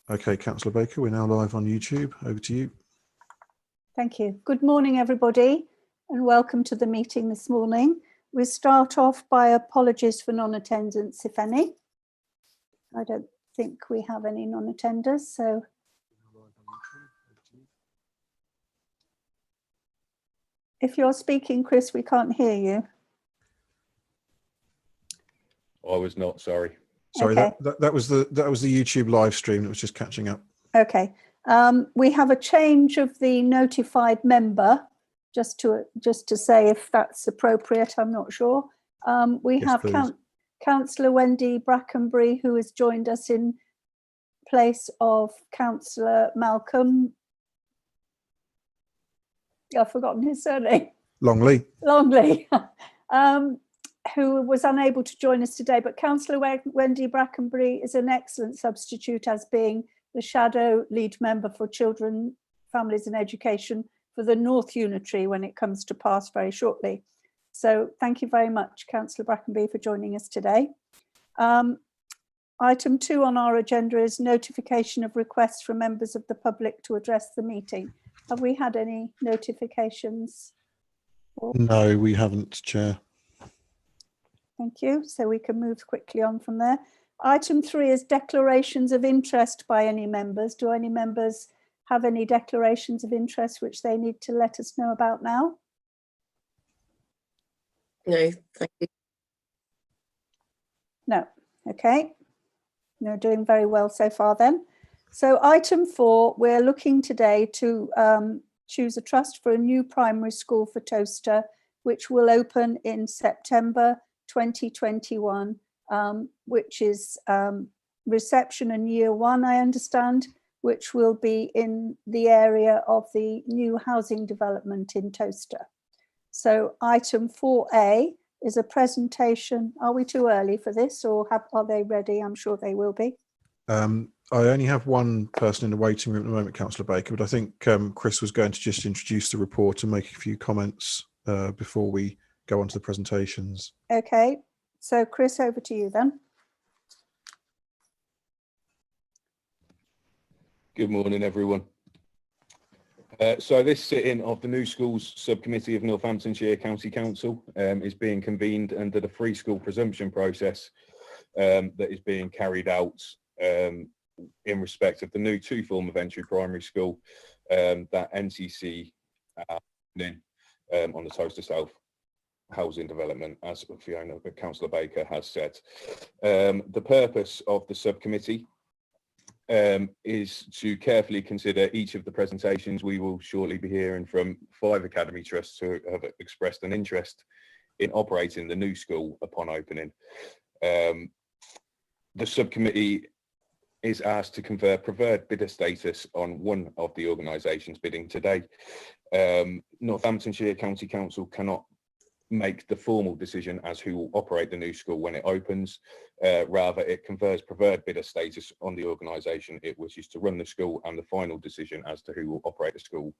Okay, Councillor Baker, we're now live on YouTube. Over to you. Thank you. Good morning, everybody, and welcome to the meeting this morning. We start off by apologies for non-attendance, if any. I don't think we have any non-attenders, so. If you're speaking, Chris, we can't hear you. I was not, sorry. Sorry, Okay. that was the YouTube live stream that was just catching up. Okay. We have a change of the notified member, just to say if that's appropriate. I'm not sure. We have Councillor Wendy Brackenbury, who has joined us in place of Councillor Malcolm. I've forgotten his surname. Longley. Who was unable to join us today, but Councillor Wendy Brackenbury is an excellent substitute as being the shadow lead member for children, families and education for the North Unitary when it comes to pass very shortly. So thank you very much, Councillor Brackenbury, for joining us today. Item 2 on our agenda is notification of requests from members of the public to address the meeting. Have we had any notifications? No, we haven't, Chair. Thank you. So we can move quickly on from there. Item 3 is declarations of interest by any members. Do any members have any declarations of interest which they need to let us know about now? No, thank you. No. Okay. You're doing very well so far then. So item 4, we're looking today to choose a trust for a new primary school for Towcester, which will open in September 2021, which is reception and year 1, I understand, which will be in the area of the new housing development in Towcester. So item 4A is a presentation. Are we too early for this, or are they ready? I'm sure they will be. I only have one person in the waiting room at the moment, Councillor Baker, but I think Chris was going to just introduce the report and make a few comments before we go on to the presentations. Okay, so Chris, over to you then. Good morning, everyone. So this sitting of the New Schools Subcommittee of Northamptonshire County Council is being convened under the free school presumption process that is being carried out in respect of the new 2-form of entry primary school that NCC are on the Towcester South housing development, as Fiona, Councillor Baker has said. The purpose of the subcommittee is to carefully consider each of the presentations. We will shortly be hearing from 5 academy trusts who have expressed an interest in operating the new school upon opening. The subcommittee is asked to confer preferred bidder status on one of the organisations bidding today. Northamptonshire County Council cannot make the formal decision as who will operate the new school when it opens. Rather, it confers preferred bidder status on the organisation it wishes to run the school, and the final decision as to who will operate the school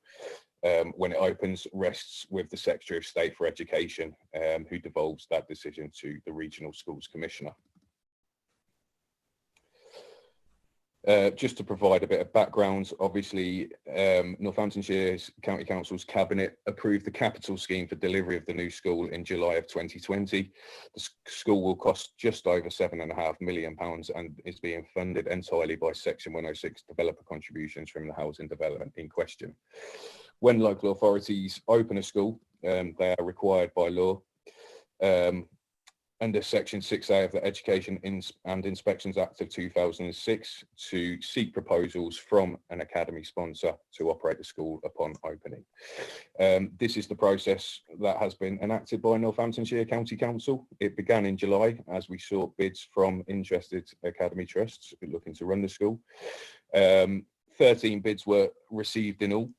when it opens rests with the Secretary of State for Education, who devolves that decision to the Regional Schools Commissioner. Just to provide a bit of background, obviously Northamptonshire County Council's Cabinet approved the capital scheme for delivery of the new school in July of 2020. The school will cost just over £7.5 million and is being funded entirely by Section 106 developer contributions from the housing development in question. When local authorities open a school, they are required by law under Section 6A of the Education and Inspections Act of 2006 to seek proposals from an academy sponsor to operate the school upon opening. This is the process that has been enacted by Northamptonshire County Council. It began in July as we sought bids from interested academy trusts looking to run the school. 13 bids were received in all.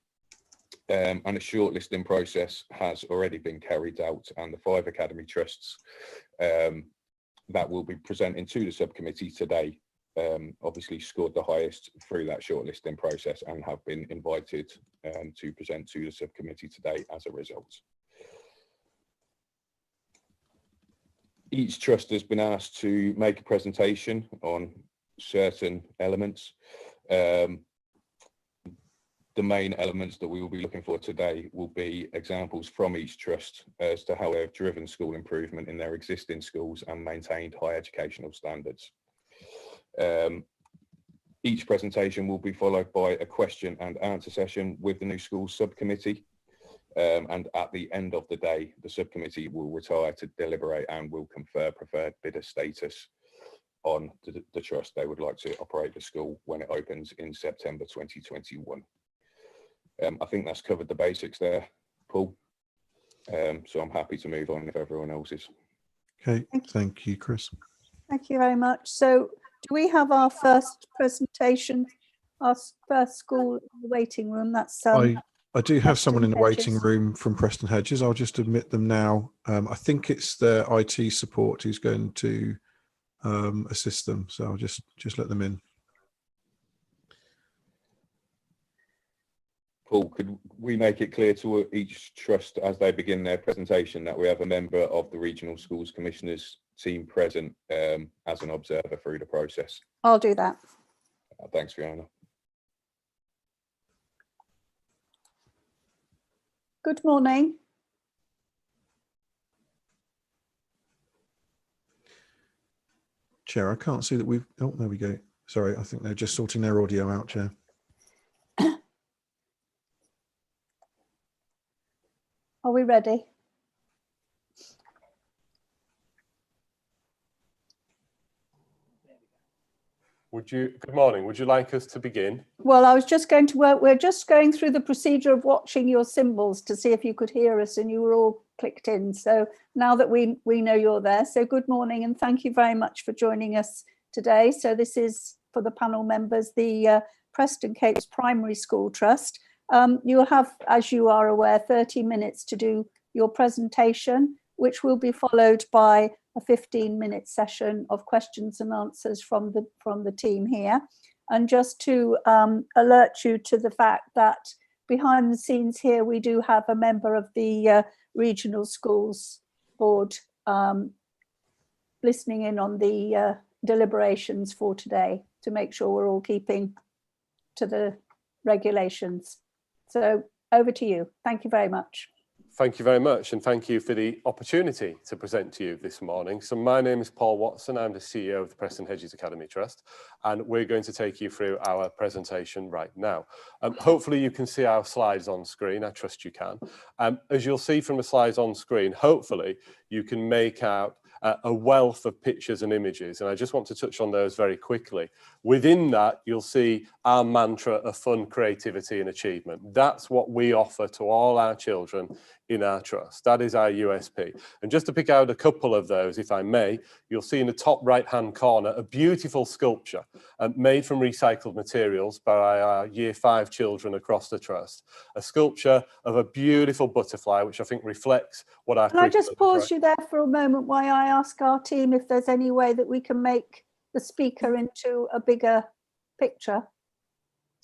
And a shortlisting process has already been carried out, and the 5 academy trusts that will be presenting to the subcommittee today obviously scored the highest through that shortlisting process and have been invited to present to the subcommittee today as a result. Each trust has been asked to make a presentation on certain elements. The main elements that we will be looking for today will be examples from each trust as to how they've driven school improvement in their existing schools and maintained high educational standards. Each presentation will be followed by a question and answer session with the new schools subcommittee. And at the end of the day, the subcommittee will retire to deliberate and will confer preferred bidder status on the trust they would like to operate the school when it opens in September 2021. I think that's covered the basics there, Paul. So I'm happy to move on if everyone else is. Okay, thank you, Chris. Thank you very much. So do we have our first presentation, our first school in the waiting room? That's I do have someone in the waiting Hedges. room from Preston Hedges. I'll just admit them now. I think it's their IT support who's going to assist them. So I'll just let them in. Paul, could we make it clear to each trust as they begin their presentation that we have a member of the Regional Schools Commissioners team present as an observer through the process? I'll do that. Thanks, Fiona. Good morning. Chair, I can't see that we've, oh, there we go. Sorry, I think they're just sorting their audio out, Chair. Are we ready? Good morning, would you like us to begin? Well, I was just going to work. We're just going through the procedure of watching your symbols to see if you could hear us, and you were all clicked in. So now that we know you're there, so good morning and thank you very much for joining us today. So this is for the panel members, the Preston Capes Primary School Trust. You'll have, as you are aware, 30 minutes to do your presentation, which will be followed by a 15-minute session of questions and answers from the team here. And just to alert you to the fact that behind the scenes here, we do have a member of the Regional Schools Board listening in on the deliberations for today to make sure we're all keeping to the regulations. So over to you. Thank you very much. Thank you very much, and thank you for the opportunity to present to you this morning. So my name is Paul Watson. I'm the CEO of the Preston Hedges Academy Trust, and we're going to take you through our presentation right now. Hopefully you can see our slides on screen. I trust you can. As you'll see from the slides on screen, hopefully you can make out a wealth of pictures and images, and I just want to touch on those very quickly. Within that, you'll see our mantra of fun, creativity and achievement. That's what we offer to all our children in our trust. That is our USP. And just to pick out a couple of those, if I may, you'll see in the top right-hand corner a beautiful sculpture made from recycled materials by our Year 5 children across the trust. A sculpture of a beautiful butterfly, which I think reflects what our... Can I just pause you there for a moment while I ask our team if there's any way that we can make the speaker into a bigger picture?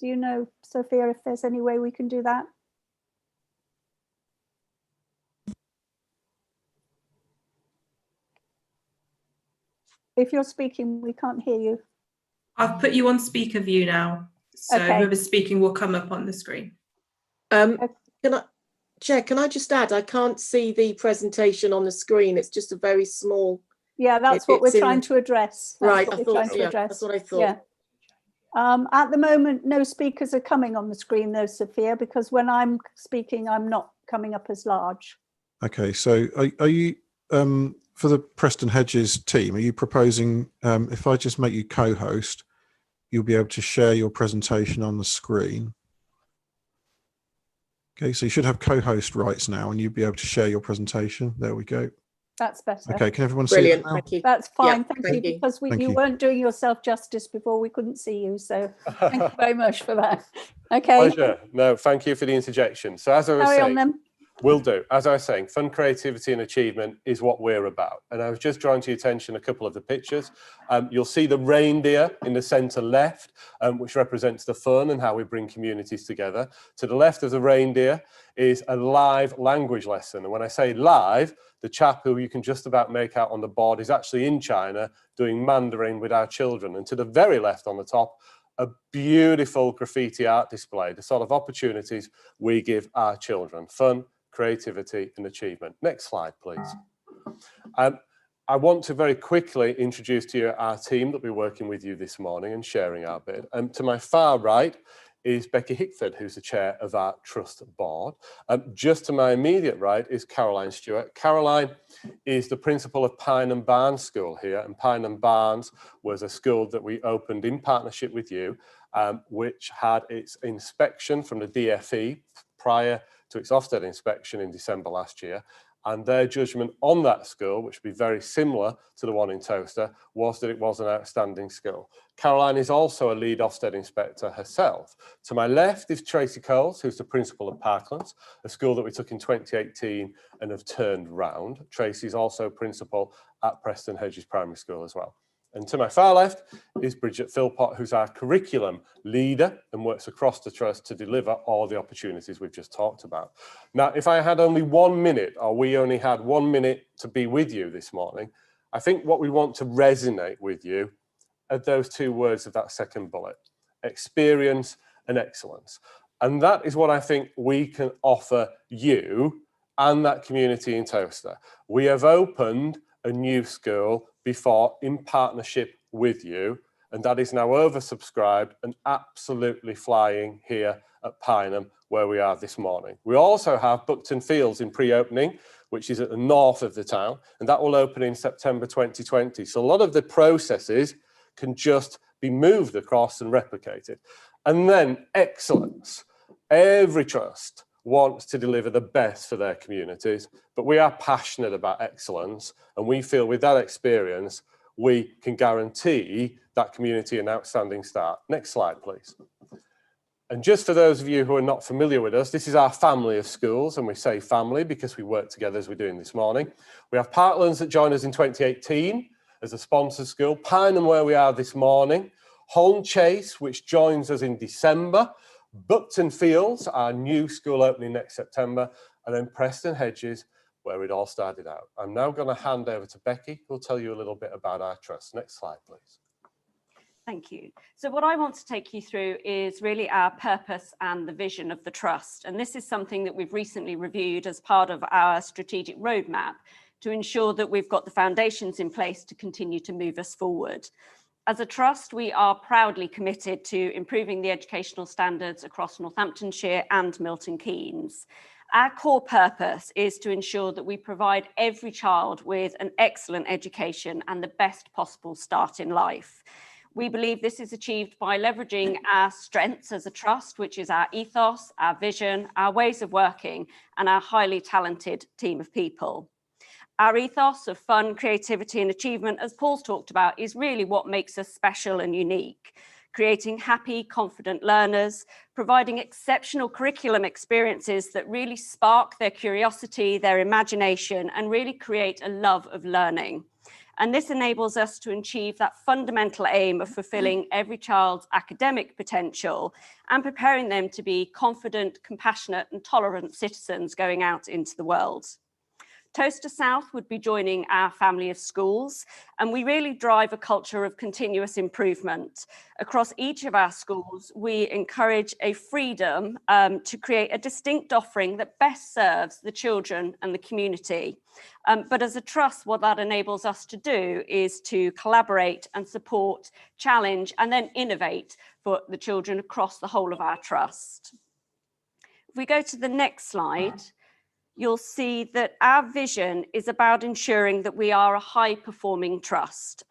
Do you know, Sophia, if there's any way we can do that? If you're speaking, we can't hear you. I've put you on speaker view now, so Okay. whoever's speaking will come up on the screen. Chair, can I just add, I can't see the presentation on the screen. It's just a very small. Yeah, that's what we're trying to address. Right, I thought, yeah, that's what I thought. Yeah. At the moment, no speakers are coming on the screen though, Sophia, because when I'm speaking, I'm not coming up as large. Okay, so are you, for the Preston Hedges team, are you proposing, if I just make you co-host, you'll be able to share your presentation on the screen? Okay, so you should have co-host rights now and you'll be able to share your presentation. There we go. That's better. Okay, can everyone Brilliant, see it now? thank you. That's fine, Yeah, thank you, because Thank you you. weren't doing yourself justice before, we couldn't see you, so thank you very much for that. Okay, Pleasure. No, thank you for the interjection. So as I was carry on saying, then. will do. As I was saying, fun, creativity and achievement is what we're about. And I was just drawing to your attention a couple of the pictures. You'll see the reindeer in the centre left, which represents the fun and how we bring communities together. To the left of the reindeer is a live language lesson. And when I say live, the chap who you can just about make out on the board is actually in China doing Mandarin with our children. And to the very left on the top, a beautiful graffiti art display, the sort of opportunities we give our children: fun, creativity and achievement. Next slide, please. I want to very quickly introduce to you our team that will be working with you this morning and sharing our bit. To my far right is Becky Hickford, who's the chair of our trust board. Just to my immediate right is Caroline Stewart. Caroline is the principal of Pine and Barnes School here, and Pine and Barnes was a school that we opened in partnership with you, which had its inspection from the DFE prior to its Ofsted inspection in December last year. And their judgment on that school, which would be very similar to the one in Towcester, was that it was an outstanding school. Caroline is also a lead Ofsted inspector herself. To my left is Tracy Coles, who's the principal of Parklands, a school that we took in 2018 and have turned round. Tracy is also principal at Preston Hedges Primary School as well. And to my far left is Bridget Philpott, who's our curriculum leader and works across the trust to deliver all the opportunities we've just talked about. Now, if I had only 1 minute, or we only had 1 minute to be with you this morning, I think what we want to resonate with you are those two words of that second bullet: experience and excellence. And that is what I think we can offer you and that community in Towcester. We have opened a new school before in partnership with you, and that is now oversubscribed and absolutely flying here at Pineham, where we are this morning. We also have Buckton Fields in pre-opening, which is at the north of the town, and that will open in September 2020. So a lot of the processes can just be moved across and replicated. And then excellence. Every trust wants to deliver the best for their communities, but we are passionate about excellence, and we feel with that experience we can guarantee that community an outstanding start. Next slide, please. And just for those of you who are not familiar with us, this is our family of schools, and we say family because we work together as we're doing this morning. We have Parklands that joined us in 2018 as a sponsored school, Pineham where we are this morning, Holme Chase, which joins us in December, Buckton Fields, our new school opening next September, and then Preston Hedges, where it all started out. I'm now going to hand over to Becky, who'll tell you a little bit about our trust. Next slide, please. Thank you. So what I want to take you through is really our purpose and the vision of the trust. And this is something that we've recently reviewed as part of our strategic roadmap to ensure that we've got the foundations in place to continue to move us forward. As a trust, we are proudly committed to improving the educational standards across Northamptonshire and Milton Keynes. Our core purpose is to ensure that we provide every child with an excellent education and the best possible start in life. We believe this is achieved by leveraging our strengths as a trust, which is our ethos, our vision, our ways of working, and our highly talented team of people. Our ethos of fun, creativity and achievement, as Paul's talked about, is really what makes us special and unique. Creating happy, confident learners, providing exceptional curriculum experiences that really spark their curiosity, their imagination, and really create a love of learning. And this enables us to achieve that fundamental aim of fulfilling every child's academic potential and preparing them to be confident, compassionate and tolerant citizens going out into the world. Towcester South would be joining our family of schools, and we really drive a culture of continuous improvement. Across each of our schools, we encourage a freedom to create a distinct offering that best serves the children and the community. But as a trust, what that enables us to do is to collaborate and support, challenge, and then innovate for the children across the whole of our trust. If we go to the next slide, you'll see that our vision is about ensuring that we are a high-performing trust.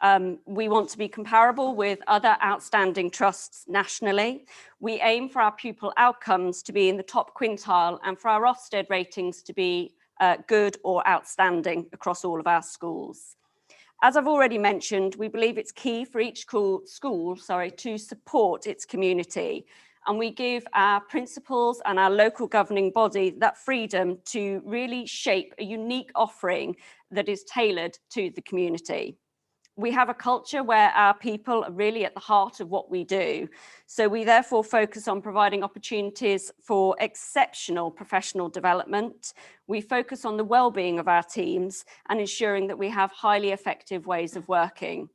We want to be comparable with other outstanding trusts nationally. We aim for our pupil outcomes to be in the top quintile and for our Ofsted ratings to be good or outstanding across all of our schools. As I've already mentioned, we believe it's key for each school to support its community. And we give our principals and our local governing body that freedom to really shape a unique offering that is tailored to the community. We have a culture where our people are really at the heart of what we do. So we therefore focus on providing opportunities for exceptional professional development. We focus on the well-being of our teams and ensuring that we have highly effective ways of working.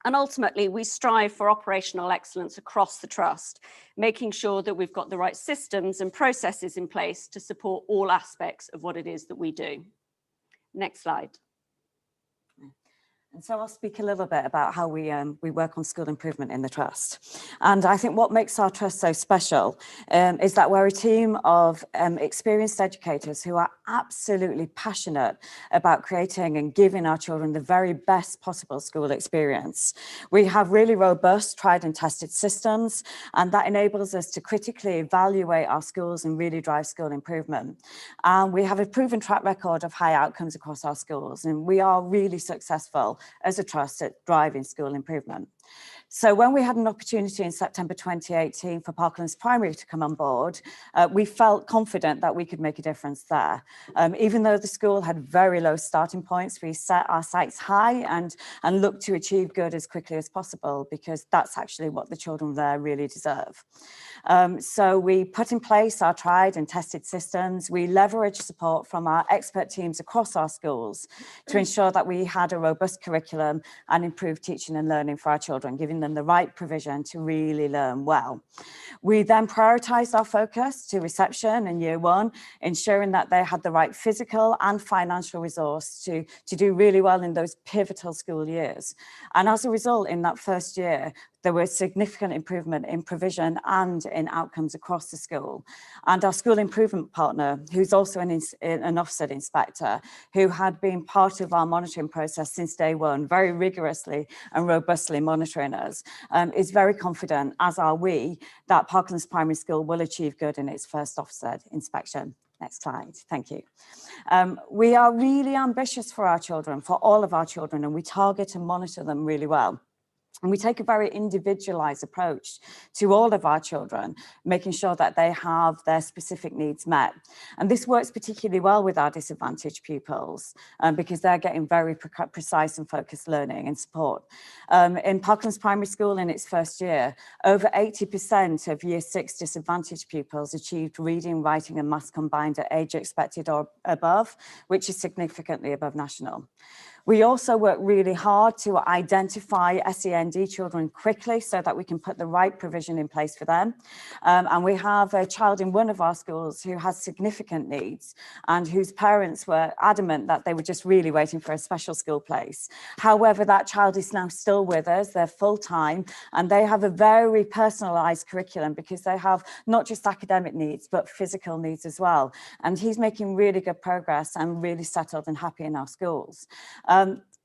And ultimately, we strive for operational excellence across the trust, making sure that we've got the right systems and processes in place to support all aspects of what it is that we do. Next slide. And so I'll speak a little bit about how we work on school improvement in the Trust. And I think what makes our Trust so special is that we're a team of experienced educators who are absolutely passionate about creating and giving our children the very best possible school experience. We have really robust, tried and tested systems, and that enables us to critically evaluate our schools and really drive school improvement. And we have a proven track record of high outcomes across our schools, and we are really successful as a trust at driving school improvement. So when we had an opportunity in September 2018 for Parklands Primary to come on board, we felt confident that we could make a difference there. Even though the school had very low starting points, we set our sights high and looked to achieve good as quickly as possible, because that's actually what the children there really deserve. So we put in place our tried and tested systems. We leveraged support from our expert teams across our schools to ensure that we had a robust curriculum and improved teaching and learning for our children, giving them the right provision to really learn well. We then prioritised our focus to reception in year one, ensuring that they had the right physical and financial resource to do really well in those pivotal school years. And as a result, in that first year, there was significant improvement in provision and in outcomes across the school. And our school improvement partner, who's also an offset inspector, who had been part of our monitoring process since day one, very rigorously and robustly monitoring us, is very confident, as are we, that Parklands Primary School will achieve good in its first offset inspection. Next slide, thank you. We are really ambitious for our children, for all of our children, and we target and monitor them really well. And we take a very individualized approach to all of our children, making sure that they have their specific needs met. And this works particularly well with our disadvantaged pupils because they're getting very precise and focused learning and support. In Parklands Primary School in its first year, over 80% of Year 6 disadvantaged pupils achieved reading, writing and maths combined at age expected or above, which is significantly above national. We also work really hard to identify SEND children quickly so that we can put the right provision in place for them. And we have a child in one of our schools who has significant needs and whose parents were adamant that they were just really waiting for a special school place. However, that child is now still with us, they're full-time, and they have a very personalised curriculum because they have not just academic needs, but physical needs as well. And he's making really good progress and really settled and happy in our schools.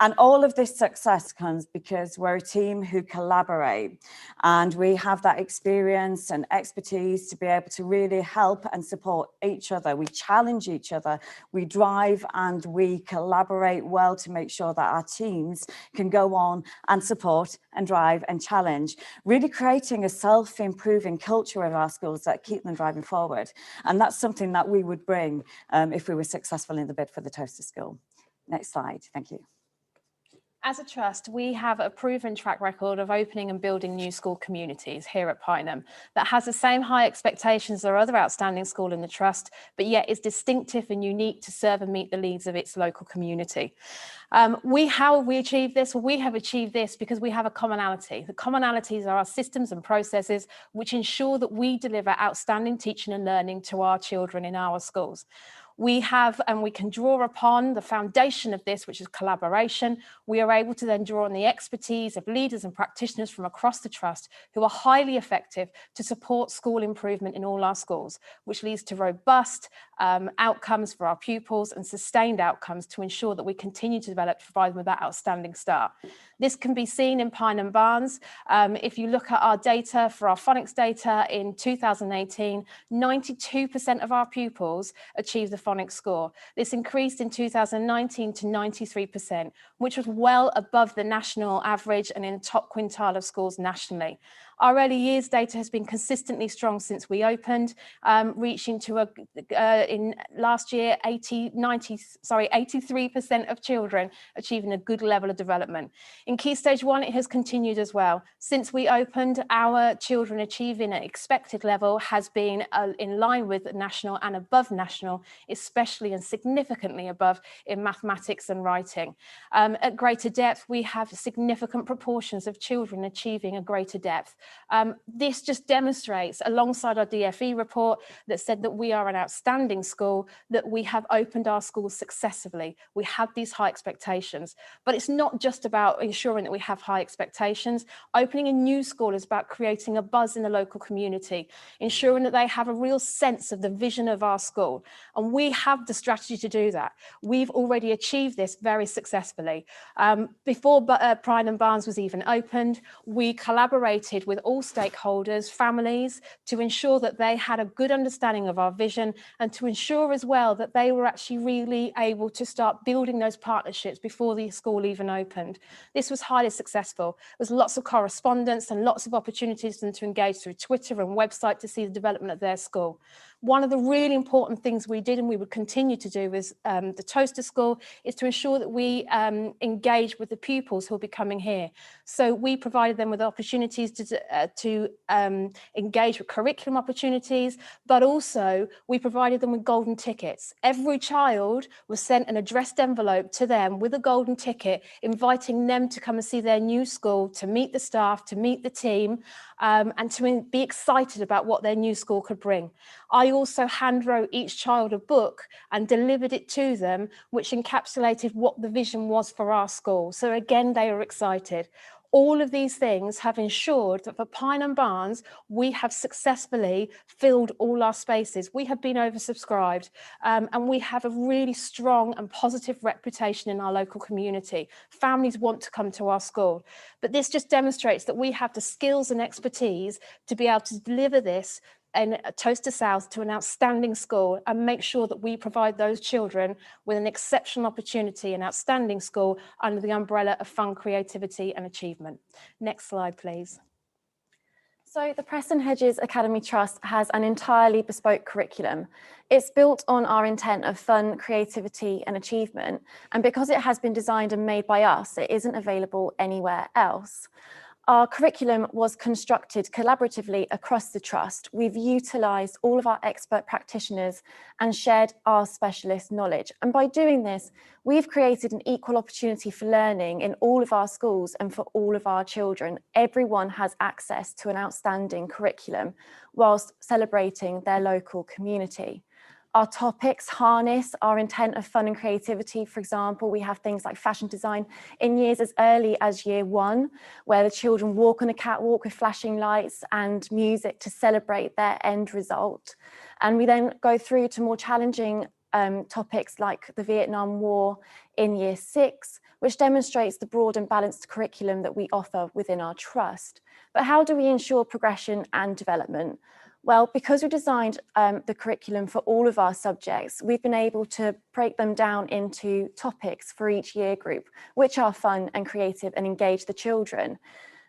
And all of this success comes because we're a team who collaborate, and we have that experience and expertise to be able to really help and support each other. We challenge each other, we drive and we collaborate well to make sure that our teams can go on and support and drive and challenge, really creating a self-improving culture of our schools that keep them driving forward. And that's something that we would bring if we were successful in the bid for the Towcester School. Next slide, thank you. As a trust, we have a proven track record of opening and building new school communities here at Pineham that has the same high expectations as our other outstanding school in the trust, but yet is distinctive and unique to serve and meet the needs of its local community. How have we achieved this? Well, we have achieved this because we have a commonality. The commonalities are our systems and processes which ensure that we deliver outstanding teaching and learning to our children in our schools. We have, and we can draw upon the foundation of this, which is collaboration. We are able to then draw on the expertise of leaders and practitioners from across the trust who are highly effective to support school improvement in all our schools, which leads to robust outcomes for our pupils and sustained outcomes to ensure that we continue to develop to provide them with that outstanding start. This can be seen in Pineham Barnes. If you look at our data for our phonics data in 2018, 92% of our pupils achieved the phonics score. This increased in 2019 to 93%, which was well above the national average and in the top quintile of schools nationally. Our early years data has been consistently strong since we opened, reaching to in last year 83% of children achieving a good level of development. In Key Stage 1, it has continued as well. Since we opened, our children achieving an expected level has been in line with national and above national, especially and significantly above in mathematics and writing. At greater depth, we have significant proportions of children achieving a greater depth. This just demonstrates, alongside our DFE report that said that we are an outstanding school, that we have opened our schools successfully. We have these high expectations, but it's not just about ensuring that we have high expectations. Opening a new school is about creating a buzz in the local community, ensuring that they have a real sense of the vision of our school. And we have the strategy to do that. We've already achieved this very successfully. Before Pride and Barnes was even opened, we collaborated with all stakeholders, families, to ensure that they had a good understanding of our vision and to ensure as well that they were actually really able to start building those partnerships before the school even opened. This was highly successful. There was lots of correspondence and lots of opportunities for them to engage through Twitter and website to see the development of their school. One of the really important things we did, and we would continue to do with the Towcester School, is to ensure that we engage with the pupils who will be coming here. So we provided them with opportunities to engage with curriculum opportunities, but also we provided them with golden tickets. Every child was sent an addressed envelope to them with a golden ticket, inviting them to come and see their new school, to meet the staff, to meet the team, and to be excited about what their new school could bring. I also hand wrote each child a book and delivered it to them, which encapsulated what the vision was for our school. So again, they were excited. All of these things have ensured that for Pine and Barnes, we have successfully filled all our spaces. We have been oversubscribed, and we have a really strong and positive reputation in our local community. Families want to come to our school. But this just demonstrates that we have the skills and expertise to be able to deliver this in Towcester South to an outstanding school and make sure that we provide those children with an exceptional opportunity, an outstanding school under the umbrella of fun, creativity and achievement. Next slide, please. So the Preston Hedges Academy Trust has an entirely bespoke curriculum. It's built on our intent of fun, creativity and achievement. And because it has been designed and made by us, it isn't available anywhere else. Our curriculum was constructed collaboratively across the trust. We've utilised all of our expert practitioners and shared our specialist knowledge. And by doing this, we've created an equal opportunity for learning in all of our schools and for all of our children. Everyone has access to an outstanding curriculum whilst celebrating their local community. Our topics harness our intent of fun and creativity. For example, we have things like fashion design in years as early as year 1, where the children walk on a catwalk with flashing lights and music to celebrate their end result. And we then go through to more challenging topics like the Vietnam War in year 6, which demonstrates the broad and balanced curriculum that we offer within our trust. But how do we ensure progression and development? Well, because we designed the curriculum for all of our subjects, we've been able to break them down into topics for each year group, which are fun and creative and engage the children.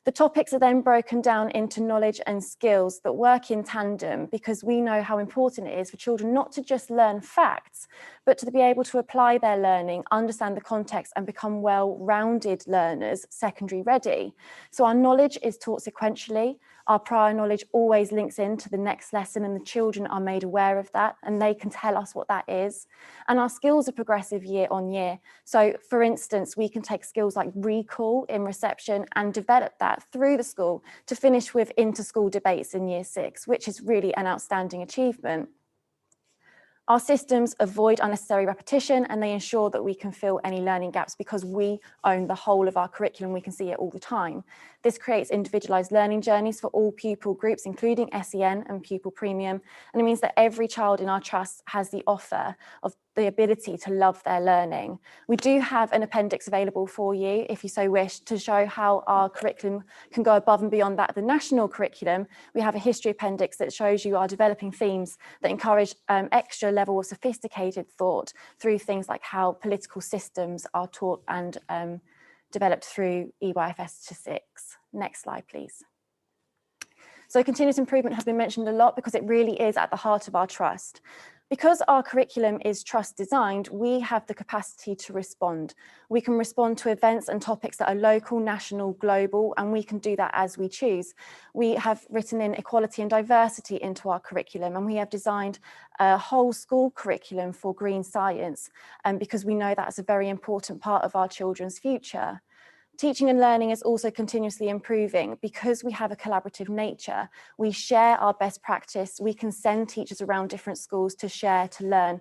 The topics are then broken down into knowledge and skills that work in tandem, because we know how important it is for children not to just learn facts, but to be able to apply their learning, understand the context and become well-rounded learners, secondary ready. So our knowledge is taught sequentially. Our prior knowledge always links into the next lesson and the children are made aware of that and they can tell us what that is. And our skills are progressive year on year. So for instance, we can take skills like recall in reception and develop that through the school to finish with inter-school debates in year 6, which is really an outstanding achievement. Our systems avoid unnecessary repetition and they ensure that we can fill any learning gaps because we own the whole of our curriculum. We can see it all the time. This creates individualised learning journeys for all pupil groups, including SEN and pupil premium. And it means that every child in our trust has the offer of the ability to love their learning. We do have an appendix available for you, if you so wish, to show how our curriculum can go above and beyond that of the national curriculum. We have a history appendix that shows you our developing themes that encourage extra level of sophisticated thought through things like how political systems are taught and developed through EYFS to 6. Next slide, please. So continuous improvement has been mentioned a lot because it really is at the heart of our trust. Because our curriculum is trust designed, we have the capacity to respond. We can respond to events and topics that are local, national, global, and we can do that as we choose. We have written in equality and diversity into our curriculum, and we have designed a whole school curriculum for green science, because we know that's a very important part of our children's future. Teaching and learning is also continuously improving because we have a collaborative nature. We share our best practice. We can send teachers around different schools to share, to learn.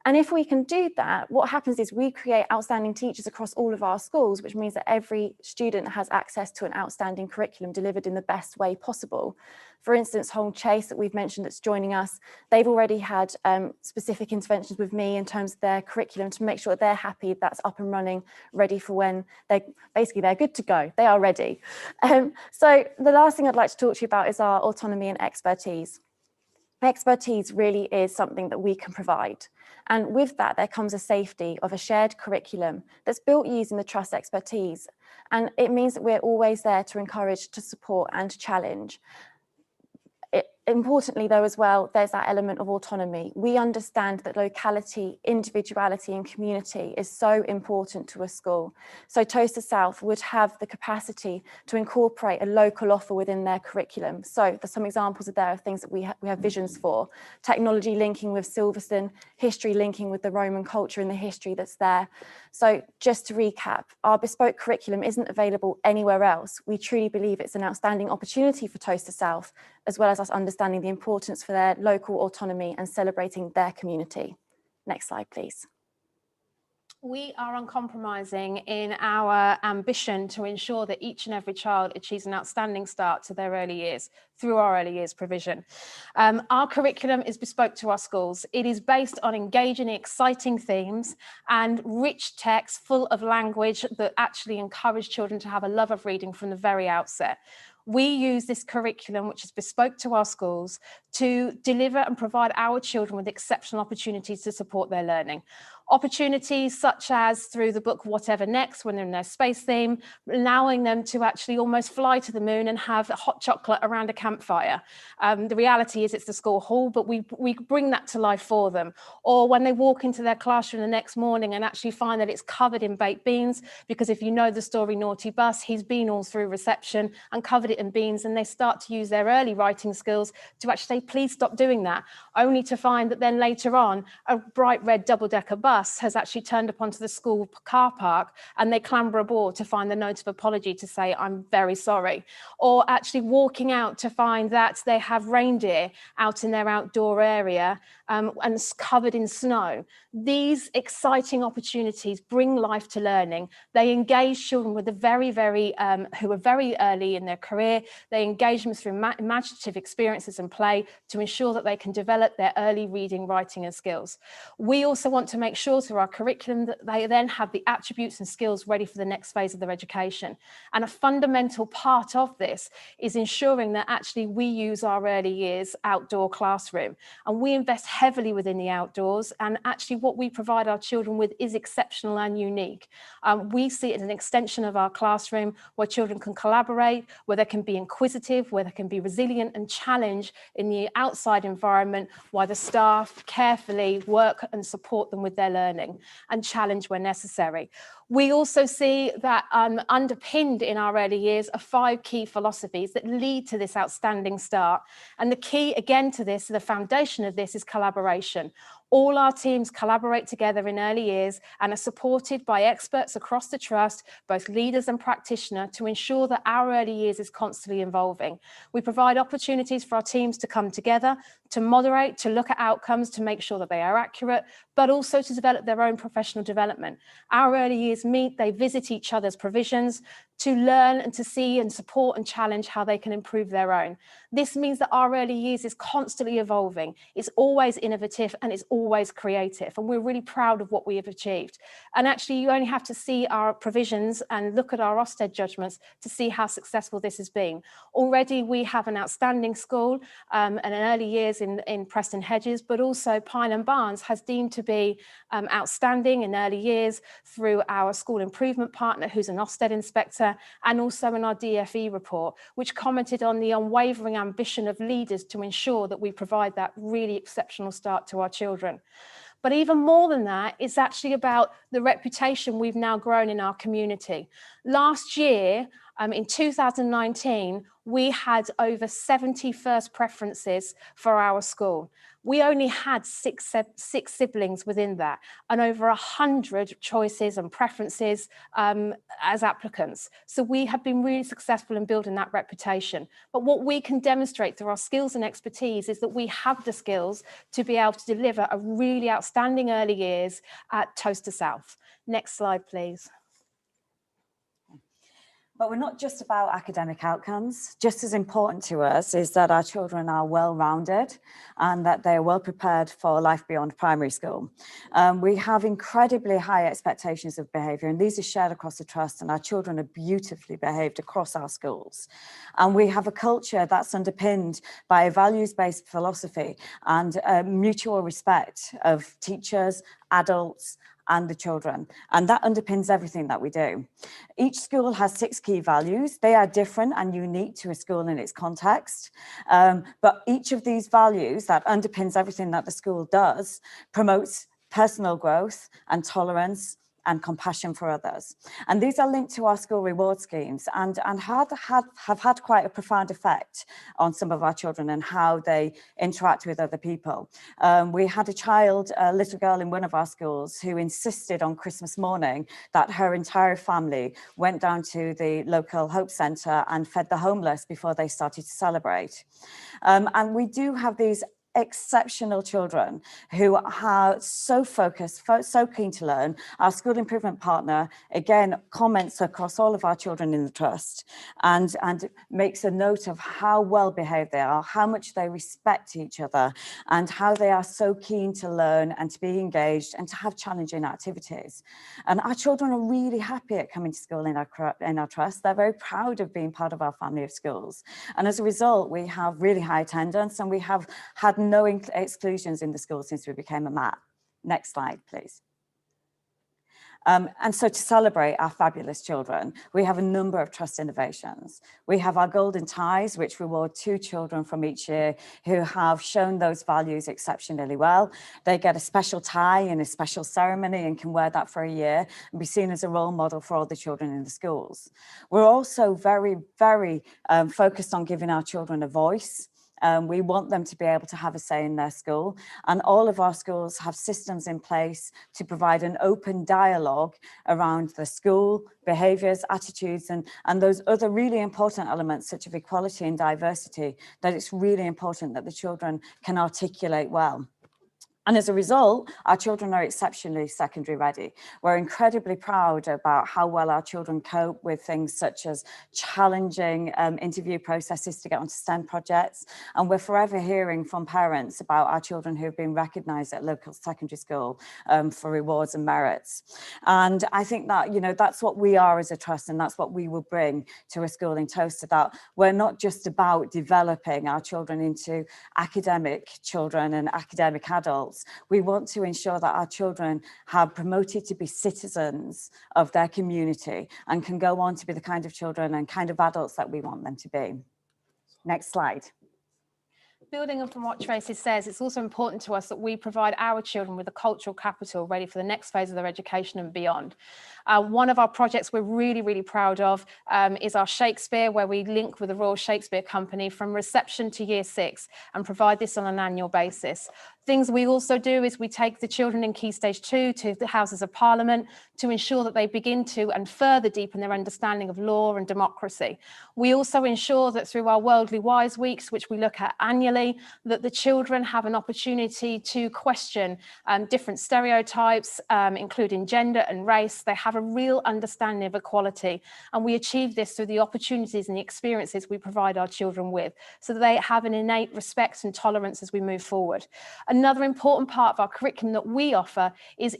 And if we can do that, what happens is we create outstanding teachers across all of our schools, which means that every student has access to an outstanding curriculum delivered in the best way possible. For instance, Home Chase that we've mentioned that's joining us, they've already had specific interventions with me in terms of their curriculum to make sure they're happy, that's up and running, ready for when they're good to go, they are ready. So the last thing I'd like to talk to you about is our autonomy and expertise. Expertise really is something that we can provide. And with that, there comes a safety of a shared curriculum that's built using the trust expertise. And it means that we're always there to encourage, to support and to challenge. Importantly, though, as well, there's that element of autonomy. We understand that locality, individuality and community is so important to a school. So Towcester South would have the capacity to incorporate a local offer within their curriculum. So there's some examples of there of things that we have visions for. Technology linking with Silverstone, history linking with the Roman culture and the history that's there. So just to recap, our bespoke curriculum isn't available anywhere else. We truly believe it's an outstanding opportunity for Towcester South, as well as us understanding the importance for their local autonomy and celebrating their community. Next slide, please. We are uncompromising in our ambition to ensure that each and every child achieves an outstanding start to their early years through our early years provision. Our curriculum is bespoke to our schools. It is based on engaging, exciting themes and rich texts full of language that actually encourage children to have a love of reading from the very outset. We use this curriculum, which is bespoke to our schools, to deliver and provide our children with exceptional opportunities to support their learning. Opportunities such as through the book Whatever Next, when they're in their space theme, allowing them to actually almost fly to the moon and have hot chocolate around a campfire. The reality is it's the school hall, but we bring that to life for them. Or when they walk into their classroom the next morning and actually find that it's covered in baked beans, because if you know the story Naughty Bus, he's been all through reception and covered it in beans, and they start to use their early writing skills to actually say, please stop doing that, only to find that then later on, a bright red double-decker bus has actually turned up onto the school car park and they clamber aboard to find the note of apology to say, I'm very sorry. Or actually walking out to find that they have reindeer out in their outdoor area and covered in snow. These exciting opportunities bring life to learning. They engage children with the who are very early in their career. They engage them through imaginative experiences and play to ensure that they can develop their early reading, writing and skills. We also want to make sure through our curriculum that they then have the attributes and skills ready for the next phase of their education. And a fundamental part of this is ensuring that actually we use our early years outdoor classroom, and we invest heavily within the outdoors, and actually what we provide our children with is exceptional and unique. We see it as an extension of our classroom where children can collaborate, where they can be inquisitive, where they can be resilient and challenge in the outside environment, while the staff carefully work and support them with their learning and challenge where necessary. We also see that underpinned in our early years are 5 key philosophies that lead to this outstanding start. And the key again to this, the foundation of this, is collaboration. All our teams collaborate together in early years and are supported by experts across the trust, both leaders and practitioner, to ensure that our early years is constantly evolving. We provide opportunities for our teams to come together, to moderate, to look at outcomes, to make sure that they are accurate, but also to develop their own professional development. Our early years meet, they visit each other's provisions to learn and to see and support and challenge how they can improve their own. This means that our early years is constantly evolving. It's always innovative and it's always always creative, and we're really proud of what we have achieved. And actually, you only have to see our provisions and look at our Ofsted judgments to see how successful this has been. Already, we have an outstanding school and in early years in Preston Hedges, but also Pine and Barnes has deemed to be outstanding in early years through our school improvement partner, who's an Ofsted inspector, and also in our DFE report, which commented on the unwavering ambition of leaders to ensure that we provide that really exceptional start to our children. But even more than that, it's actually about the reputation we've now grown in our community. Last year, in 2019, we had over 70 first preferences for our school. We only had six siblings within that, and over 100 choices and preferences as applicants. So we have been really successful in building that reputation. But what we can demonstrate through our skills and expertise is that we have the skills to be able to deliver a really outstanding early years at Towcester South. Next slide, please. But we're not just about academic outcomes. Just as important to us is that our children are well-rounded and that they're well prepared for life beyond primary school. We have incredibly high expectations of behaviour, and these are shared across the trust, and our children are beautifully behaved across our schools. And we have a culture that's underpinned by a values-based philosophy and mutual respect of teachers, adults, and the children, and that underpins everything that we do. Each school has 6 key values. They are different and unique to a school in its context, but each of these values that underpins everything that the school does promotes personal growth and tolerance and compassion for others. And these are linked to our school reward schemes and have had quite a profound effect on some of our children and how they interact with other people. We had a little girl in one of our schools who insisted on Christmas morning that her entire family went down to the local Hope Centre and fed the homeless before they started to celebrate. And we do have these exceptional children who are so focused, so keen to learn. Our school improvement partner, again, comments across all of our children in the trust and makes a note of how well behaved they are, how much they respect each other, and how they are so keen to learn and to be engaged and to have challenging activities. And our children are really happy at coming to school in our trust. They're very proud of being part of our family of schools. And as a result, we have really high attendance, and we have had no exclusions in the school since we became a MAP. Next slide, please. And so to celebrate our fabulous children, we have a number of trust innovations. We have our golden ties, which reward 2 children from each year who have shown those values exceptionally well. They get a special tie in a special ceremony and can wear that for a year and be seen as a role model for all the children in the schools. We're also very, very focused on giving our children a voice. We want them to be able to have a say in their school, and all of our schools have systems in place to provide an open dialogue around the school, behaviours, attitudes, and those other really important elements such as equality and diversity that it's really important that the children can articulate well. And as a result, our children are exceptionally secondary ready. We're incredibly proud about how well our children cope with things such as challenging interview processes to get onto STEM projects. And we're forever hearing from parents about our children who've been recognised at local secondary school for rewards and merits. And I think that, that's what we are as a trust, and that's what we will bring to a school in Towcester, that we're not just about developing our children into academic children and academic adults. We want to ensure that our children have promoted to be citizens of their community and can go on to be the kind of children and kind of adults that we want them to be. Next slide. Building on what Tracy says, it's also important to us that we provide our children with a cultural capital ready for the next phase of their education and beyond. One of our projects we're really, really proud of is our Shakespeare, where we link with the Royal Shakespeare Company from reception to year 6 and provide this on an annual basis. Things we also do is we take the children in Key Stage 2 to the Houses of Parliament to ensure that they begin to and further deepen their understanding of law and democracy. We also ensure that through our Worldly Wise Weeks, which we look at annually, that the children have an opportunity to question different stereotypes, including gender and race. They have a real understanding of equality, and we achieve this through the opportunities and the experiences we provide our children with, so that they have an innate respect and tolerance as we move forward. Another important part of our curriculum that we offer is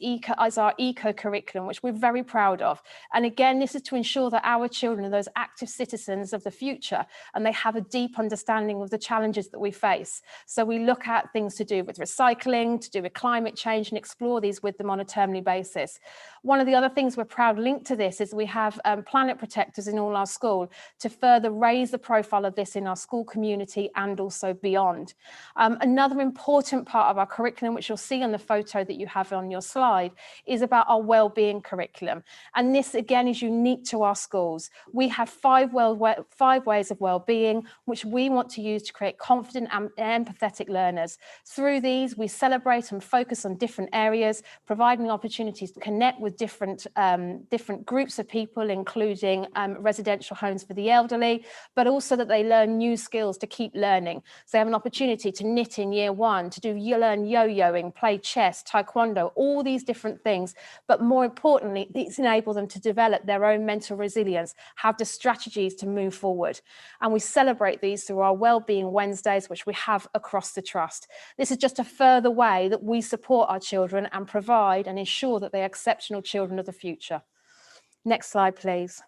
our eco curriculum, which we're very proud of. And again, this is to ensure that our children are those active citizens of the future, and they have a deep understanding of the challenges that we face. So we look at things to do with recycling, to do with climate change, and explore these with them on a termly basis. One of the other things we're proud linked to this is we have planet protectors in all our school to further raise the profile of this in our school community and also beyond. Another important part of our curriculum, which you'll see on the photo that you have on your slide, is about our wellbeing curriculum. And this again is unique to our schools. We have five ways of wellbeing, which we want to use to create confident and empathetic learners. Through these, we celebrate and focus on different areas, providing opportunities to connect with different groups of people, including residential homes for the elderly, but also that they learn new skills to keep learning. So they have an opportunity to knit in year one, to learn yo-yoing, play chess, taekwondo, all these different things. But more importantly, it's enabled them to develop their own mental resilience, have the strategies to move forward. And we celebrate these through our Wellbeing Wednesdays, which we have across the Trust. This is just a further way that we support our children and provide and ensure that they are exceptional children of the future. Next slide, please.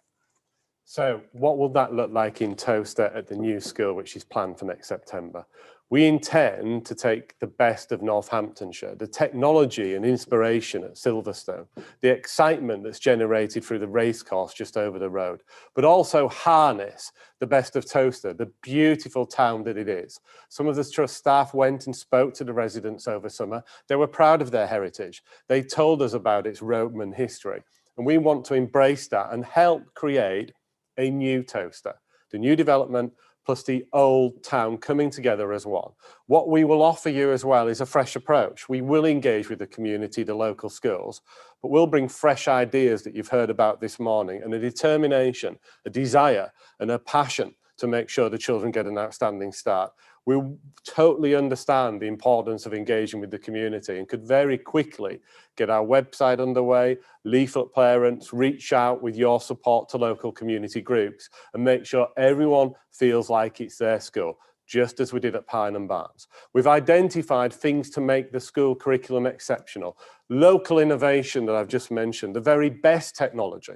So what will that look like in Towcester at the new school, which is planned for next September? We intend to take the best of Northamptonshire, the technology and inspiration at Silverstone, the excitement that's generated through the racecourse just over the road, but also harness the best of Towcester, the beautiful town that it is. Some of the Trust staff went and spoke to the residents over summer. They were proud of their heritage. They told us about its Roman history. And we want to embrace that and help create a new Towcester, the new development plus the old town coming together as one. What we will offer you as well is a fresh approach. We will engage with the community, the local schools, but we'll bring fresh ideas that you've heard about this morning and a determination, a desire and a passion to make sure the children get an outstanding start. We totally understand the importance of engaging with the community and could very quickly get our website underway, leaflet parents, reach out with your support to local community groups and make sure everyone feels like it's their school, just as we did at Pine and Barnes. We've identified things to make the school curriculum exceptional, local innovation that I've just mentioned, the very best technology.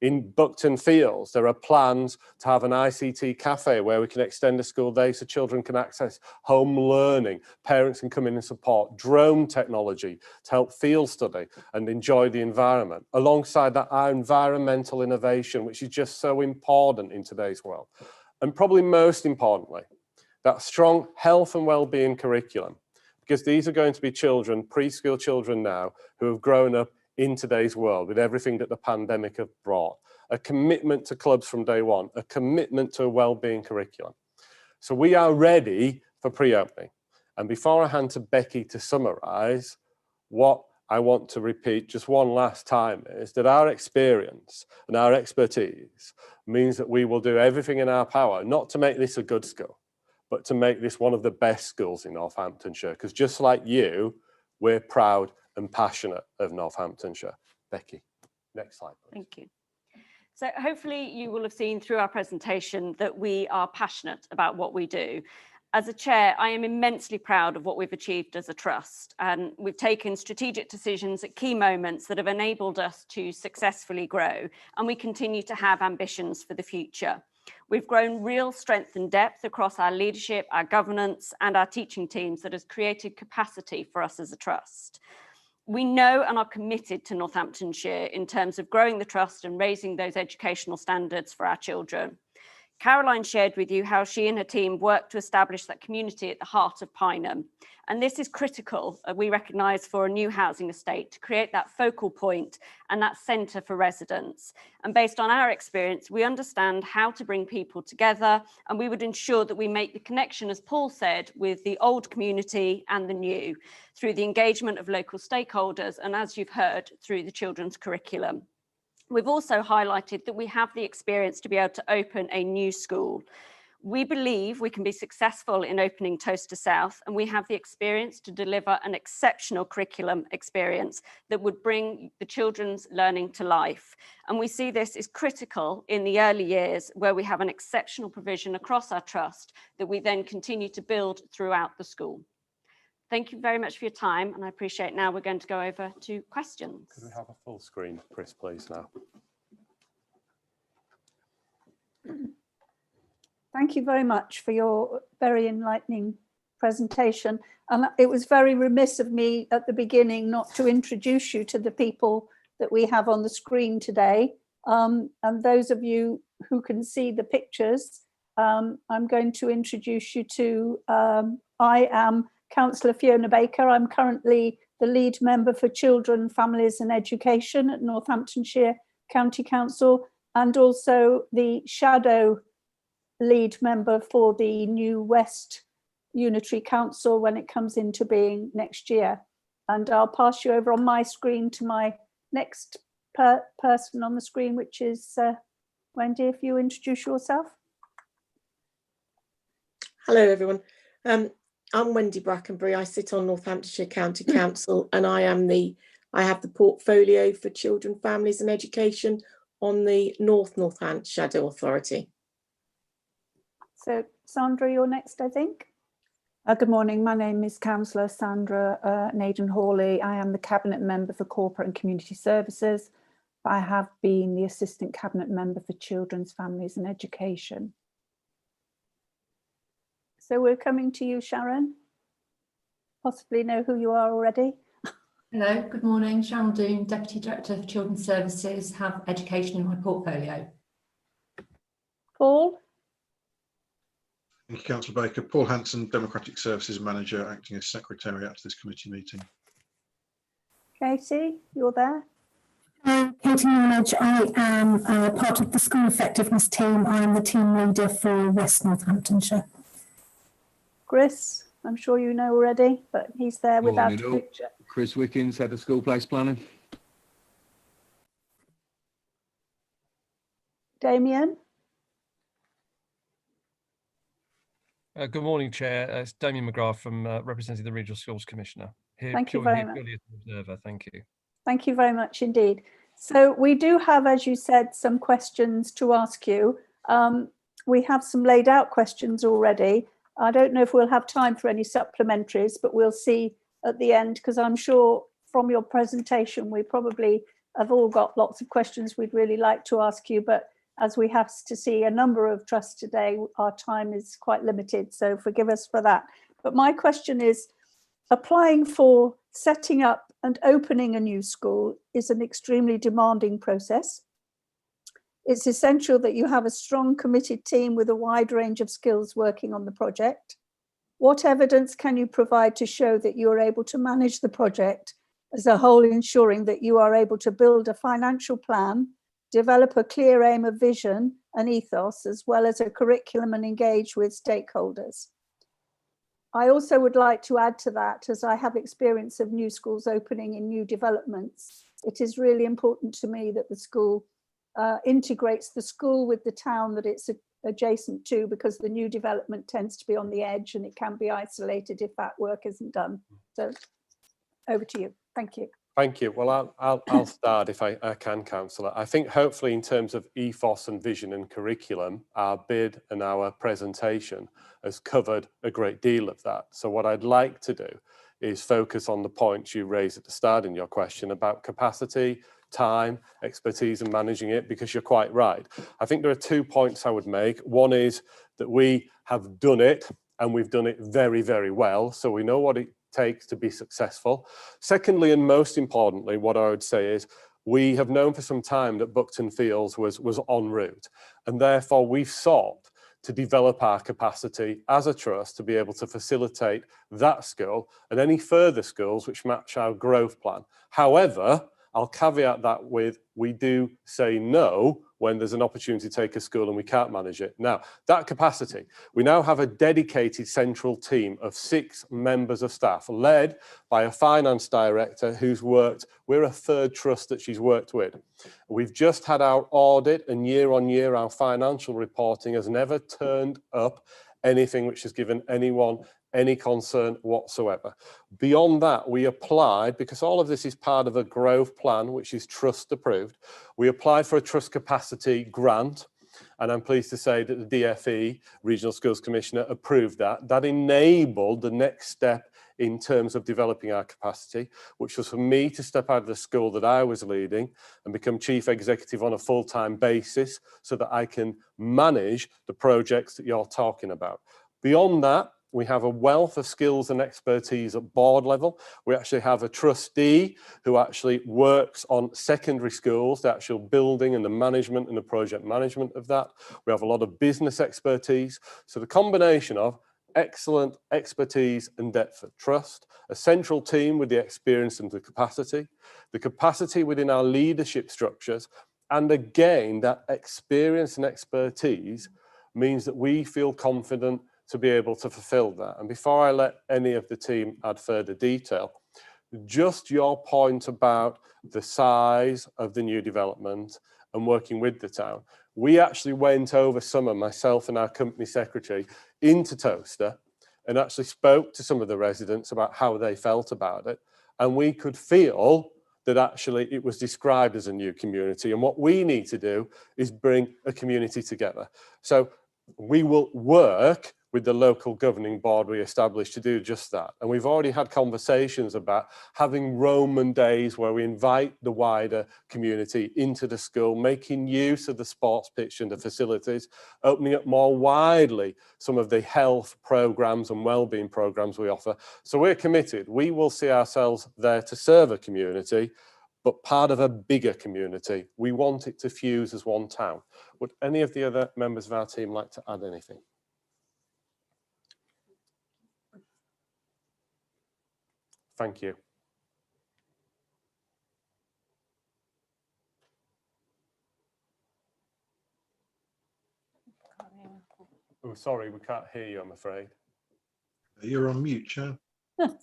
In Buckton Fields, there are plans to have an ICT cafe where we can extend the school day so children can access home learning, parents can come in and support drone technology to help field study and enjoy the environment. Alongside that, our environmental innovation, which is just so important in today's world. And probably most importantly, that strong health and well-being curriculum, because these are going to be children, preschool children now, who have grown up in today's world with everything that the pandemic have brought, a commitment to clubs from day one, a commitment to a wellbeing curriculum. So we are ready for pre-opening. And before I hand to Becky to summarise, what I want to repeat just one last time is that our experience and our expertise means that we will do everything in our power, not to make this a good school, but to make this one of the best schools in Northamptonshire. Because just like you, we're proud and passionate of Northamptonshire. Becky, next slide, please. Thank you. So hopefully you will have seen through our presentation that we are passionate about what we do. As a chair, I am immensely proud of what we've achieved as a trust, and we've taken strategic decisions at key moments that have enabled us to successfully grow, and we continue to have ambitions for the future. We've grown real strength and depth across our leadership, our governance, and our teaching teams that has created capacity for us as a trust. We know and are committed to Northamptonshire in terms of growing the trust and raising those educational standards for our children. Caroline shared with you how she and her team worked to establish that community at the heart of Pineham. And this is critical, we recognise, for a new housing estate to create that focal point and that centre for residents. And based on our experience, we understand how to bring people together, and we would ensure that we make the connection, as Paul said, with the old community and the new, through the engagement of local stakeholders and, as you've heard, through the children's curriculum. We've also highlighted that we have the experience to be able to open a new school. We believe we can be successful in opening Towcester South, and we have the experience to deliver an exceptional curriculum experience that would bring the children's learning to life. And we see this is critical in the early years, where we have an exceptional provision across our trust that we then continue to build throughout the school. Thank you very much for your time, and I appreciate now we're going to go over to questions. Could we have a full screen, Chris, please, now? Thank you very much for your very enlightening presentation. And it was very remiss of me at the beginning not to introduce you to the people that we have on the screen today. And those of you who can see the pictures, I'm going to introduce you to, I am Councillor Fiona Baker. I'm currently the lead member for Children, Families and Education at Northamptonshire County Council, and also the shadow lead member for the New West Unitary Council when it comes into being next year. And I'll pass you over on my screen to my next person on the screen, which is Wendy, if you introduce yourself. Hello, everyone. I'm Wendy Brackenbury. I sit on Northamptonshire County Council, and I have the portfolio for Children, Families and Education on the Northampton Shadow Authority. So Sandra, you're next, I think. Good morning. My name is Councillor Sandra Naden-Hawley. I am the Cabinet Member for Corporate and Community Services. I have been the Assistant Cabinet Member for Children's, Families and Education. So we're coming to you, Sharon. Possibly know who you are already. Hello, good morning. Sharon Doon, Deputy Director for Children's Services, have education in my portfolio. Paul. Thank you, Councillor Baker. Paul Hanson, Democratic Services Manager, acting as Secretariat to this committee meeting. Katie, you're there. Katie Knowledge, I am part of the school effectiveness team. I'm the team leader for West Northamptonshire. Chris, I'm sure you know already, but he's there without a picture. Chris Wickens, Head of School Place Planning. Damien. Good morning, Chair. It's Damien McGrath from representing the Regional Schools Commissioner. Thank you very much. Purely as an observer. Thank you. Thank you very much indeed. So we do have, as you said, some questions to ask you. We have some laid out questions already. I don't know if we'll have time for any supplementaries, but we'll see at the end, because I'm sure from your presentation, we probably have all got lots of questions we'd really like to ask you, but as we have to see a number of trusts today, our time is quite limited, so forgive us for that. But my question is, applying for setting up and opening a new school is an extremely demanding process. It's essential that you have a strong, committed team with a wide range of skills working on the project. What evidence can you provide to show that you are able to manage the project as a whole, ensuring that you are able to build a financial plan, develop a clear aim of vision and ethos, as well as a curriculum, and engage with stakeholders? I also would like to add to that, as I have experience of new schools opening in new developments, it is really important to me that the school integrates the school with the town that it's adjacent to, because the new development tends to be on the edge and it can be isolated if that work isn't done. So over to you. Thank you. Thank you. Well, I'll start if I can, Councillor. I think hopefully in terms of ethos and vision and curriculum, our bid and our presentation has covered a great deal of that. So what I'd like to do is focus on the points you raised at the start in your question about capacity, time, expertise and managing it, because you're quite right. I think there are 2 points I would make. One is that we have done it and we've done it very, very well. So we know what it takes to be successful. Secondly, and most importantly, what I would say is we have known for some time that Buckton Fields was en route, and therefore we've sought to develop our capacity as a trust to be able to facilitate that school and any further schools which match our growth plan. However, I'll caveat that with, we do say no when there's an opportunity to take a school and we can't manage it. Now, that capacity, we now have a dedicated central team of 6 members of staff led by a finance director who's worked, we're a third trust that she's worked with. We've just had our audit, and year on year, our financial reporting has never turned up anything which has given anyone any concern whatsoever. Beyond that, we applied, because all of this is part of a growth plan which is trust approved, we applied for a trust capacity grant, and I'm pleased to say that the DFE, Regional Schools Commissioner, approved that. That enabled the next step in terms of developing our capacity, which was for me to step out of the school that I was leading and become chief executive on a full-time basis so that I can manage the projects that you're talking about. Beyond that, we have a wealth of skills and expertise at board level. We actually have a trustee who actually works on secondary schools, the actual building and the management and the project management of that. We have a lot of business expertise. So the combination of excellent expertise and depth of trust, a central team with the experience and the capacity within our leadership structures, and again, that experience and expertise means that we feel confident to be able to fulfill that. And before I let any of the team add further detail, just your point about the size of the new development and working with the town. We actually went over summer, myself and our company secretary, into Towcester and actually spoke to some of the residents about how they felt about it. And we could feel that actually it was described as a new community. And what we need to do is bring a community together. So we will work with the local governing board we established to do just that. And we've already had conversations about having Roman days where we invite the wider community into the school, making use of the sports pitch and the facilities, opening up more widely some of the health programs and wellbeing programs we offer. So we're committed. We will see ourselves there to serve a community, but part of a bigger community. We want it to fuse as one town. Would any of the other members of our team like to add anything? Thank you. Oh, sorry, we can't hear you, I'm afraid. You're on mute, Sharon.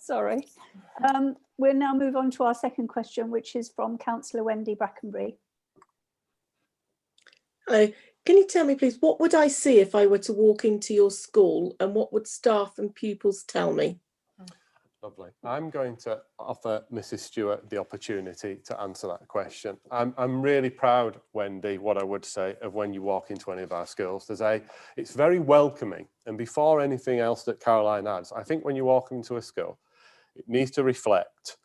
Sorry. We'll now move on to our second question, which is from Councillor Wendy Brackenbury. Hello. Can you tell me, please, what would I see if I were to walk into your school, and what would staff and pupils tell me? Lovely. I'm going to offer Mrs. Stewart the opportunity to answer that question. I'm really proud, Wendy, what I would say, of when you walk into any of our schools. It's very welcoming. And before anything else that Caroline adds, I think when you walk into a school, it needs to reflect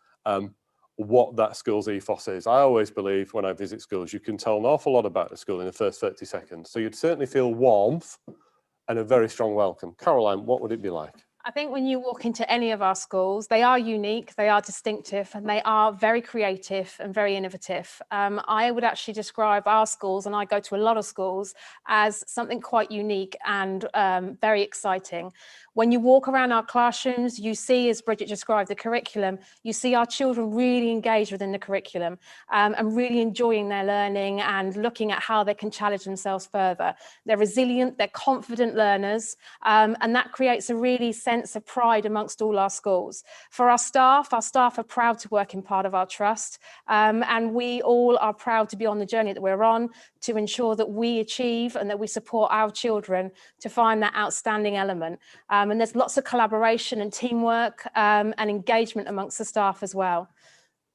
what that school's ethos is. I always believe when I visit schools, you can tell an awful lot about the school in the first 30 seconds. So you'd certainly feel warmth and a very strong welcome. Caroline, what would it be like? I think when you walk into any of our schools, they are unique, they are distinctive, and they are very creative and very innovative. I would actually describe our schools, and I go to a lot of schools, as something quite unique and very exciting. When you walk around our classrooms, you see, as Bridget described, the curriculum, you see our children really engaged within the curriculum and really enjoying their learning and looking at how they can challenge themselves further. They're resilient, they're confident learners, and that creates a really sense of pride amongst all our schools. For our staff are proud to work in part of our trust, and we all are proud to be on the journey that we're on to ensure that we achieve and that we support our children to find that outstanding element. And there's lots of collaboration and teamwork and engagement amongst the staff as well.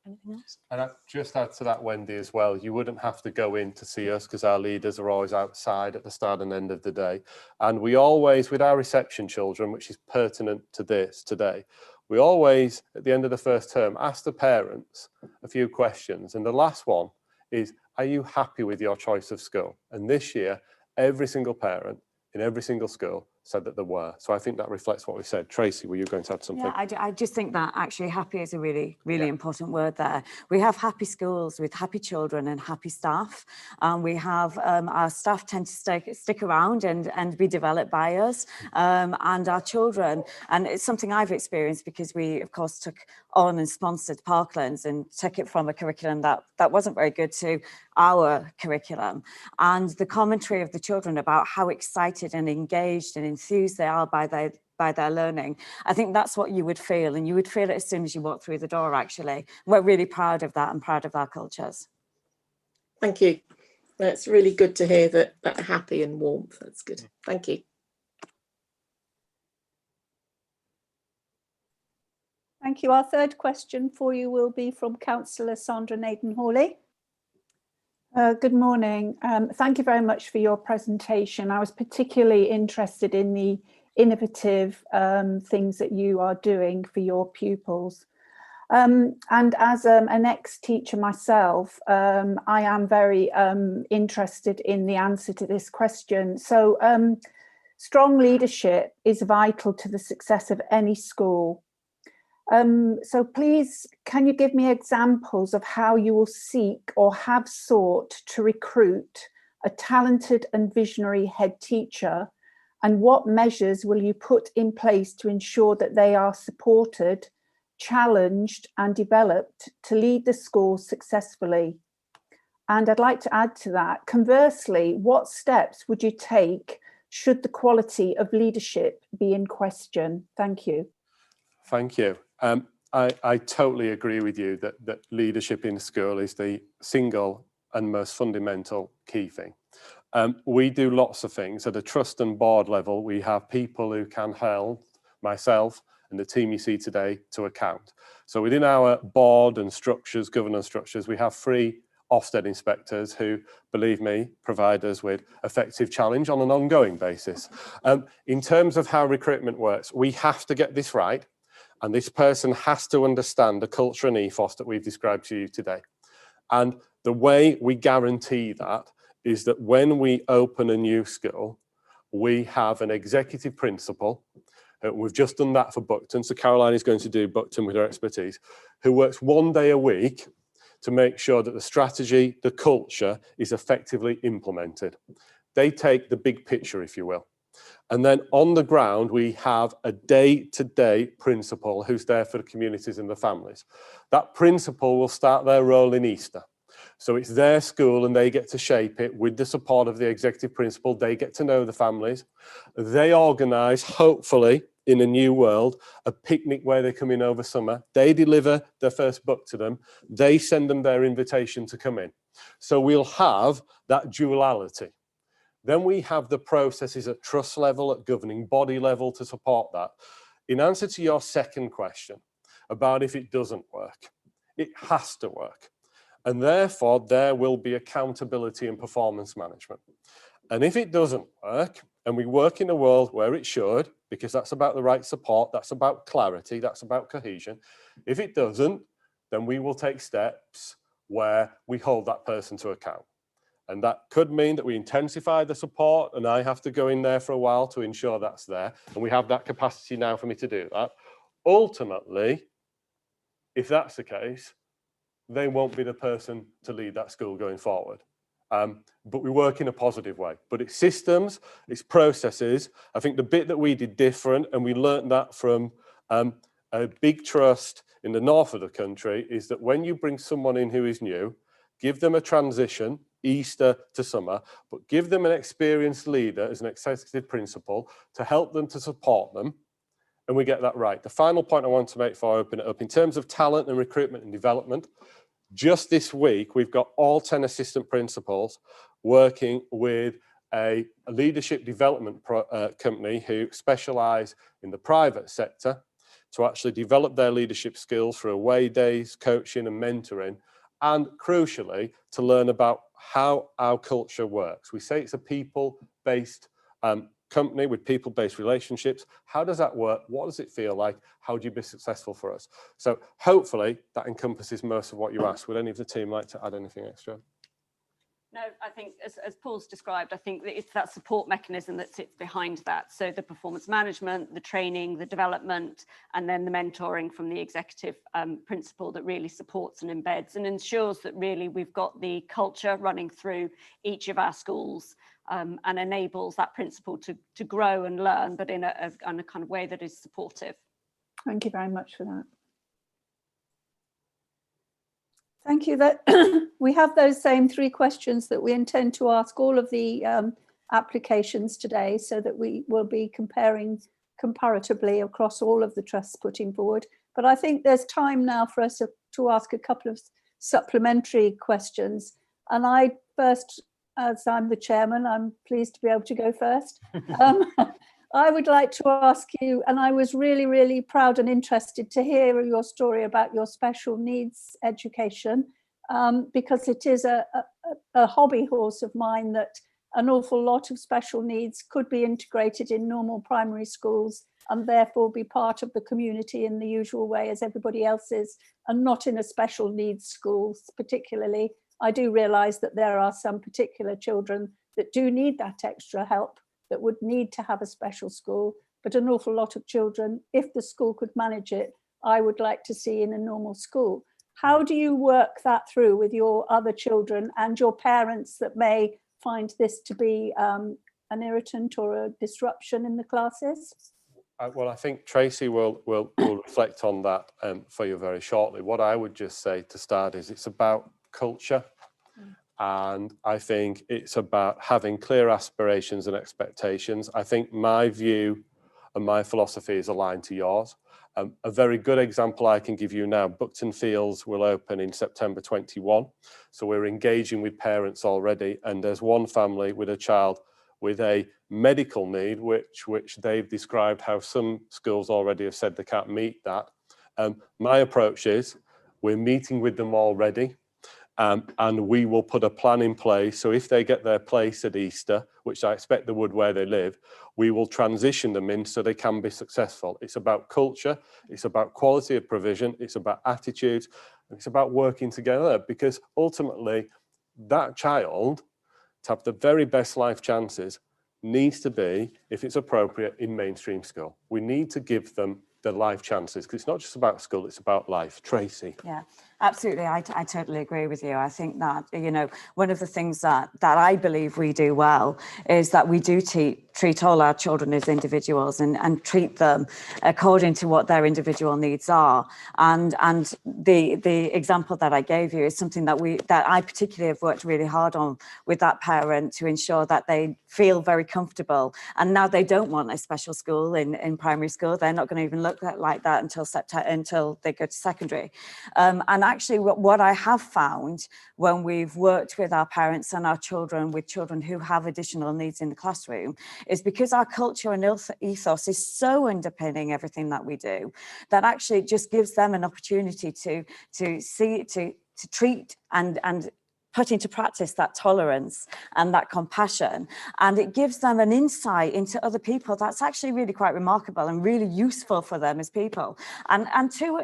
Anything else? And I'd just add to that, Wendy, as well, you wouldn't have to go in to see us because our leaders are always outside at the start and end of the day. And we always, with our reception children, which is pertinent to this today, we always, at the end of the first term, ask the parents a few questions. And the last one is, are you happy with your choice of school? And this year, every single parent in every single school said that there were. So I think that reflects what we said. Tracy, were you going to add something? Yeah, I just think that actually happy is a really important word there. We have happy schools with happy children and happy staff. We have our staff tend to stick around and be developed by us, and our children. And it's something I've experienced because we, of course, took on and sponsored Parklands and took it from a curriculum that wasn't very good to our curriculum. And the commentary of the children about how excited and engaged and enthused they are by their learning, I think that's what you would feel, and you would feel it as soon as you walk through the door. Actually, we're really proud of that and proud of our cultures. Thank you. That's really good to hear that happy and warmth. That's good. Thank you. Thank you. Our third question for you will be from Councillor Sandra Naden-Hawley. Good morning. Thank you very much for your presentation. I was particularly interested in the innovative things that you are doing for your pupils. And as an ex-teacher myself, I am very interested in the answer to this question. So strong leadership is vital to the success of any school. So please, can you give me examples of how you will seek or have sought to recruit a talented and visionary head teacher, and what measures will you put in place to ensure that they are supported, challenged and developed to lead the school successfully? And I'd like to add to that, conversely, what steps would you take should the quality of leadership be in question? Thank you. Thank you. I totally agree with you that leadership in school is the single and most fundamental key thing. We do lots of things at a trust and board level. We have people who can hold myself and the team you see today to account. So within our board and structures, governance structures, we have 3 Ofsted inspectors who, believe me, provide us with effective challenge on an ongoing basis. In terms of how recruitment works, we have to get this right, and this person has to understand the culture and ethos that we've described to you today. And the way we guarantee that is that when we open a new school, we have an executive principal. We've just done that for Buckton, so Caroline is going to do Buckton with her expertise, who works 1 day a week to make sure that the strategy, the culture is effectively implemented. They take the big picture, if you will. And then on the ground, we have a day-to-day principal who's there for the communities and the families. That principal will start their role in Easter. So it's their school and they get to shape it with the support of the executive principal. They get to know the families. They organise, hopefully, in a new world, a picnic where they come in over summer. They deliver their first book to them. They send them their invitation to come in. So we'll have that duality. Then we have the processes at trust level, at governing body level to support that. In answer to your second question about if it doesn't work, it has to work. And therefore, there will be accountability and performance management. And if it doesn't work, and we work in a world where it should, because that's about the right support, that's about clarity, that's about cohesion. If it doesn't, then we will take steps where we hold that person to account. And that could mean that we intensify the support, and I have to go in there for a while to ensure that's there. And we have that capacity now for me to do that. Ultimately, if that's the case, they won't be the person to lead that school going forward. But we work in a positive way. But it's systems, it's processes. I think the bit that we did different, and we learned that from a big trust in the north of the country, is that when you bring someone in who is new, give them a transition, Easter to summer, but give them an experienced leader as an executive principal to help them, to support them, and we get that right. The final point I want to make before I open it up, in terms of talent and recruitment and development, just this week, we've got all 10 assistant principals working with a leadership development company who specialise in the private sector to actually develop their leadership skills through away days, coaching and mentoring, and crucially, to learn about how our culture works. We say it's a people-based company with people-based relationships. How does that work? What does it feel like? How do you be successful for us? So hopefully that encompasses most of what you asked. Would any of the team like to add anything extra? No, I think as Paul's described, I think that it's that support mechanism that sits behind that. So the performance management, the training, the development, and then the mentoring from the executive principal that really supports and embeds and ensures that really we've got the culture running through each of our schools and enables that principal to grow and learn, but in a kind of way that is supportive. Thank you very much for that. Thank you. That we have those same 3 questions that we intend to ask all of the applications today, so that we will be comparing comparatively across all of the trusts putting forward. But I think there's time now for us to ask a couple of supplementary questions. And I first, as I'm the chairman, I'm pleased to be able to go first. I would like to ask you, and I was really, really proud and interested to hear your story about your special needs education, because it is a hobby horse of mine that an awful lot of special needs could be integrated in normal primary schools and therefore be part of the community in the usual way as everybody else is, and not in a special needs schools particularly. I do realise that there are some particular children that do need that extra help, that would need to have a special school, but an awful lot of children, if the school could manage it, I would like to see in a normal school. How do you work that through with your other children and your parents that may find this to be an irritant or a disruption in the classes? Well, I think Tracy will reflect on that for you very shortly. What I would just say to start is it's about culture. And I think it's about having clear aspirations and expectations. I think my view and my philosophy is aligned to yours. A very good example I can give you now, Buckton Fields will open in September 21. So we're engaging with parents already. And there's one family with a child with a medical need, which they've described how some schools already have said they can't meet that. My approach is we're meeting with them already. And we will put a plan in place. So if they get their place at Easter, which I expect they would where they live, we will transition them in so they can be successful. It's about culture, it's about quality of provision, it's about attitudes, and it's about working together, because ultimately that child, to have the very best life chances, needs to be, if it's appropriate, in mainstream school. We need to give them the life chances, because it's not just about school, it's about life. Tracy. Yeah, absolutely. I totally agree with you. I think that, you know, one of the things that I believe we do well is that we do treat all our children as individuals and treat them according to what their individual needs are. And the example that I gave you is something that I particularly have worked really hard on with that parent to ensure that they feel very comfortable. And now they don't want a special school in primary school. They're not going to even look like that until they go to secondary. And actually what I have found when we've worked with our parents and our children, with children who have additional needs in the classroom, is because our culture and ethos is so underpinning everything that we do, that actually it just gives them an opportunity to treat and put into practice that tolerance and that compassion, and it gives them an insight into other people that's actually really quite remarkable and really useful for them as people, and to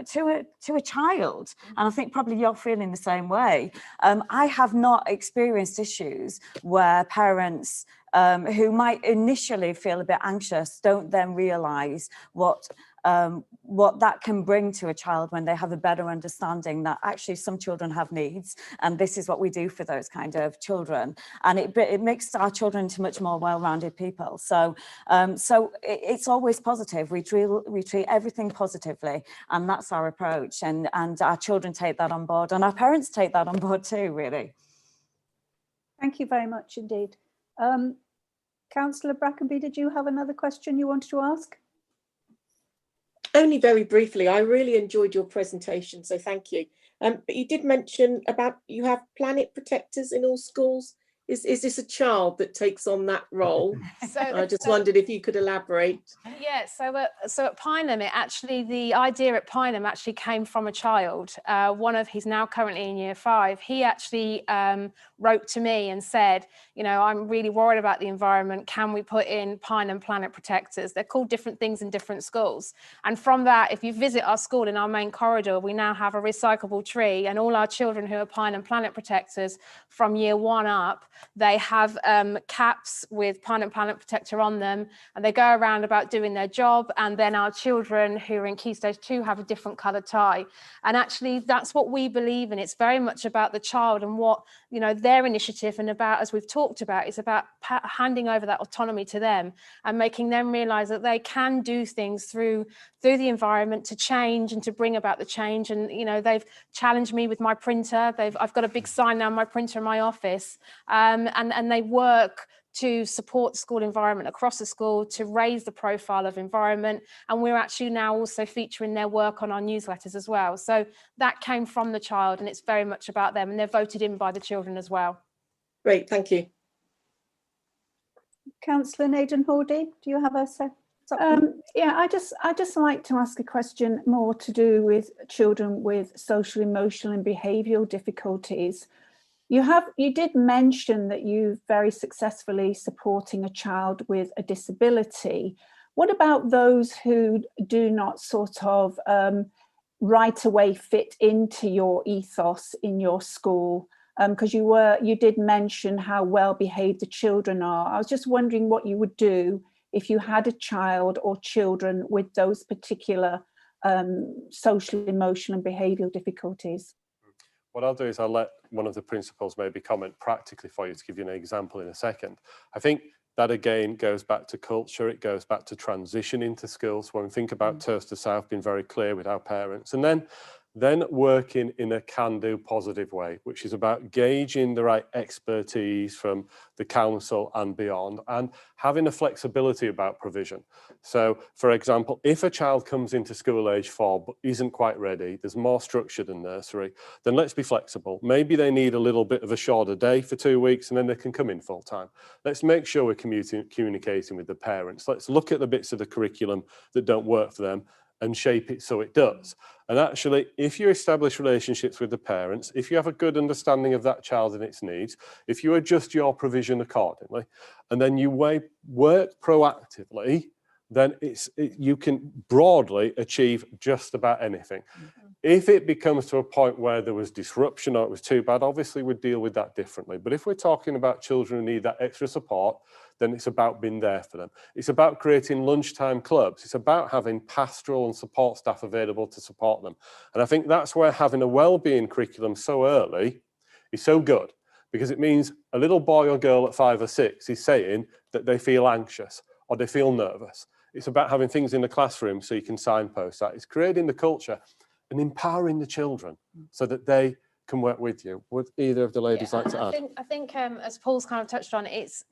a child. And I think probably you're feeling the same way. I have not experienced issues where parents who might initially feel a bit anxious don't then realise what that can bring to a child when they have a better understanding that actually some children have needs, and this is what we do for those kind of children, and it makes our children into much more well-rounded people. So it's always positive. We treat everything positively, and that's our approach, and our children take that on board, and our parents take that on board too, really. Thank you very much indeed. Councillor Brackenby, did you have another question you wanted to ask? Only very briefly. I really enjoyed your presentation, so thank you. But you did mention about you have planet protectors in all schools. Is this a child that takes on that role? I just wondered if you could elaborate. Yeah, so at Pineham, the idea at Pineham actually came from a child. He's now currently in year 5. He actually wrote to me and said, you know, I'm really worried about the environment. Can we put in Pineham planet protectors? They're called different things in different schools. And from that, if you visit our school in our main corridor, we now have a recyclable tree, and all our children who are Pineham planet protectors from year 1 up, they have caps with Pineham planet protector on them, and they go around about doing their job. And then our children who are in Key Stage 2 have a different coloured tie. And actually, that's what we believe in. It's very much about the child and what, you know, their initiative, and about, as we've talked about, it's about handing over that autonomy to them and making them realise that they can do things through the environment to change and to bring about the change. And, you know, they've challenged me with my printer. I've got a big sign now on my printer in my office, and they work to support the school environment across the school, to raise the profile of environment. And we're actually now also featuring their work on our newsletters as well. So that came from the child, and it's very much about them, and they're voted in by the children as well. Great, thank you. Councillor Naden Hawdy, do you have a yeah, I just like to ask a question more to do with children with social, emotional and behavioural difficulties. You did mention that you're very successfully supporting a child with a disability. What about those who do not sort of right away fit into your ethos in your school? Because you did mention how well behaved the children are. I was just wondering what you would do if you had a child or children with those particular social, emotional and behavioural difficulties. What I'll do is I'll let one of the principals maybe comment practically for you to give you an example in a second. I think that again goes back to culture, it goes back to transition into schools. When we think about Towcester South, being very clear with our parents, and then working in a can-do positive way, which is about gauging the right expertise from the council and beyond, and having a flexibility about provision. So, for example, if a child comes into school age 4 but isn't quite ready, there's more structure than nursery, then let's be flexible. Maybe they need a little bit of a shorter day for 2 weeks and then they can come in full time. Let's make sure we're communicating with the parents. Let's look at the bits of the curriculum that don't work for them and shape it so it does. And actually, if you establish relationships with the parents, if you have a good understanding of that child and its needs, if you adjust your provision accordingly, and then you work proactively, then you can broadly achieve just about anything. If it becomes to a point where there was disruption or it was too bad, obviously we'd deal with that differently. But if we're talking about children who need that extra support, then it's about being there for them. It's about creating lunchtime clubs. It's about having pastoral and support staff available to support them. And I think that's where having a wellbeing curriculum so early is so good, because it means a little boy or girl at 5 or 6 is saying that they feel anxious or they feel nervous. It's about having things in the classroom so you can signpost that. It's creating the culture and empowering the children so that they can work with you. Would either of the ladies like to add? I think as Paul's kind of touched on,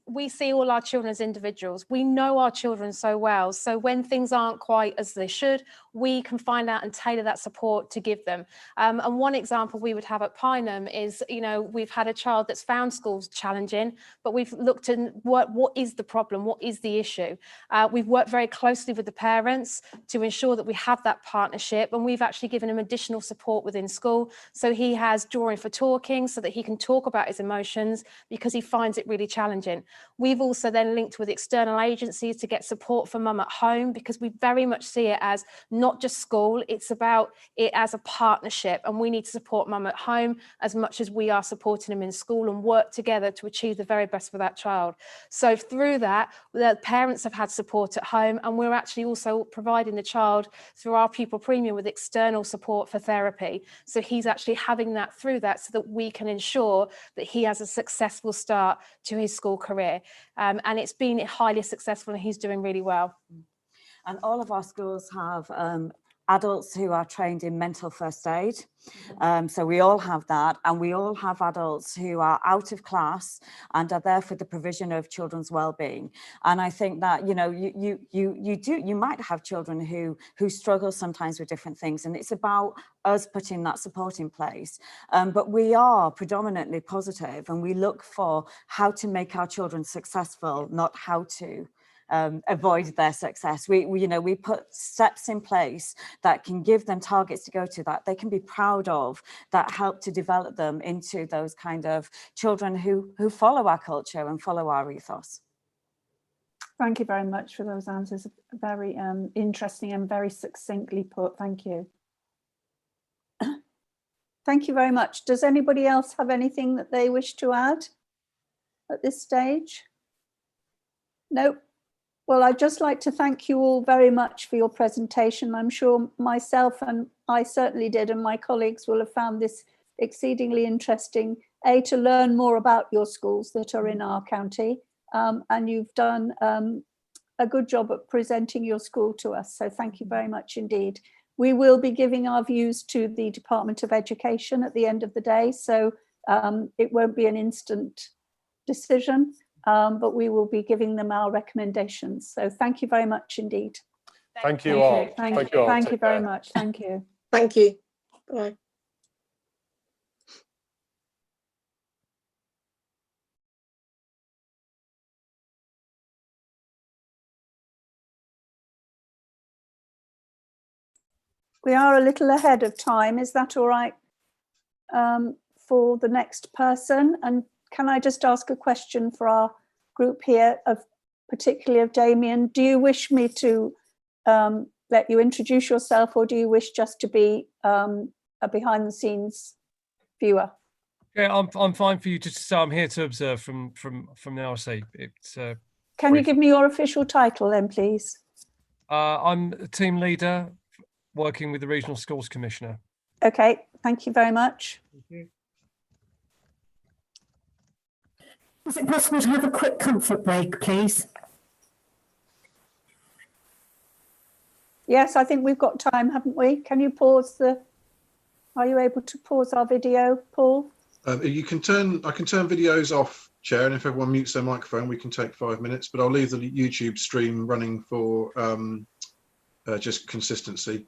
we see all our children as individuals. We know our children so well. So when things aren't quite as they should, we can find out and tailor that support to give them. And one example we would have at Pineham is, we've had a child that's found schools challenging, but we've looked at what is the problem, what is the issue. We've worked very closely with the parents to ensure that we have that partnership, and we've actually given him additional support within school. So he has drawing for talking so that he can talk about his emotions because he finds it really challenging. We've also then linked with external agencies to get support for mum at home, because we very much see it as not just school, it's about it as a partnership, and we need to support mum at home as much as we are supporting him in school and work together to achieve the very best for that child. So through that, the parents have had support at home, and we're actually also providing the child through our pupil premium with external support for therapy. So he's actually having that through that so that we can ensure that he has a successful start to his school career. And it's been highly successful and he's doing really well. And all of our schools have adults who are trained in mental first aid. So we all have that, and we all have adults who are out of class and are there for the provision of children's well-being. And I think that, you might have children who struggle sometimes with different things, and it's about us putting that support in place. But we are predominantly positive, and we look for how to make our children successful, not how to avoid their success. We put steps in place that can give them targets to go to, that they can be proud of, that help to develop them into those kind of children who follow our culture and follow our ethos. Thank you very much for those answers. Very interesting and very succinctly put. Thank you. Thank you very much. Does anybody else have anything that they wish to add at this stage? Nope. Well, I'd just like to thank you all very much for your presentation. I'm sure myself, and I certainly did, and my colleagues will have found this exceedingly interesting, to learn more about your schools that are in our county. And you've done a good job at presenting your school to us. So thank you very much indeed. We will be giving our views to the Department of Education at the end of the day. So it won't be an instant decision. But we will be giving them our recommendations. So thank you very much indeed. Thank you all. Thank you very much. Thank you. Thank you. Bye. We are a little ahead of time. Is that all right for the next person. And can I just ask a question for our group here, particularly of Damien? Do you wish me to let you introduce yourself, or do you wish just to be a behind the scenes viewer? Yeah, I'm fine for you to say I'm here to observe from now. I see it's. Can you give me your official title then, please? I'm a team leader working with the Regional Schools Commissioner. Okay, thank you very much. Thank you. Is it possible to have a quick comfort break, please? Yes, I think we've got time, haven't we? Can you pause are you able to pause our video, Paul? You can I can turn videos off, Chair, and if everyone mutes their microphone, we can take 5 minutes, but I'll leave the YouTube stream running for just consistency.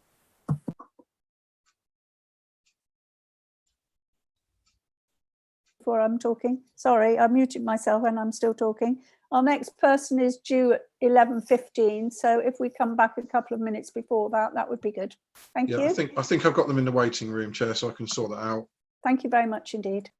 Before I'm talking, sorry, I muted myself and I'm still talking. Our next person is due at 11:15, so if we come back a couple of minutes before that, that would be good. Thank you. I think I've got them in the waiting room, Chair, so I can sort that out. Thank you very much indeed.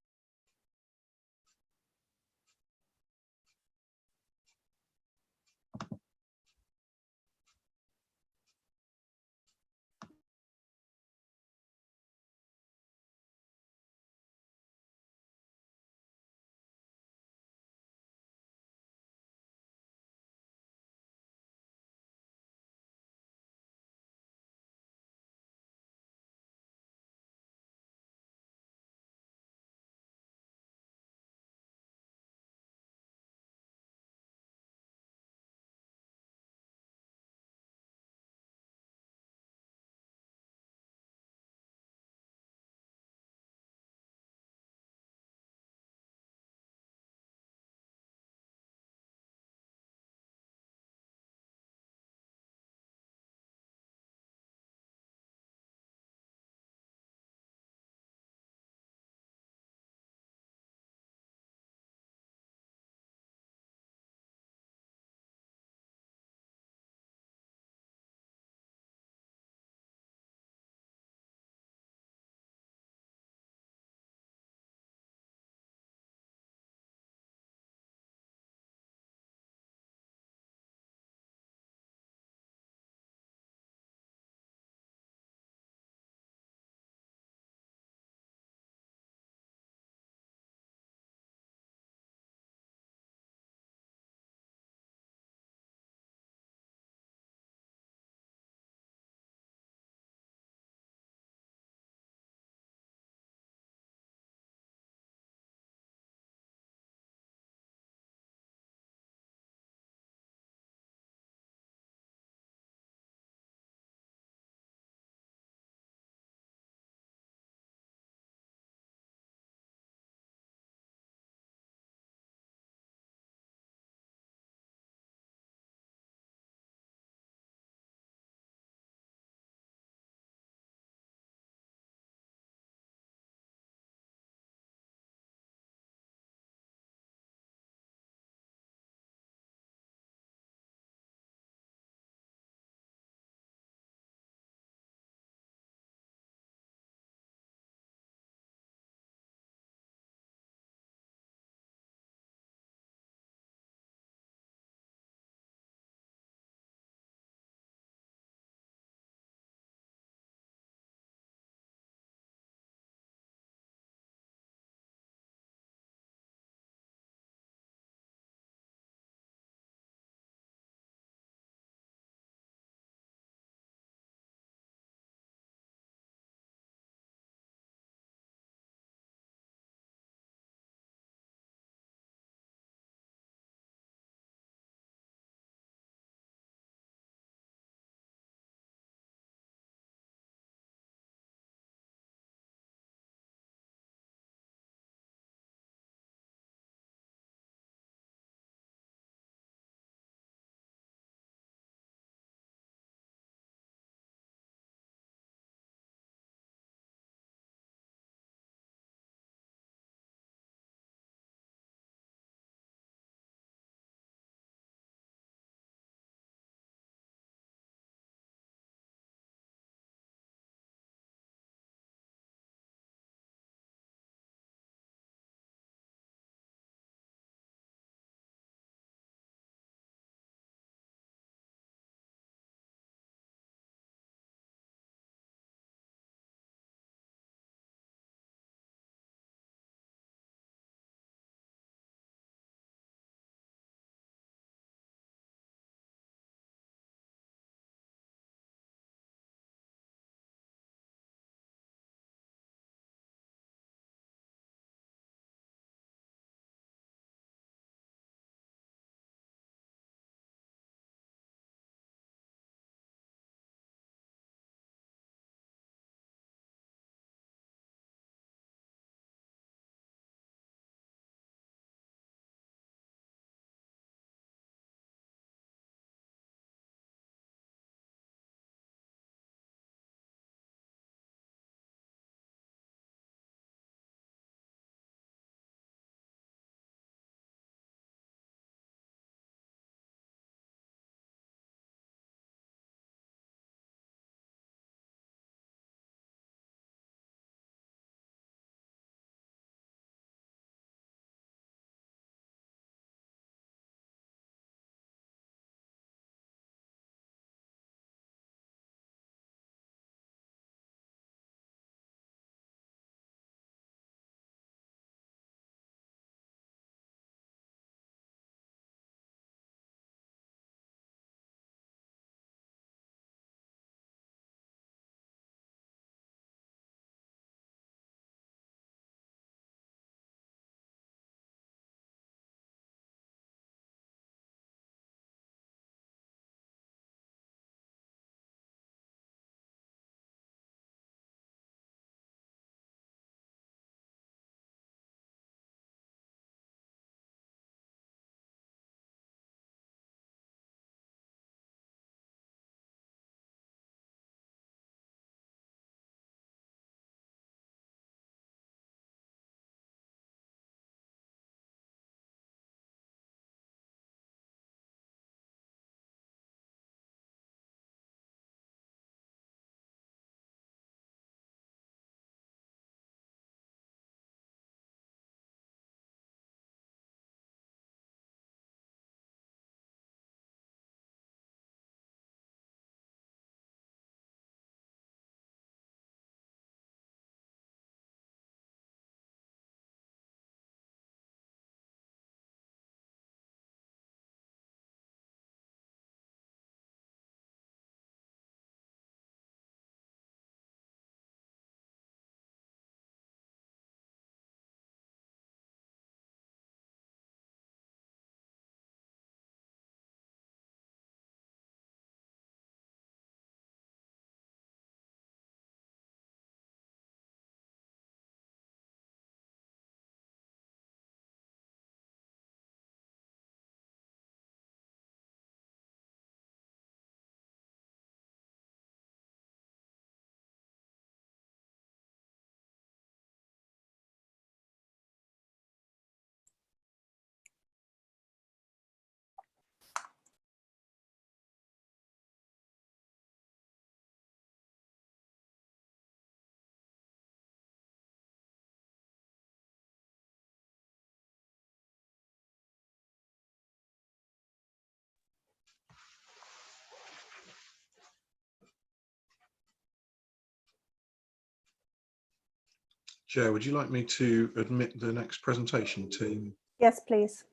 Chair, would you like me to admit the next presentation team? Yes, please.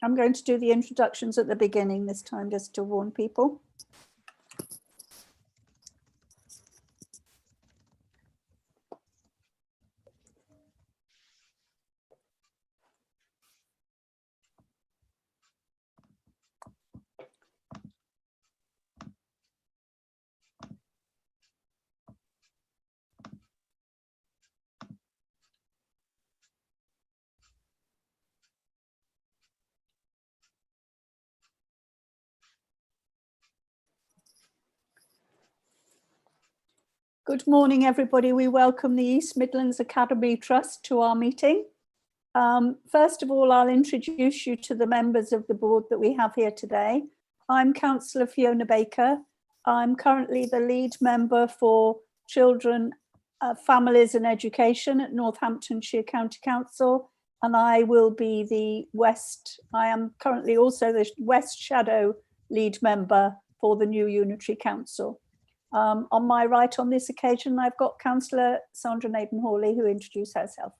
I'm going to do the introductions at the beginning this time, just to warn people. Good morning, everybody. We welcome the East Midlands Academy Trust to our meeting. First of all, I'll introduce you to the members of the board that we have here today. I'm Councillor Fiona Baker. I'm currently the lead member for Children, Families and Education at Northamptonshire County Council, and I will be I am currently also the West Shadow lead member for the new Unitary Council. On my right on this occasion, I've got Councillor Sandra Naden-Hawley, who introduced herself.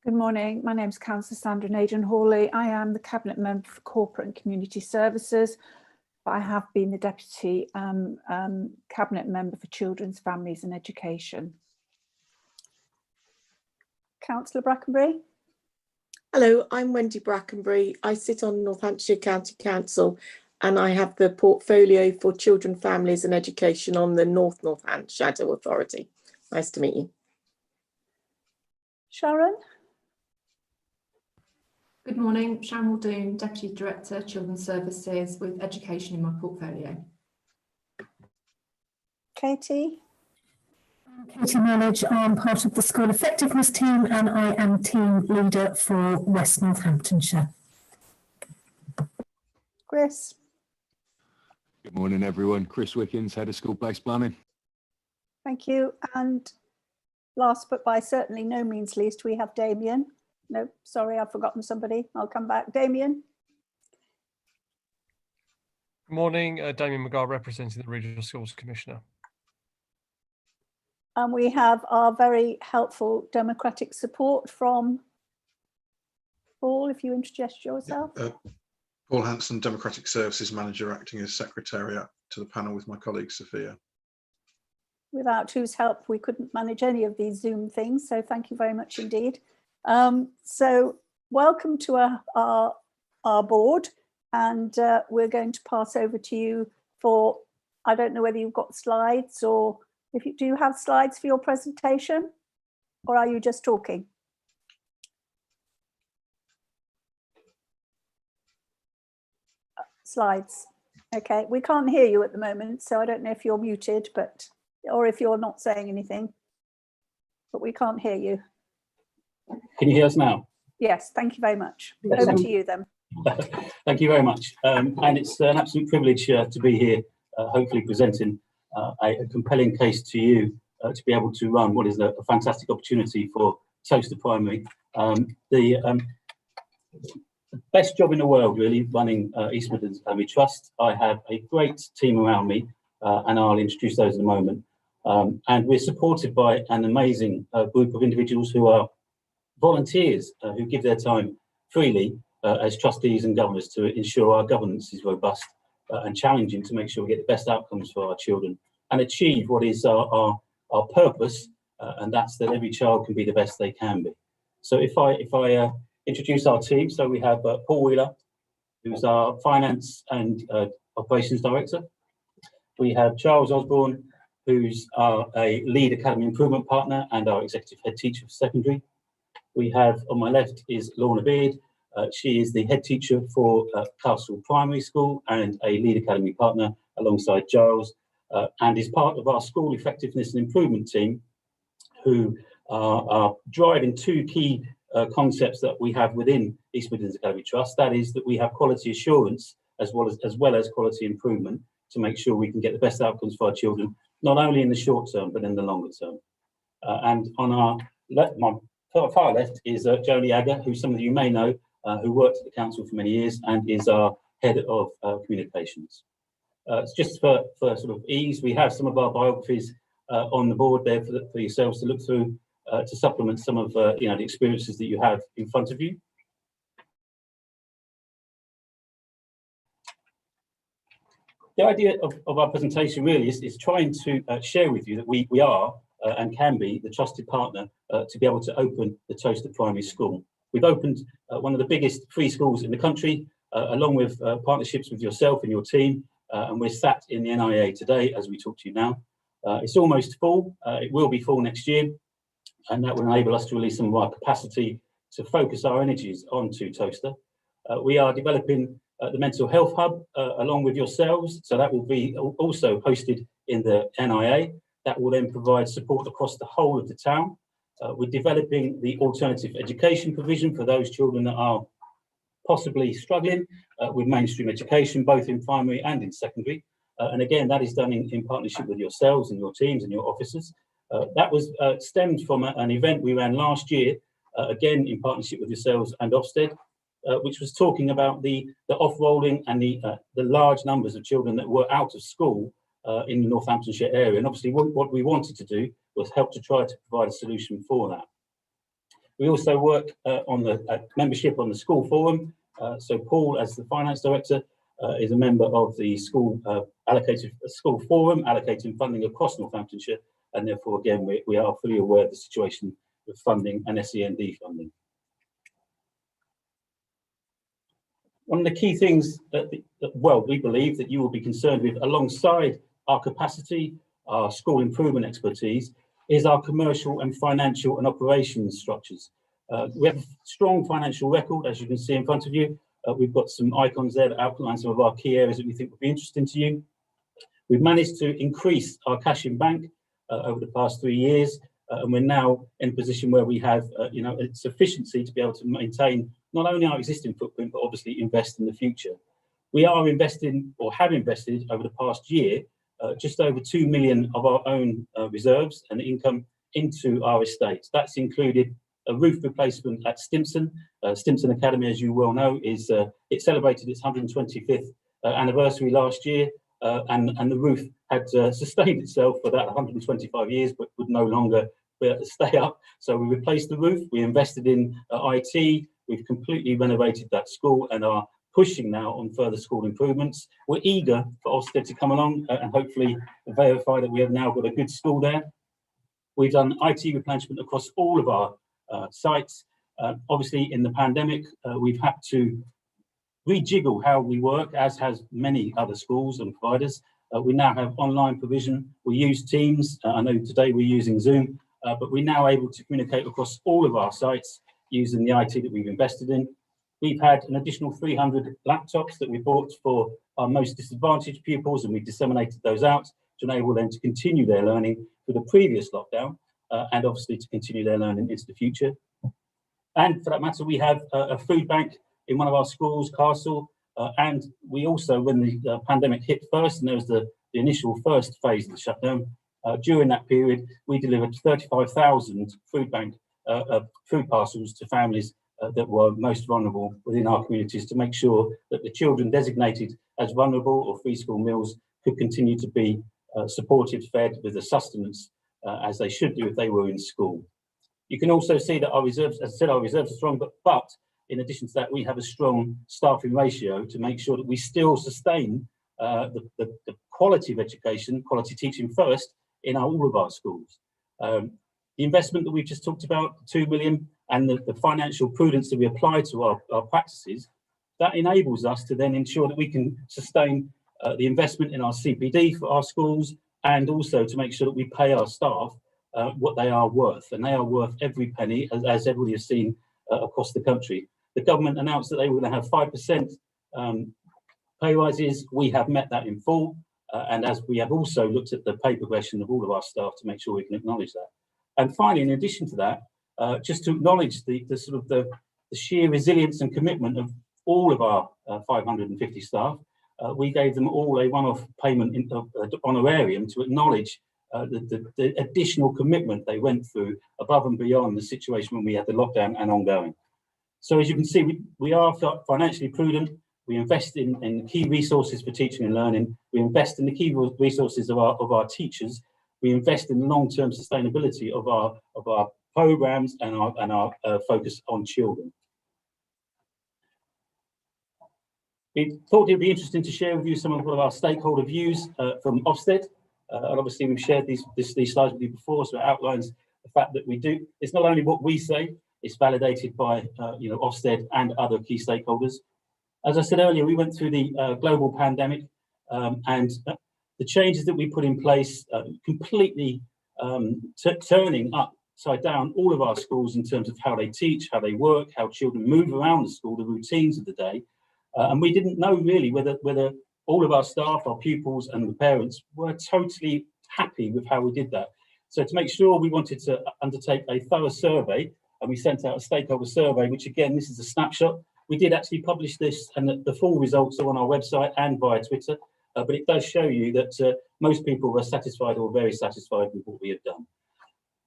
Good morning. My name is Councillor Sandra Naden-Hawley. I am the Cabinet Member for Corporate and Community Services, but I have been the Deputy Cabinet Member for Children's, Families and Education. Councillor Brackenbury. Hello, I'm Wendy Brackenbury. I sit on Northamptonshire County Council and I have the portfolio for Children, Families and Education on the North Northants Shadow Authority. Nice to meet you. Sharon. Good morning, Sharon Muldoon, Deputy Director, Children's Services with Education in my portfolio. Katie. Katie Knowledge, I'm part of the School Effectiveness team and I am team leader for West Northamptonshire. Chris. Good morning, everyone. Chris Wickens, Head of School-Based Planning. Thank you. And last but by certainly no means least, we have Damien. No, sorry, I've forgotten somebody. I'll come back. Damien. Good morning, Damien McGrath, representing the Regional Schools Commissioner. And we have our very helpful democratic support from Paul, if you introduce yourself. Paul Hanson, Democratic Services Manager, acting as Secretariat to the panel with my colleague Sophia. Without whose help we couldn't manage any of these Zoom things, so thank you very much indeed. So welcome to our board, and we're going to pass over to you for, I don't know whether you've got slides, or do you have slides for your presentation, or are you just talking? Slides. Okay, we can't hear you at the moment, so I don't know if you're muted, or if you're not saying anything, but we can't hear you. Can you hear us now? Yes, thank you very much. Yes, over to you then. Thank you very much. And it's an absolute privilege to be here, hopefully presenting a compelling case to you to be able to run what is a fantastic opportunity for Towcester Primary. The best job in the world, really, running East Midlands Academy Trust. I have a great team around me, and I'll introduce those in a moment. And we're supported by an amazing group of individuals who are volunteers who give their time freely as trustees and governors to ensure our governance is robust and challenging to make sure we get the best outcomes for our children and achieve what is our purpose, and that's that every child can be the best they can be. So if I introduce our team, so we have Paul Wheeler, who's our Finance and Operations Director. We have Charles Osborne, who's a lead academy improvement partner and our executive head teacher for secondary. We have on my left is Lorna Beard. She is the head teacher for Castle Primary School and a lead academy partner alongside Giles, and is part of our school effectiveness and improvement team, who are driving two key concepts that we have within East Midlands Academy Trust. That is that we have quality assurance as well as quality improvement to make sure we can get the best outcomes for our children, not only in the short term, but in the longer term. And on our left, my far left is Jodie Agger, who some of you may know, who worked at the council for many years and is our Head of Communications. Just for sort of ease, we have some of our biographies on the board there for yourselves to look through to supplement some of the experiences that you have in front of you. The idea of our presentation really is trying to share with you that we are and can be the trusted partner to be able to open the Towcester Primary School. We've opened one of the biggest free schools in the country, along with partnerships with yourself and your team, and we're sat in the NIA today as we talk to you now. It's almost full. It will be full next year, and that will enable us to release some of our capacity to focus our energies onto Towcester. We are developing the mental health hub along with yourselves, so that will be also hosted in the NIA. That will then provide support across the whole of the town. We're developing the alternative education provision for those children that are possibly struggling with mainstream education, both in primary and in secondary. And again, that is done in partnership with yourselves and your teams and your officers. That was stemmed from an event we ran last year, again in partnership with yourselves and Ofsted, which was talking about the off-rolling and the large numbers of children that were out of school in the Northamptonshire area. And obviously what we wanted to do was help to try to provide a solution for that. We also work on the membership on the school forum. So Paul, as the finance director, is a member of the school school forum, allocating funding across Northamptonshire, and therefore again we are fully aware of the situation with funding and SEND funding. One of the key things that we believe that you will be concerned with, alongside our capacity, our school improvement expertise, is our commercial and financial and operations structures. We have a strong financial record, as you can see in front of you. We've got some icons there that outline some of our key areas that we think would be interesting to you. We've managed to increase our cash in bank over the past 3 years, and we're now in a position where we have sufficiency to be able to maintain not only our existing footprint, but obviously invest in the future. We are investing, or have invested over the past year, just over 2 million of our own reserves and income into our estates. That's included a roof replacement at Stimson. Stimson Academy, as you well know, it celebrated its 125th anniversary last year, and the roof had sustained itself for that 125 years, but would no longer be able to stay up. So we replaced the roof, we invested in IT, we've completely renovated that school and are pushing now on further school improvements. We're eager for Ofsted to come along and hopefully verify that we have now got a good school there. We've done IT replenishment across all of our sites. Obviously, in the pandemic, we've had to rejiggle how we work, as has many other schools and providers. We now have online provision. We use Teams. I know today we're using Zoom, but we're now able to communicate across all of our sites using the IT that we've invested in. We've had an additional 300 laptops that we bought for our most disadvantaged pupils, and we disseminated those out to enable them to continue their learning through the previous lockdown, and obviously to continue their learning into the future. And for that matter, we have a food bank in one of our schools, Castle, and we also, when the pandemic hit first, and there was the initial first phase of the shutdown, during that period, we delivered 35,000 food parcels to families that were most vulnerable within our communities, to make sure that the children designated as vulnerable or free school meals could continue to be supported, fed with the sustenance as they should do if they were in school. You can also see that our reserves, as I said, our reserves are strong, but in addition to that, we have a strong staffing ratio to make sure that we still sustain the quality of education, quality teaching first in all of our schools. The investment that we've just talked about, 2 million, and the financial prudence that we apply to our practices, that enables us to then ensure that we can sustain the investment in our CPD for our schools, and also to make sure that we pay our staff what they are worth, and they are worth every penny, as everybody has seen across the country. The government announced that they were going to have 5% pay rises. We have met that in full, and as we have also looked at the pay progression of all of our staff to make sure we can acknowledge that. And finally, in addition to that, just to acknowledge the sheer resilience and commitment of all of our 550 staff, we gave them all a one-off payment honorarium to acknowledge the additional commitment they went through above and beyond the situation when we had the lockdown and ongoing. So as you can see, we are financially prudent. We invest in key resources for teaching and learning. We invest in the key resources of our teachers. We invest in the long-term sustainability of our programs and our focus on children. We thought it'd be interesting to share with you some of our stakeholder views from Ofsted. And obviously we've shared these slides with you before, so it outlines the fact that we do. It's not only what we say, it's validated by Ofsted and other key stakeholders. As I said earlier, we went through the global pandemic, and the changes that we put in place completely turning upside down all of our schools in terms of how they teach, how they work, how children move around the school, the routines of the day. And we didn't know really whether all of our staff, our pupils and the parents were totally happy with how we did that. So to make sure, we wanted to undertake a thorough survey, and we sent out a stakeholder survey, which again, this is a snapshot. We did actually publish this, and the full results are on our website and via Twitter, but it does show you that most people were satisfied or very satisfied with what we have done.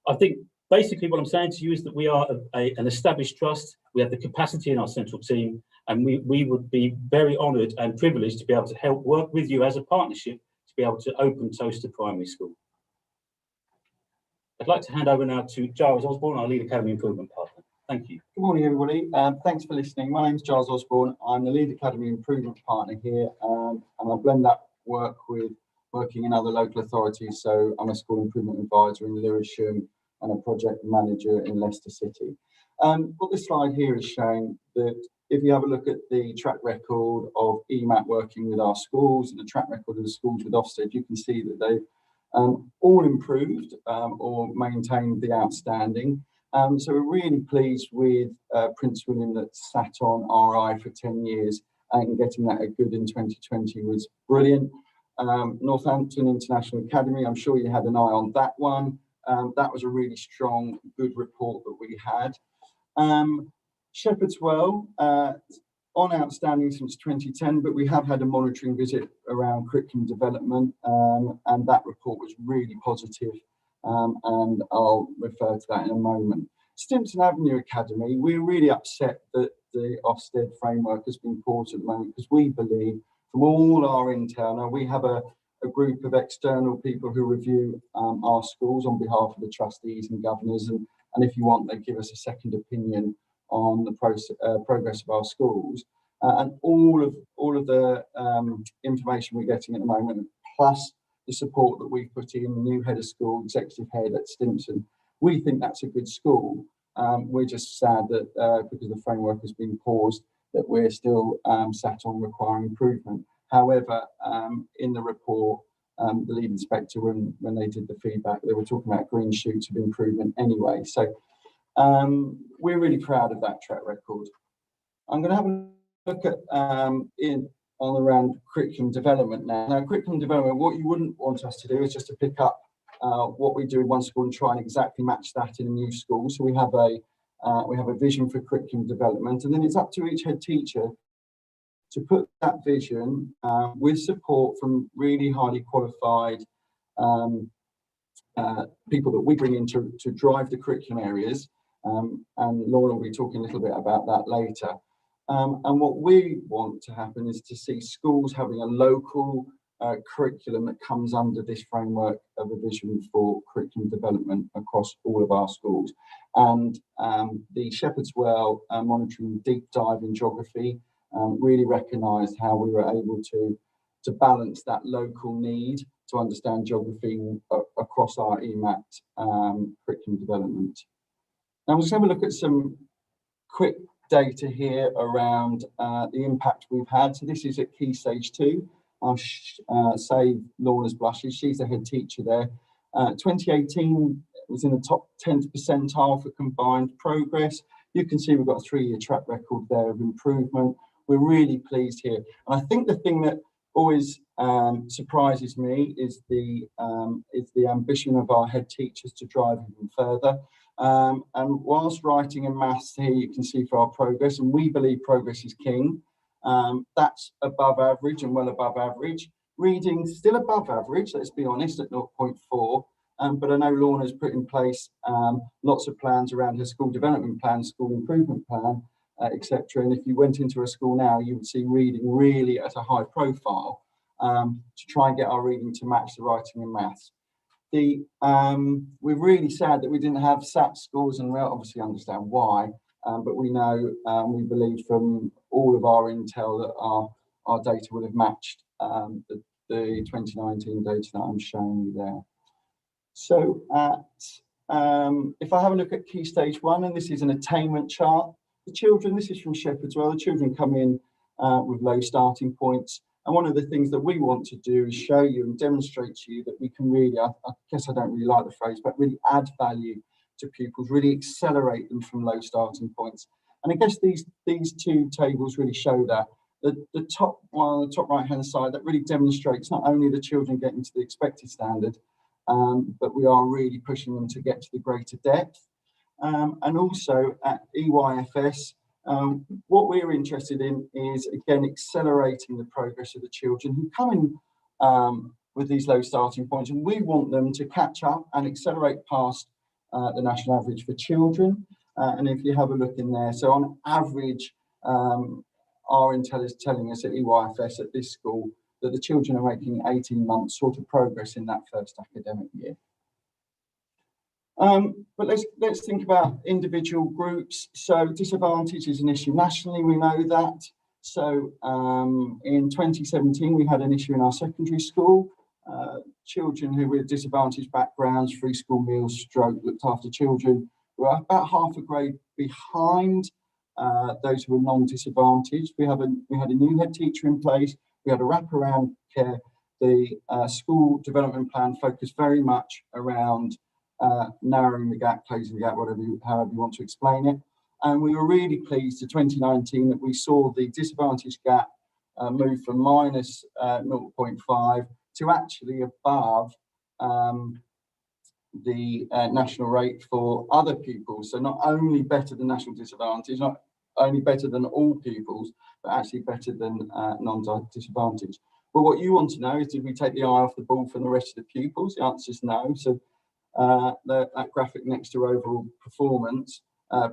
I think basically what I'm saying to you is that we are an established trust. We have the capacity in our central team, and we would be very honoured and privileged to be able to help work with you as a partnership to be able to open Towcester Primary School. I'd like to hand over now to Giles Osborne, our Lead Academy Improvement Partner. Thank you. Good morning, everybody. Thanks for listening. My name is Giles Osborne. I'm the Lead Academy Improvement Partner here, and I blend that work with working in other local authorities. So I'm a school improvement advisor in Lewisham and a project manager in Leicester City. What this slide here is showing that if you have a look at the track record of EMAT working with our schools and the track record of the schools with Ofsted, you can see that they've all improved or maintained the outstanding. So we're really pleased with Prince William that sat on RI for 10 years, and getting that a good in 2020 was brilliant. Northampton International Academy, I'm sure you had an eye on that one. That was a really strong, good report that we had. Shepherd's Well, on outstanding since 2010, but we have had a monitoring visit around curriculum development, and that report was really positive, and I'll refer to that in a moment. Stimpson Avenue Academy, we're really upset that the Ofsted framework has been paused at the moment, because we believe from all our intel, now we have a group of external people who review our schools on behalf of the trustees and governors, and if you want, they give us a second opinion on the progress of our schools, and all of the information we're getting at the moment, plus the support that we've put in, the new head of school, executive head at Stimpson, we think that's a good school. We're just sad that because the framework has been paused, that we're still sat on requiring improvement. However, in the report, the lead inspector, when they did the feedback, they were talking about green shoots of improvement anyway. So we're really proud of that track record. I'm going to have a look at around curriculum development now. Now, curriculum development, what you wouldn't want us to do is just to pick up what we do in one school and try and exactly match that in a new school. So we have a vision for curriculum development, and then it's up to each head teacher to put that vision with support from really highly qualified people that we bring in to drive the curriculum areas. And Laura will be talking a little bit about that later. And what we want to happen is to see schools having a local curriculum that comes under this framework of a vision for curriculum development across all of our schools. And the Shepherd's Well monitoring deep dive in geography really recognised how we were able to balance that local need to understand geography across our EMAT curriculum development. Now we'll just have a look at some quick data here around the impact we've had. So this is at Key Stage 2. I'll save Laura's blushes, she's the head teacher there. 2018 was in the top 10th percentile for combined progress. You can see we've got a 3-year track record there of improvement. We're really pleased here. And I think the thing that always surprises me is the ambition of our head teachers to drive even further. And whilst writing and maths here, you can see for our progress, and we believe progress is king. That's above average and well above average. Reading still above average, let's be honest, at 0.4. But I know Lorna's put in place lots of plans around her school development plan, school improvement plan. etc. And if you went into a school now, you would see reading really at a high profile to try and get our reading to match the writing and maths. We're really sad that we didn't have SAT scores, and we obviously understand why, but we know, we believe from all of our intel that our data would have matched the 2019 data that I'm showing you there. So if I have a look at Key Stage 1, and this is an attainment chart, the children, this is from Shepherd's Well, the children come in with low starting points. And one of the things that we want to do is show you and demonstrate to you that we can really, I guess I don't really like the phrase, but really add value to pupils, really accelerate them from low starting points. And I guess these two tables really show that. The top one on the top right hand side, that really demonstrates not only the children getting to the expected standard, but we are really pushing them to get to the greater depth. And also at EYFS, what we're interested in is, again, accelerating the progress of the children who come in with these low starting points, and we want them to catch up and accelerate past the national average for children. And if you have a look in there, so on average, our intel is telling us at EYFS at this school that the children are making 18 months sort of progress in that first academic year. But let's think about individual groups. So disadvantage is an issue nationally, we know that. So in 2017, we had an issue in our secondary school. Children who were disadvantaged backgrounds, free school meals, stroke, looked after children, were about half a grade behind those who were non-disadvantaged. We had a new head teacher in place. We had a wraparound care. The school development plan focused very much around narrowing the gap, closing the gap, however you want to explain it. And we were really pleased in 2019 that we saw the disadvantaged gap move from minus 0.5 to actually above the national rate for other pupils. So not only better than national disadvantage, not only better than all pupils, but actually better than non-disadvantaged. But what you want to know is, did we take the eye off the ball from the rest of the pupils? The answer is no. So that graphic next to overall performance,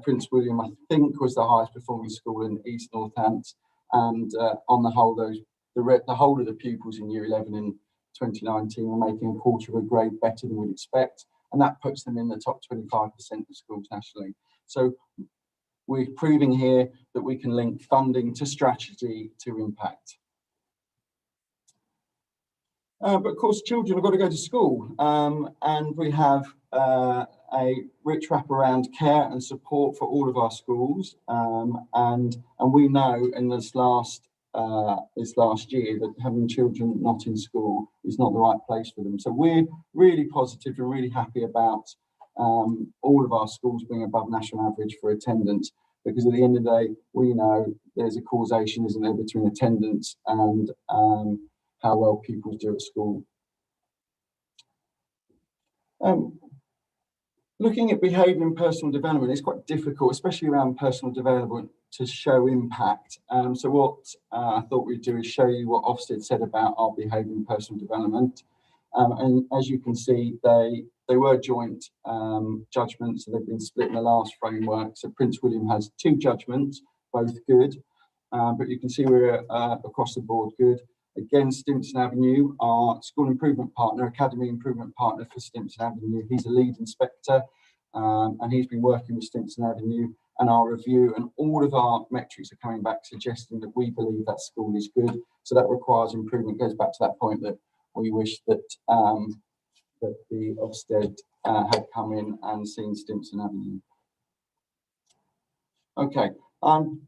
Prince William, I think, was the highest performing school in East Northants, and on the whole, the whole of the pupils in Year 11 in 2019 were making a quarter of a grade better than we'd expect, and that puts them in the top 25% of schools nationally. So we're proving here that we can link funding to strategy to impact. But of course, children have got to go to school, and we have a rich wraparound care and support for all of our schools. And we know in this last year that having children not in school is not the right place for them. So we're really positive and really happy about all of our schools being above national average for attendance, because at the end of the day, we know there's a causation, isn't there, between attendance and how well pupils do at school. Looking at behaviour and personal development is quite difficult, especially around personal development, to show impact. So what I thought we'd do is show you what Ofsted said about our behaviour and personal development. And as you can see, they were joint judgments, and they've been split in the last framework. So Prince William has 2 judgments, both good, but you can see we're across the board good. Again, Stimpson Avenue, our school improvement partner, academy improvement partner for Stimpson Avenue. He's a lead inspector, and he's been working with Stimpson Avenue and our review, and all of our metrics are coming back suggesting that we believe that school is good. So that requires improvement. Goes back to that point that we wish that that the Ofsted had come in and seen Stimpson Avenue. Okay.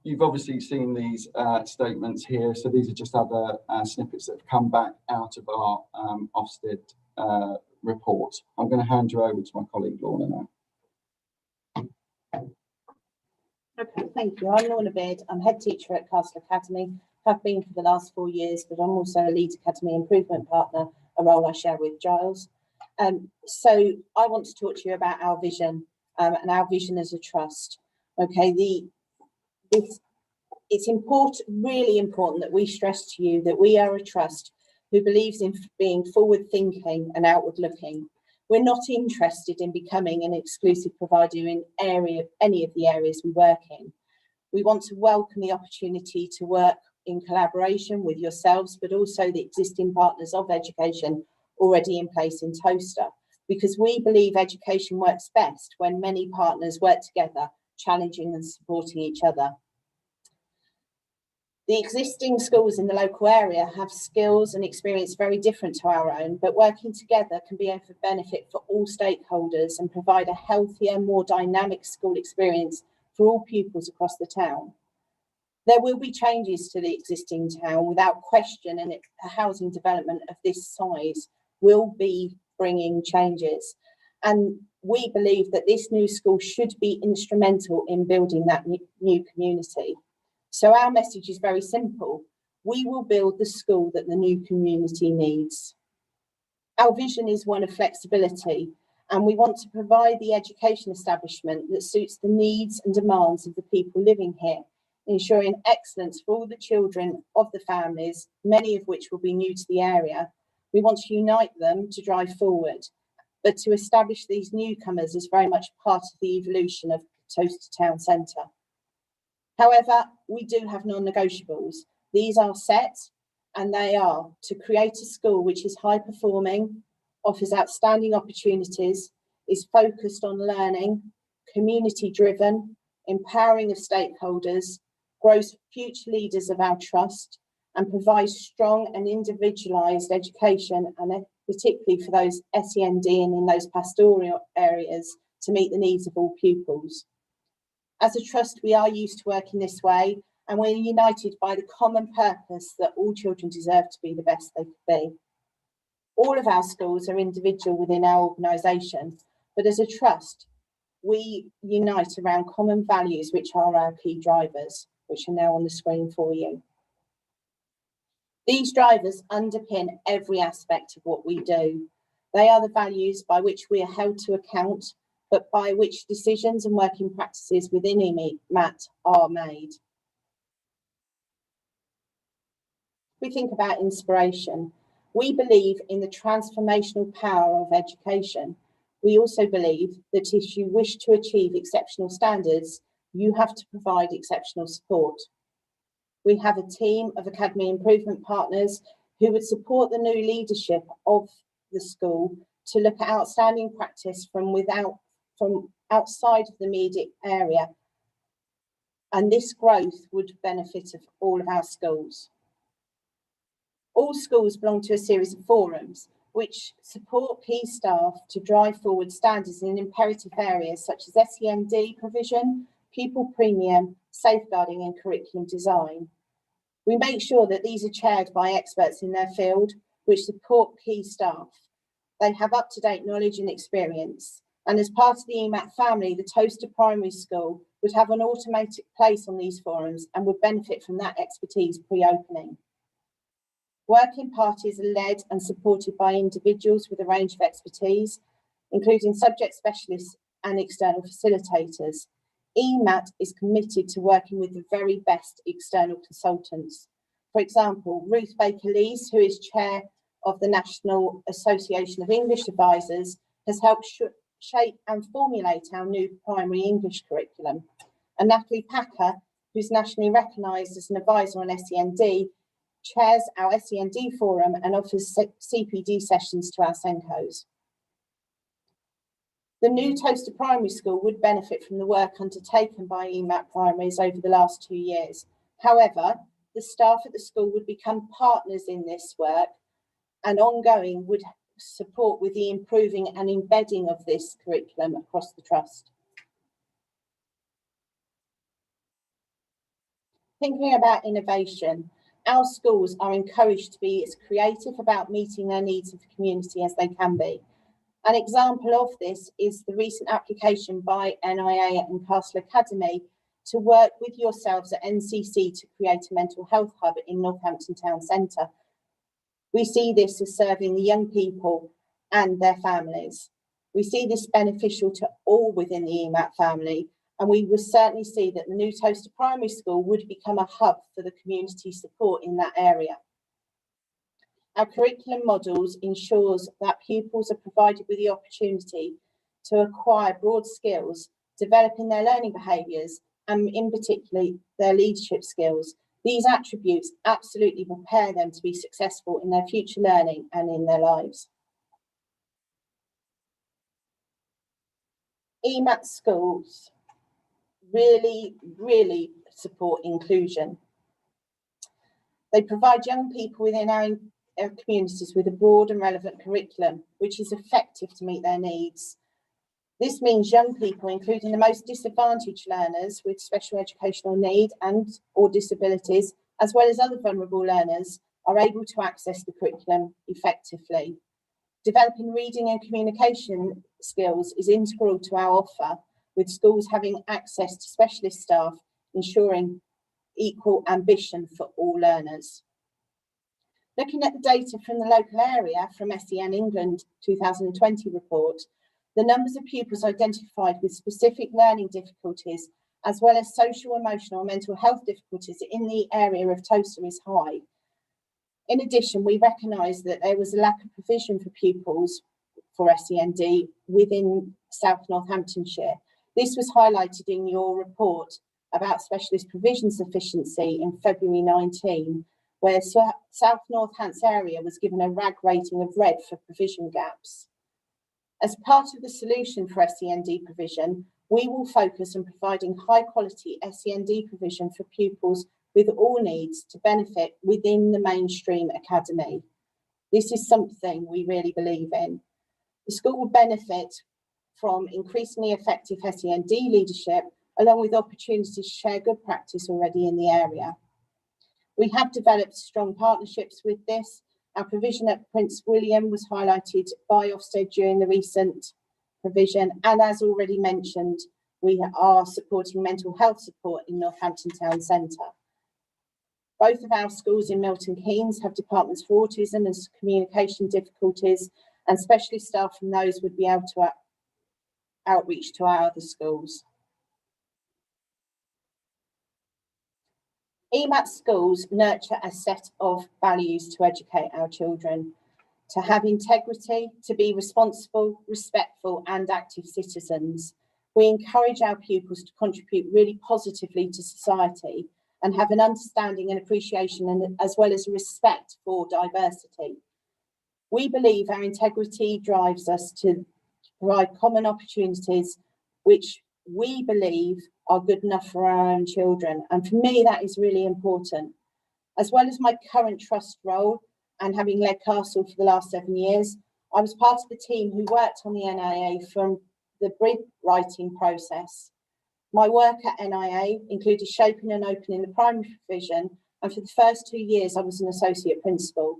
You've obviously seen these statements here, so these are just other snippets that have come back out of our Ofsted report. I'm going to hand you over to my colleague Lorna now. Okay, thank you. I'm Lorna Beard. I'm head teacher at Castle Academy, have been for the last 4 years, but I'm also a lead academy improvement partner, a role I share with Giles. So I want to talk to you about our vision and our vision as a trust. Okay, it's important, really important, that we stress to you that we are a trust who believes in being forward thinking and outward looking. We're not interested in becoming an exclusive provider in any of the areas we work in. We want to welcome the opportunity to work in collaboration with yourselves, but also the existing partners of education already in place in Towcester, because we believe education works best when many partners work together, challenging and supporting each other. The existing schools in the local area have skills and experience very different to our own, but working together can be of benefit for all stakeholders and provide a healthier, more dynamic school experience for all pupils across the town. There will be changes to the existing town without question, and a housing development of this size will be bringing changes. And we believe that this new school should be instrumental in building that new community. So our message is very simple. We will build the school that the new community needs. Our vision is one of flexibility, and we want to provide the education establishment that suits the needs and demands of the people living here, ensuring excellence for all the children of the families, many of which will be new to the area. We want to unite them to drive forward, but to establish these newcomers is very much part of the evolution of Towcester Town Centre. However, we do have non-negotiables. These are set, and they are to create a school which is high performing, offers outstanding opportunities, is focused on learning, community driven, empowering of stakeholders, grows future leaders of our trust, and provides strong and individualised education, and particularly for those SEND and in those pastoral areas to meet the needs of all pupils. As a trust, we are used to working this way, and we're united by the common purpose that all children deserve to be the best they could be. All of our schools are individual within our organisation, but as a trust, we unite around common values, which are our key drivers, which are now on the screen for you. These drivers underpin every aspect of what we do. They are the values by which we are held to account, but by which decisions and working practices within EMAT are made. We think about inspiration. We believe in the transformational power of education. We also believe that if you wish to achieve exceptional standards, you have to provide exceptional support. We have a team of academy improvement partners who would support the new leadership of the school to look at outstanding practice from outside of the immediate area. And this growth would benefit of all of our schools. All schools belong to a series of forums which support key staff to drive forward standards in imperative areas such as SEND provision, pupil premium, safeguarding and curriculum design. We make sure that these are chaired by experts in their field which support key staff. They have up-to-date knowledge and experience. And as part of the EMAT family, the Towcester Primary School would have an automated place on these forums and would benefit from that expertise pre-opening. Working parties are led and supported by individuals with a range of expertise, including subject specialists and external facilitators. EMAT is committed to working with the very best external consultants. For example, Ruth Baker-Lees, who is chair of the National Association of English Advisors, has helped shape and formulate our new primary English curriculum. And Natalie Packer, who's nationally recognised as an advisor on SEND, chairs our SEND forum and offers CPD sessions to our SENCOs. The new Towcester Primary School would benefit from the work undertaken by EMAT Primaries over the last 2 years. However, the staff at the school would become partners in this work and ongoing would support with the improving and embedding of this curriculum across the trust. Thinking about innovation, our schools are encouraged to be as creative about meeting their needs of the community as they can be. An example of this is the recent application by NIA and Castle Academy to work with yourselves at NCC to create a mental health hub in Northampton Town Centre. We see this as serving the young people and their families. We see this beneficial to all within the EMAT family, and we will certainly see that the new Towcester Primary School would become a hub for the community support in that area. Our curriculum models ensures that pupils are provided with the opportunity to acquire broad skills, developing their learning behaviours and in particular their leadership skills. These attributes absolutely prepare them to be successful in their future learning and in their lives. EMAT schools really support inclusion. They provide young people within our communities with a broad and relevant curriculum, which is effective to meet their needs. This means young people, including the most disadvantaged learners with special educational need or disabilities, as well as other vulnerable learners, are able to access the curriculum effectively. Developing reading and communication skills is integral to our offer, with schools having access to specialist staff, ensuring equal ambition for all learners. Looking at the data from the local area from SEN England 2020 report, the numbers of pupils identified with specific learning difficulties, as well as social, emotional and mental health difficulties in the area of Towcester is high. In addition, we recognise that there was a lack of provision for pupils for SEND within South Northamptonshire. This was highlighted in your report about specialist provision sufficiency in February 19, where South Northants area was given a RAG rating of red for provision gaps. As part of the solution for SEND provision, we will focus on providing high quality SEND provision for pupils with all needs to benefit within the mainstream academy. This is something we really believe in. The school will benefit from increasingly effective SEND leadership, along with opportunities to share good practice already in the area. We have developed strong partnerships with this. Our provision at Prince William was highlighted by Ofsted during the recent provision, and as already mentioned, we are supporting mental health support in Northampton Town Centre. Both of our schools in Milton Keynes have departments for autism and communication difficulties, and specialist staff from those would be able to outreach to our other schools. EMAT schools nurture a set of values to educate our children, to have integrity, to be responsible, respectful and active citizens. We encourage our pupils to contribute really positively to society and have an understanding and appreciation and as well as respect for diversity. We believe our integrity drives us to provide common opportunities which we believe are good enough for our own children. And for me, that is really important. As well as my current trust role and having led Castle for the last 7 years, I was part of the team who worked on the NIA from the brief writing process. My work at NIA included shaping and opening the primary provision, and for the first 2 years I was an associate principal.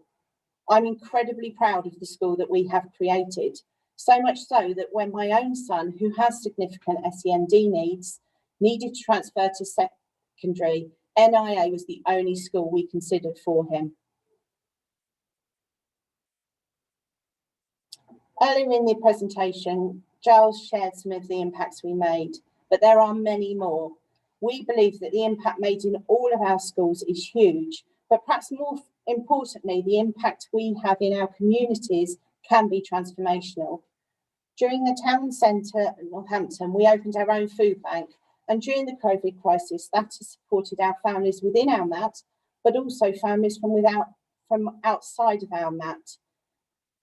I'm incredibly proud of the school that we have created, so much so that when my own son, who has significant SEND needs, needed to transfer to secondary, NIA was the only school we considered for him. Earlier in the presentation, Giles shared some of the impacts we made, but there are many more. We believe that the impact made in all of our schools is huge, but perhaps more importantly, the impact we have in our communities can be transformational. During the town centre in Northampton, we opened our own food bank, and during the COVID crisis, that has supported our families within our MAT, but also families from outside of our MAT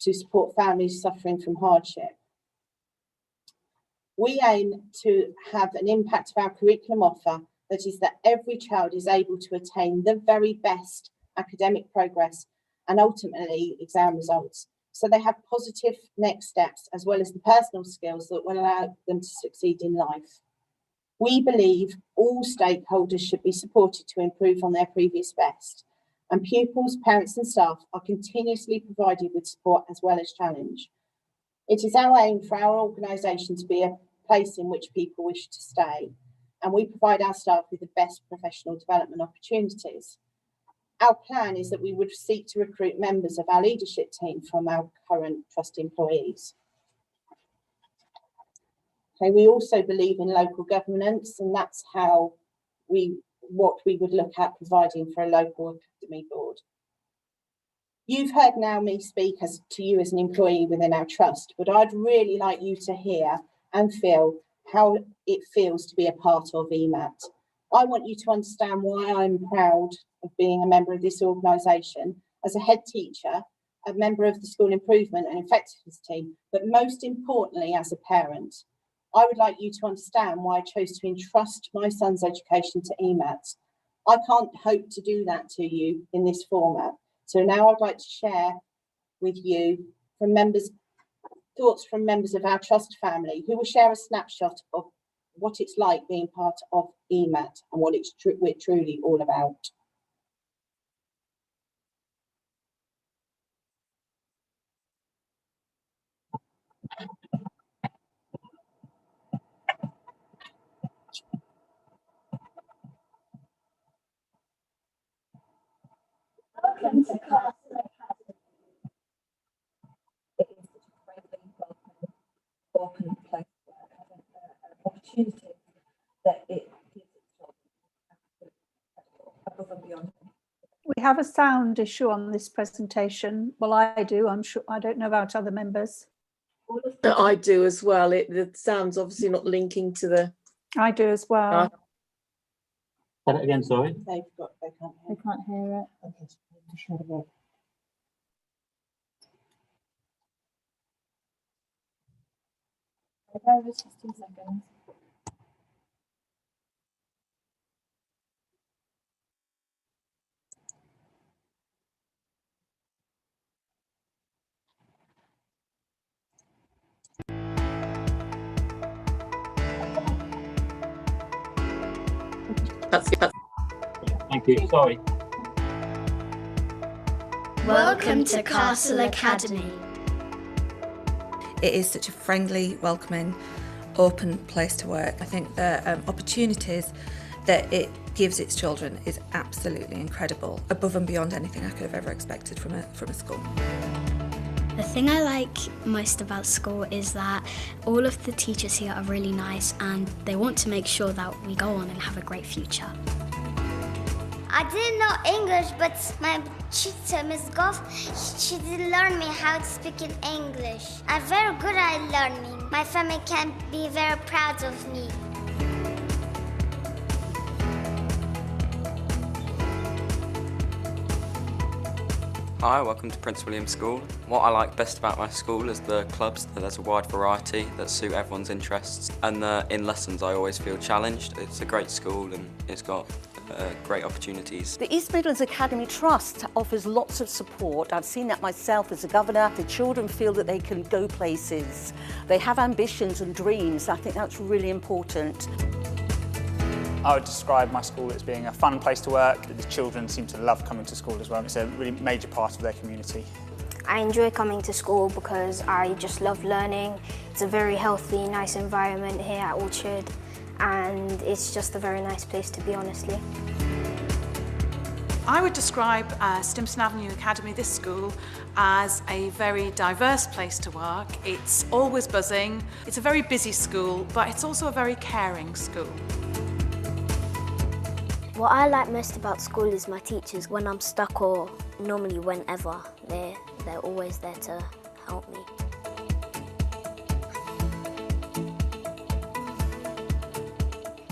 to support families suffering from hardship. We aim to have an impact of our curriculum offer that is that every child is able to attain the very best academic progress and ultimately exam results, so they have positive next steps as well as the personal skills that will allow them to succeed in life. We believe all stakeholders should be supported to improve on their previous best, and pupils, parents and staff are continuously provided with support as well as challenge. It is our aim for our organisation to be a place in which people wish to stay, and we provide our staff with the best professional development opportunities. Our plan is that we would seek to recruit members of our leadership team from our current trust employees. Okay, we also believe in local governance, and that's what we would look at providing for a local academy board. You've heard now me speak to you as an employee within our trust, but I'd really like you to hear and feel how it feels to be a part of EMAT. I want you to understand why I'm proud of being a member of this organisation as a head teacher, a member of the school improvement and effectiveness team, but most importantly as a parent. I would like you to understand why I chose to entrust my son's education to EMAT. I can't hope to do that to you in this format. So now I'd like to share with you thoughts from members of our trust family who will share a snapshot of what it's like being part of EMAT and what we're truly all about. Welcome to Castle Academy. It is such a friendly, welcoming, open place to work. I think an opportunity that it gives its children above and beyond. We have a sound issue on this presentation. Well, I do. I'm sure. I don't know about other members. I do as well. The sound's obviously not linking to the. I do as well. Say that again, sorry. They can't hear it. Okay, shut it up. Over just 2 seconds. Thank you. Sorry. Welcome to Castle Academy. It is such a friendly, welcoming, open place to work. I think the opportunities that it gives its children is absolutely incredible, above and beyond anything I could have ever expected from a school. The thing I like most about school is that all of the teachers here are really nice and they want to make sure that we go on and have a great future. I didn't know English, but my teacher, Miss Goff, she did learn me how to speak in English. I'm very good at learning. My family can be very proud of me. Hi, welcome to Prince William School. What I like best about my school is the clubs, that there's a wide variety that suit everyone's interests, and in lessons I always feel challenged. It's a great school and it's got great opportunities. The East Midlands Academy Trust offers lots of support. I've seen that myself as a governor. The children feel that they can go places. They have ambitions and dreams. I think that's really important. I would describe my school as being a fun place to work. The children seem to love coming to school as well. It's a really major part of their community. I enjoy coming to school because I just love learning. It's a very healthy, nice environment here at Orchard, and it's just a very nice place to be, honestly. I would describe Stimson Avenue Academy, this school, as a very diverse place to work. It's always buzzing. It's a very busy school, but it's also a very caring school. What I like most about school is my teachers. When I'm stuck, or normally whenever, they're always there to help me.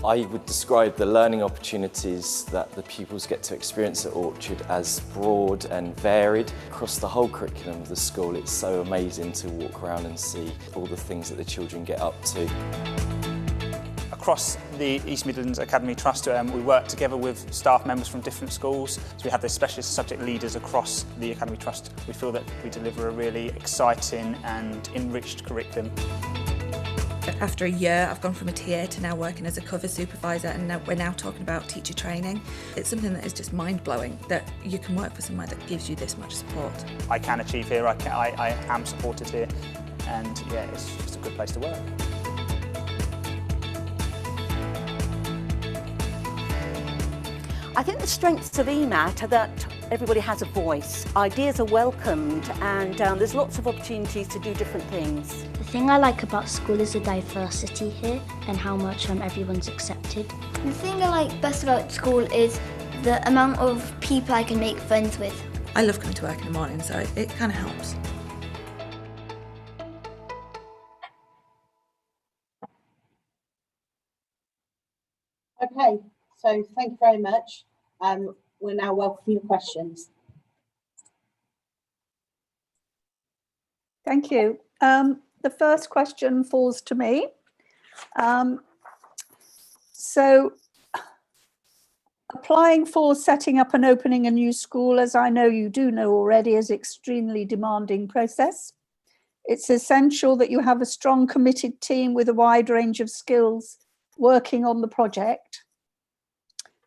I would describe the learning opportunities that the pupils get to experience at Orchard as broad and varied. Across the whole curriculum of the school, it's so amazing to walk around and see all the things that the children get up to. Across the East Midlands Academy Trust, we work together with staff members from different schools. So we have the specialist subject leaders across the Academy Trust. We feel that we deliver a really exciting and enriched curriculum. After a year, I've gone from a TA to now working as a cover supervisor, and we're now talking about teacher training. It's something that is just mind-blowing, that you can work for somewhere that gives you this much support. I can achieve here, I am supported here, and yeah, it's just a good place to work. I think the strengths of EMAT are that everybody has a voice, ideas are welcomed, and there's lots of opportunities to do different things. The thing I like about school is the diversity here and how much everyone's accepted. The thing I like best about school is the amount of people I can make friends with. I love coming to work in the morning, so it kind of helps. So thank you very much. We'll now welcome your questions. Thank you. The first question falls to me. So applying for setting up and opening a new school, as I know you do know already, is an extremely demanding process. It's essential that you have a strong, committed team with a wide range of skills working on the project.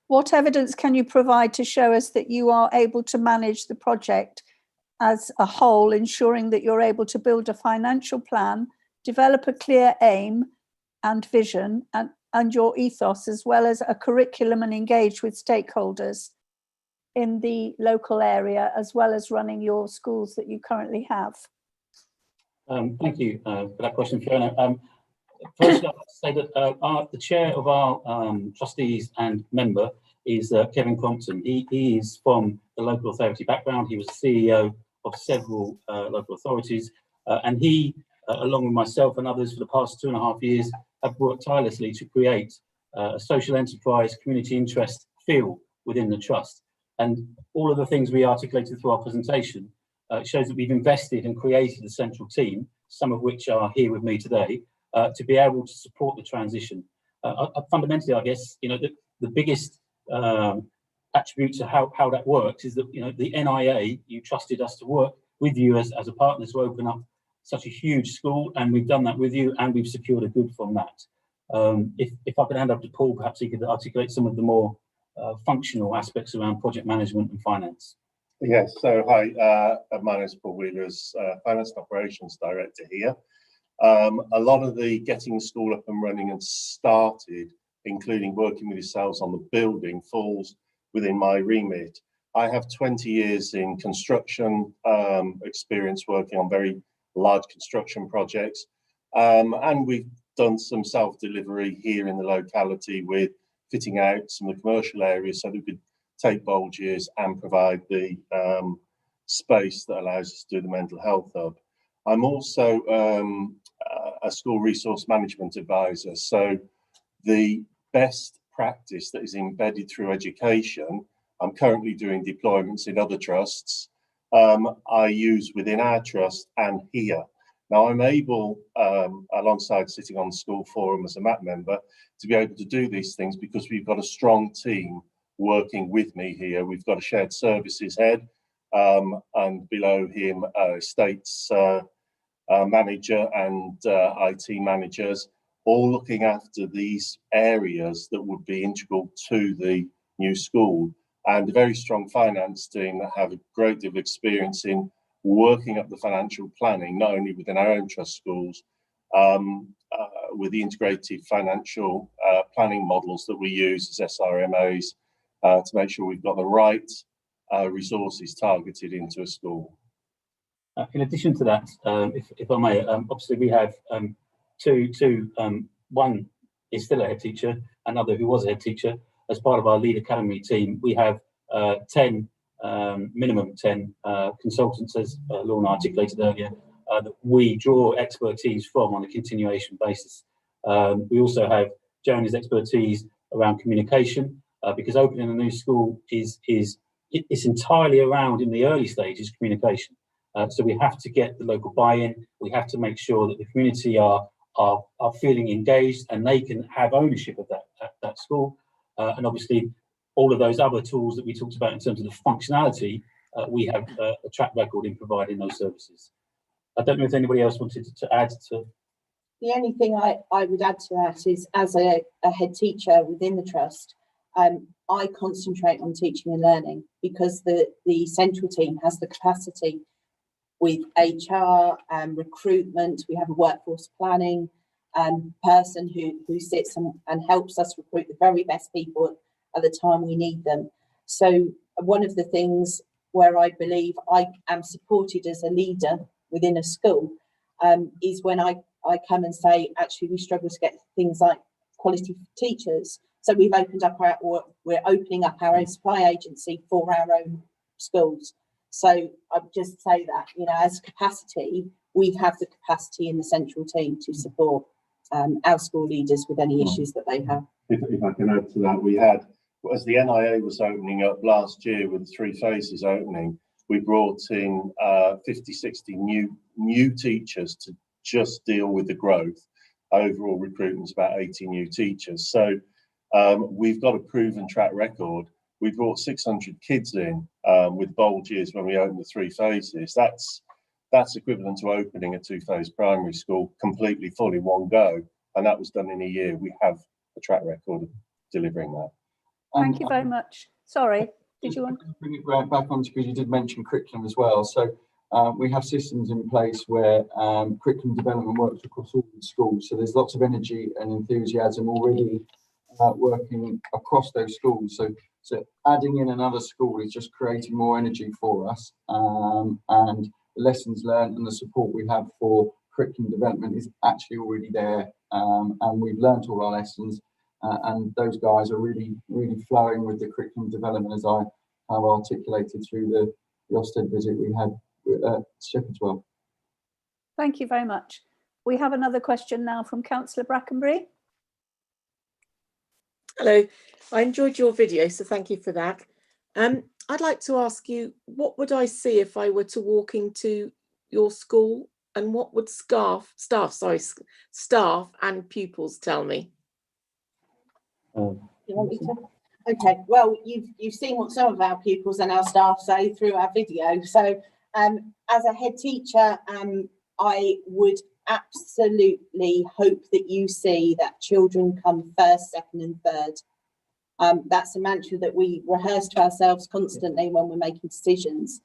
What evidence can you provide to show us that you are able to manage the project as a whole, ensuring that you're able to build a financial plan, develop a clear aim and vision and your ethos, as well as a curriculum, and engage with stakeholders in the local area, as well as running your schools that you currently have? Thank you for that question, Fiona. Firstly, I'd like to say that the chair of our trustees and member is Kevin Crompton. He is from the local authority background. He was CEO of several local authorities, and he, along with myself and others for the past 2.5 years, have worked tirelessly to create a social enterprise community interest feel within the trust. And all of the things we articulated through our presentation shows that we've invested and created a central team, some of which are here with me today, to be able to support the transition. Fundamentally, I guess, the biggest attribute to how that works is that, the NIA, you trusted us to work with you as a partner to open up such a huge school, and we've done that with you, and we've secured a good from that. If I could hand up to Paul, perhaps he could articulate some of the more functional aspects around project management and finance. Yes, so hi, my name is Paul Wheeler, as Finance and Operations Director here. A lot of the getting the school up and running and started, including working with yourselves on the building, falls within my remit. I have 20 years in construction experience working on very large construction projects, and we've done some self-delivery here in the locality with fitting out some of the commercial areas so that we could take bulges and provide the space that allows us to do the mental health hub. I'm also a school resource management advisor, so the best practice that is embedded through education, I'm currently doing deployments in other trusts, I use within our trust and here. Now I'm able, alongside sitting on the school forum as a MAP member, to be able to do these things because we've got a strong team working with me here. We've got a shared services head, and below him estates manager and IT managers, all looking after these areas that would be integral to the new school, and a very strong finance team that have a great deal of experience in working up the financial planning, not only within our own trust schools, with the integrated financial planning models that we use as SRMAs to make sure we've got the right resources targeted into a school. In addition to that, if I may, obviously we have two, one is still a head teacher, another who was a head teacher. As part of our Lead Academy team, we have 10, minimum 10 consultants, as Lorna articulated earlier, that we draw expertise from on a continuation basis. We also have Joan's expertise around communication, because opening a new school is entirely around, in the early stages, communication. So we have to get the local buy-in. We have to make sure that the community are feeling engaged and they can have ownership of that school. And obviously, all of those other tools that we talked about in terms of the functionality, we have a track record in providing those services. I don't know if anybody else wanted to add to. The only thing I would add to that is, as a head teacher within the trust, I concentrate on teaching and learning because the central team has the capacity with HR and recruitment. We have a workforce planning person who sits and helps us recruit the very best people at the time we need them. So one of the things where I believe I am supported as a leader within a school is when I come and say, actually, we struggle to get things like quality teachers. So we're opening up our own supply agency for our own schools. So I'd just say that, as capacity, we have the capacity in the central team to support our school leaders with any issues that they have. If I can add to that, we had as the NIA was opening up last year with the 3 phases opening, we brought in 50, 60 new teachers to just deal with the growth. Overall recruitment is about 80 new teachers. So we've got a proven track record. We brought 600 kids in with bold years when we opened the 3 phases. That's equivalent to opening a 2-phase primary school completely full in one go. And that was done in a year. We have a track record of delivering that. Thank you very much. Sorry, did you want to bring it right back on, because you did mention curriculum as well. So we have systems in place where curriculum development works across all the schools. So there's lots of energy and enthusiasm already working across those schools. So adding in another school is just creating more energy for us. And the lessons learned and the support we have for curriculum development is actually already there. And we've learned all our lessons. And those guys are really flowing with the curriculum development, as I have articulated through the Ofsted visit we had at Shepherd's Well. Thank you very much. We have another question now from Councillor Brackenbury. Hello, I enjoyed your video, so thank you for that. I'd like to ask you, what would I see if I were to walk into your school, and what would staff and pupils tell me? You want me to? Okay, well, you've seen what some of our pupils and our staff say through our video. So as a head teacher, I would absolutely hope that you see that children come first, second and third. That's a mantra that we rehearse to ourselves constantly when we're making decisions.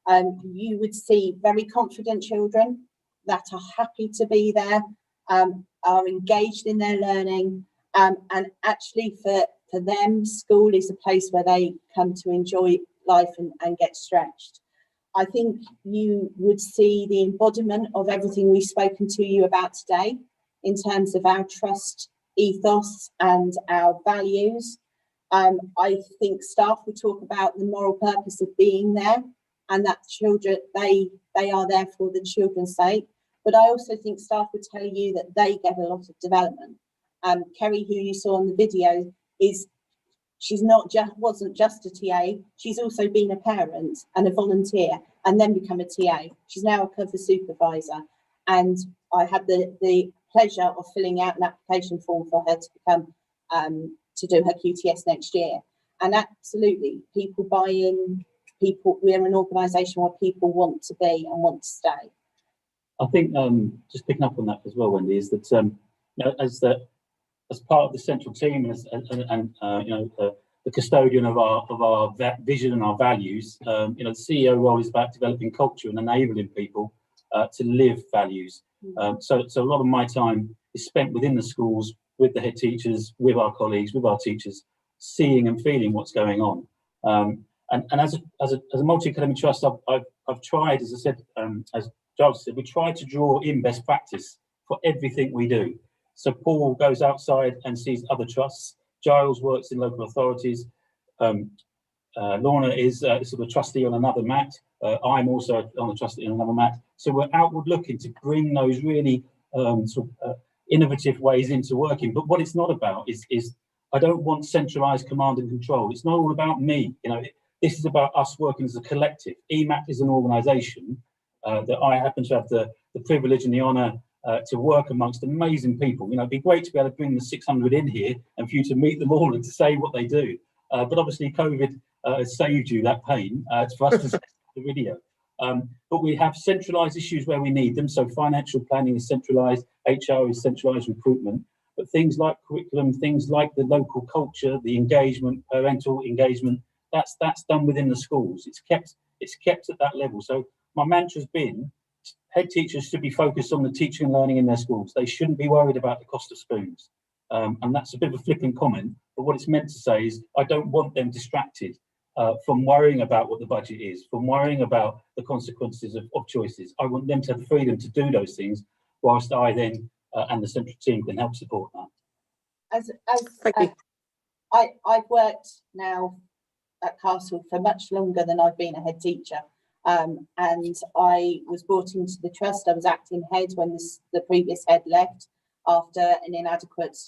You would see very confident children that are happy to be there, are engaged in their learning, and actually for them, school is a place where they come to enjoy life and get stretched. I think you would see the embodiment of everything we've spoken to you about today in terms of our trust ethos and our values. I think staff would talk about the moral purpose of being there, and that children, they are there for the children's sake. But I also think staff would tell you that they get a lot of development. Kerry, who you saw in the video, wasn't just a TA. She's also been a parent and a volunteer, and then become a TA. She's now a cover supervisor, and I had the pleasure of filling out an application form for her to become to do her QTS next year. And absolutely, people buy in. We're an organisation where people want to be and want to stay. I think just picking up on that as well, Wendy, is that as part of the central team and the custodian of our vision and our values, the CEO role is about developing culture and enabling people to live values. So a lot of my time is spent within the schools, with the head teachers, with our colleagues, with our teachers, seeing and feeling what's going on. And as a multi-academy trust, I've tried, as I said, as Giles said, we try to draw in best practice for everything we do. So Paul goes outside and sees other trusts. Giles works in local authorities. Lorna is sort of trustee on another MAT. I'm also on a trustee on another MAT. So we're outward looking to bring those really innovative ways into working. But what it's not about is I don't want centralised command and control. It's not all about me. This is about us working as a collective. EMAT is an organisation that I happen to have the privilege and the honour to work amongst amazing people. It'd be great to be able to bring the 600 in here and for you to meet them all and to say what they do. But obviously COVID has saved you that pain for us to see the video. But we have centralised issues where we need them. So financial planning is centralised, HR is centralised, recruitment. But things like curriculum, things like the local culture, the engagement, parental engagement, that's done within the schools. It's kept at that level. So my mantra's been, head teachers should be focused on the teaching and learning in their schools. They shouldn't be worried about the cost of spoons. And that's a bit of a flippant comment, but what it's meant to say is I don't want them distracted from worrying about what the budget is, from worrying about the consequences of choices. I want them to have the freedom to do those things, whilst I then and the central team can help support that. I've worked now at Castle for much longer than I've been a head teacher. And I was brought into the trust. I was acting head when the previous head left after an inadequate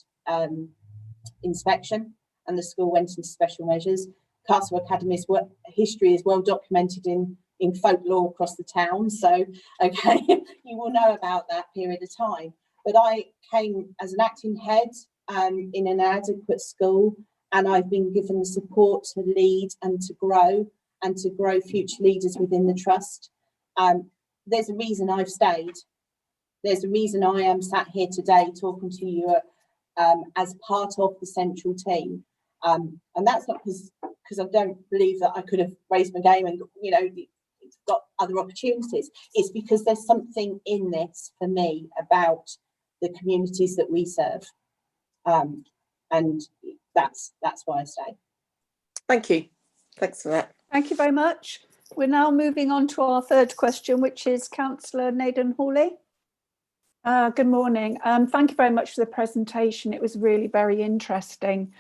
inspection. and the school went into special measures. Castle Academy's history is well documented in folklore across the town, so okay, you will know about that period of time. But I came as an acting head in an inadequate school, and I've been given the support to lead and to grow future leaders within the trust. There's a reason I've stayed. There's a reason I am sat here today talking to you as part of the central team. And that's not because I don't believe that I could have raised my game and, got other opportunities. It's because there's something in this for me about the communities that we serve. And that's why I stay. Thank you. Thanks for that. Thank you very much. We're now moving on to our third question, which is Councillor Naden Hawley. Good morning. Thank you very much for the presentation. It was really very interesting.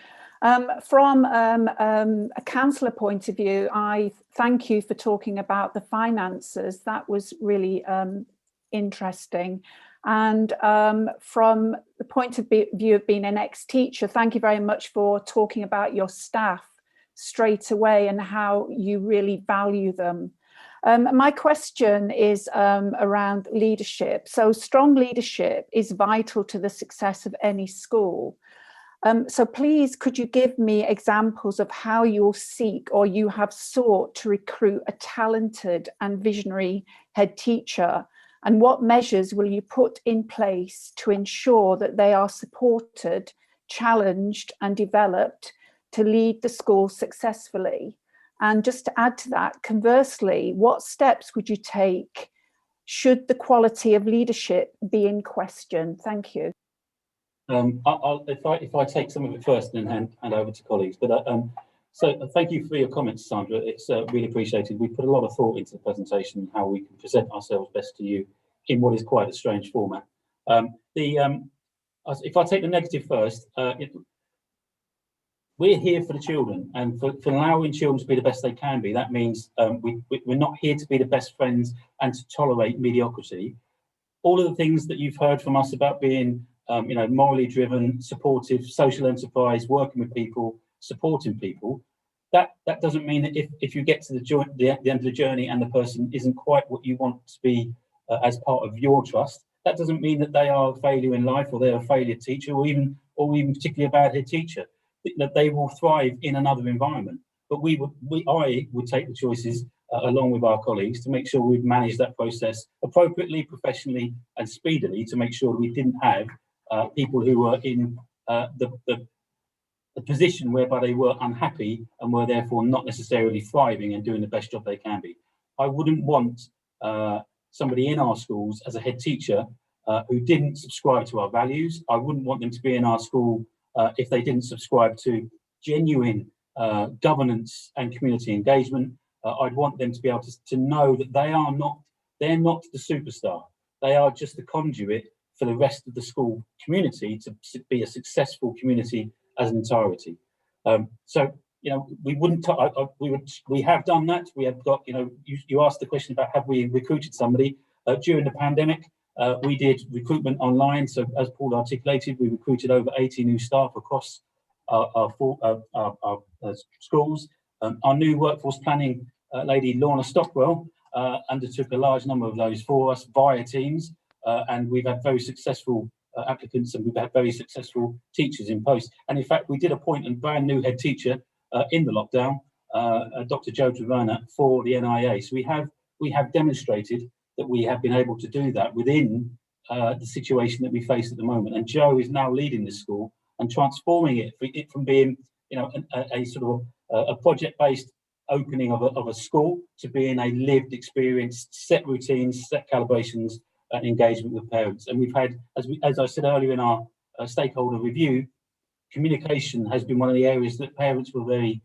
From a councillor point of view, I thank you for talking about the finances. That was really interesting. And from the point of view of being an ex-teacher, thank you very much for talking about your staff straight away and how you really value them. My question is around leadership. So strong leadership is vital to the success of any school. So please, could you give me examples of how you'll seek or you have sought to recruit a talented and visionary head teacher? And what measures will you put in place to ensure that they are supported, challenged and developed to lead the school successfully? And just to add to that, conversely, what steps would you take should the quality of leadership be in question? Thank you. If I take some of it first and then hand over to colleagues. But so thank you for your comments, Sandra. It's really appreciated. We put a lot of thought into the presentation and how we can present ourselves best to you in what is quite a strange format. If I take the negative first, we're here for the children and for allowing children to be the best they can be. That means we're not here to be the best friends and to tolerate mediocrity. All of the things that you've heard from us about being morally driven, supportive, social enterprise, working with people, supporting people, that doesn't mean that if you get to the end of the journey and the person isn't quite what you want to be as part of your trust, that doesn't mean that they are a failure in life or they're a failure teacher or even particularly a bad head teacher. That they will thrive in another environment. But I would take the choices along with our colleagues to make sure we've managed that process appropriately, professionally and speedily to make sure we didn't have people who were in the position whereby they were unhappy and were therefore not necessarily thriving and doing the best job they can be. I wouldn't want somebody in our schools as a head teacher who didn't subscribe to our values. I wouldn't want them to be in our school if they didn't subscribe to genuine governance and community engagement. I'd want them to be able to know that they're not the superstar. They are just the conduit for the rest of the school community to be a successful community as an entirety. We have done that. We have got, you asked the question about have we recruited somebody during the pandemic. We did recruitment online. So as Paul articulated, we recruited over 80 new staff across our schools. Our new workforce planning lady, Lorna Stockwell, undertook a large number of those for us via Teams. And we've had very successful applicants and we've had very successful teachers in post. And in fact, we did appoint a brand new head teacher in the lockdown, Dr. Joe Trevana, for the NIA. So we have demonstrated that we have been able to do that within the situation that we face at the moment. And Joe is now leading this school and transforming it from being, a sort of a project-based opening of a school to being a lived experience, set routines, set calibrations, and engagement with parents. And we've had, as I said earlier in our stakeholder review, communication has been one of the areas that parents were very